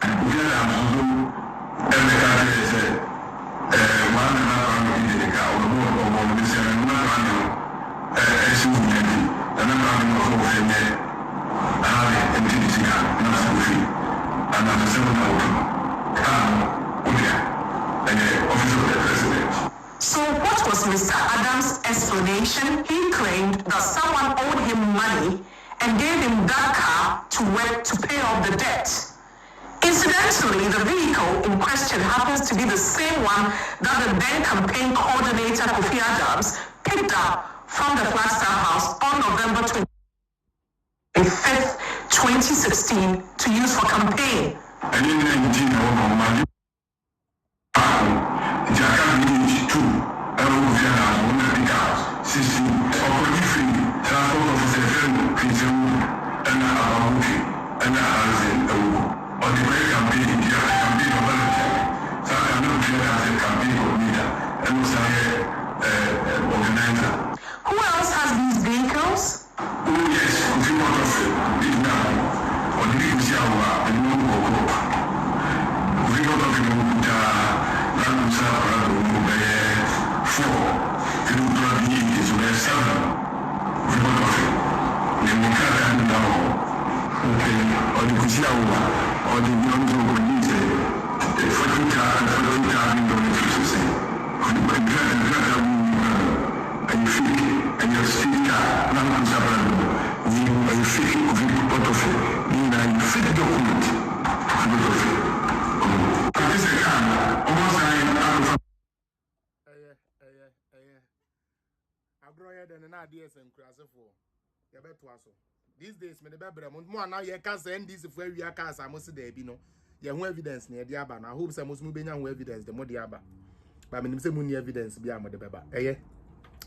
S2: explanation, he claimed that someone owed him money and gave him that car to work to pay off the debt. Incidentally, the vehicle in question happens to be the same one that the then campaign coordinator Kofi Adams picked up from the Flagstaff House on November 25th, 2016 to use for campaign. Who else has these vehicles?
S1: These days, me the bebre more now you can say NDC for we can say must there be no. You have evidence near the aba. I hope some must be no evidence the more the aba. But me say money evidence be am the beba.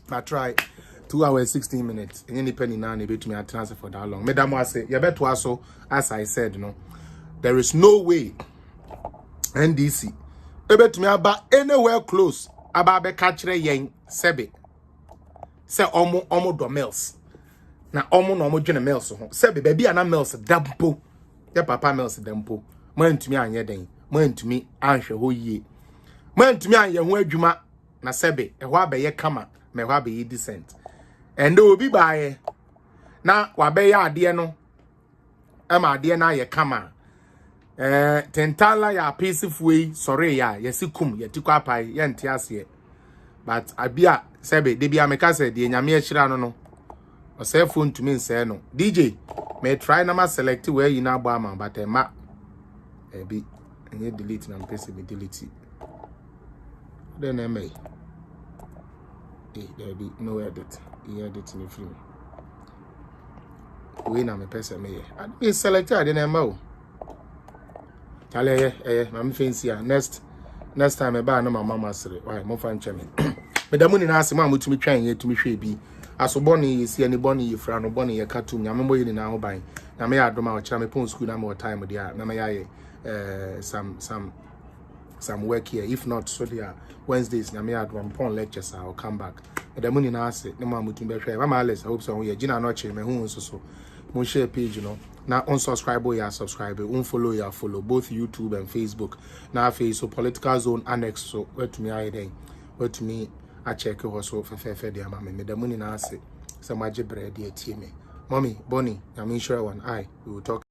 S1: I try 2 hours 16 minutes. Any penny now ni bet me a transfer for that long. Madam was say you better also as I said no. There is no way NDC bet me about anywhere close about be catch yen sebe. Say omo do mills. Na omo no omo dwene mills ho. Say baby ana mills dampo. Ya papa mills dampo. Mantumi anye den. Mantumi anhwe ho yie. Mantumi anye ho adwuma na sebe e ho abaye kama, me ho abaye decent. And obi baaye na wabaye ade no. Ama ade na ye kama. Tentala ya peaceful sorry ya yesikum yetikwa pai ye nte ase. But abia sebe de bia meka se de nyame ahira no no. O say phone to me say no. DJ may try na ma select where you na gba am but ma be any delete na person be delete. Then I may there be no edit. You edit in the film. We na me person me. I be select I then ma o. Chale I'm fancy next time e ba na my mama sere. Why mo fan cheme. Me da muni na asema mutumi twan ye tumi hwe bi. Asoboni yesi ani boni yefra no boni ye katum nyame moyi ni na ho ban. Na me ya adoma o kira me pon school na me time dia na me ya some work here. If not so there Wednesdays na me ya adoma pon lectures I'll come back. Me da muni na ase ne ma mutumi be hwe. Mama Alice I hope so we gina no che me hu so. Mo share page no. Now unsubscribe ya subscribe, unfollow ya follow both YouTube and Facebook. Now face so political zone annex so where to me I then. Where to me I check also for fair dia mama me the money na ase some maje bread e tie me mommy Bonnie I'm sure one I we will talk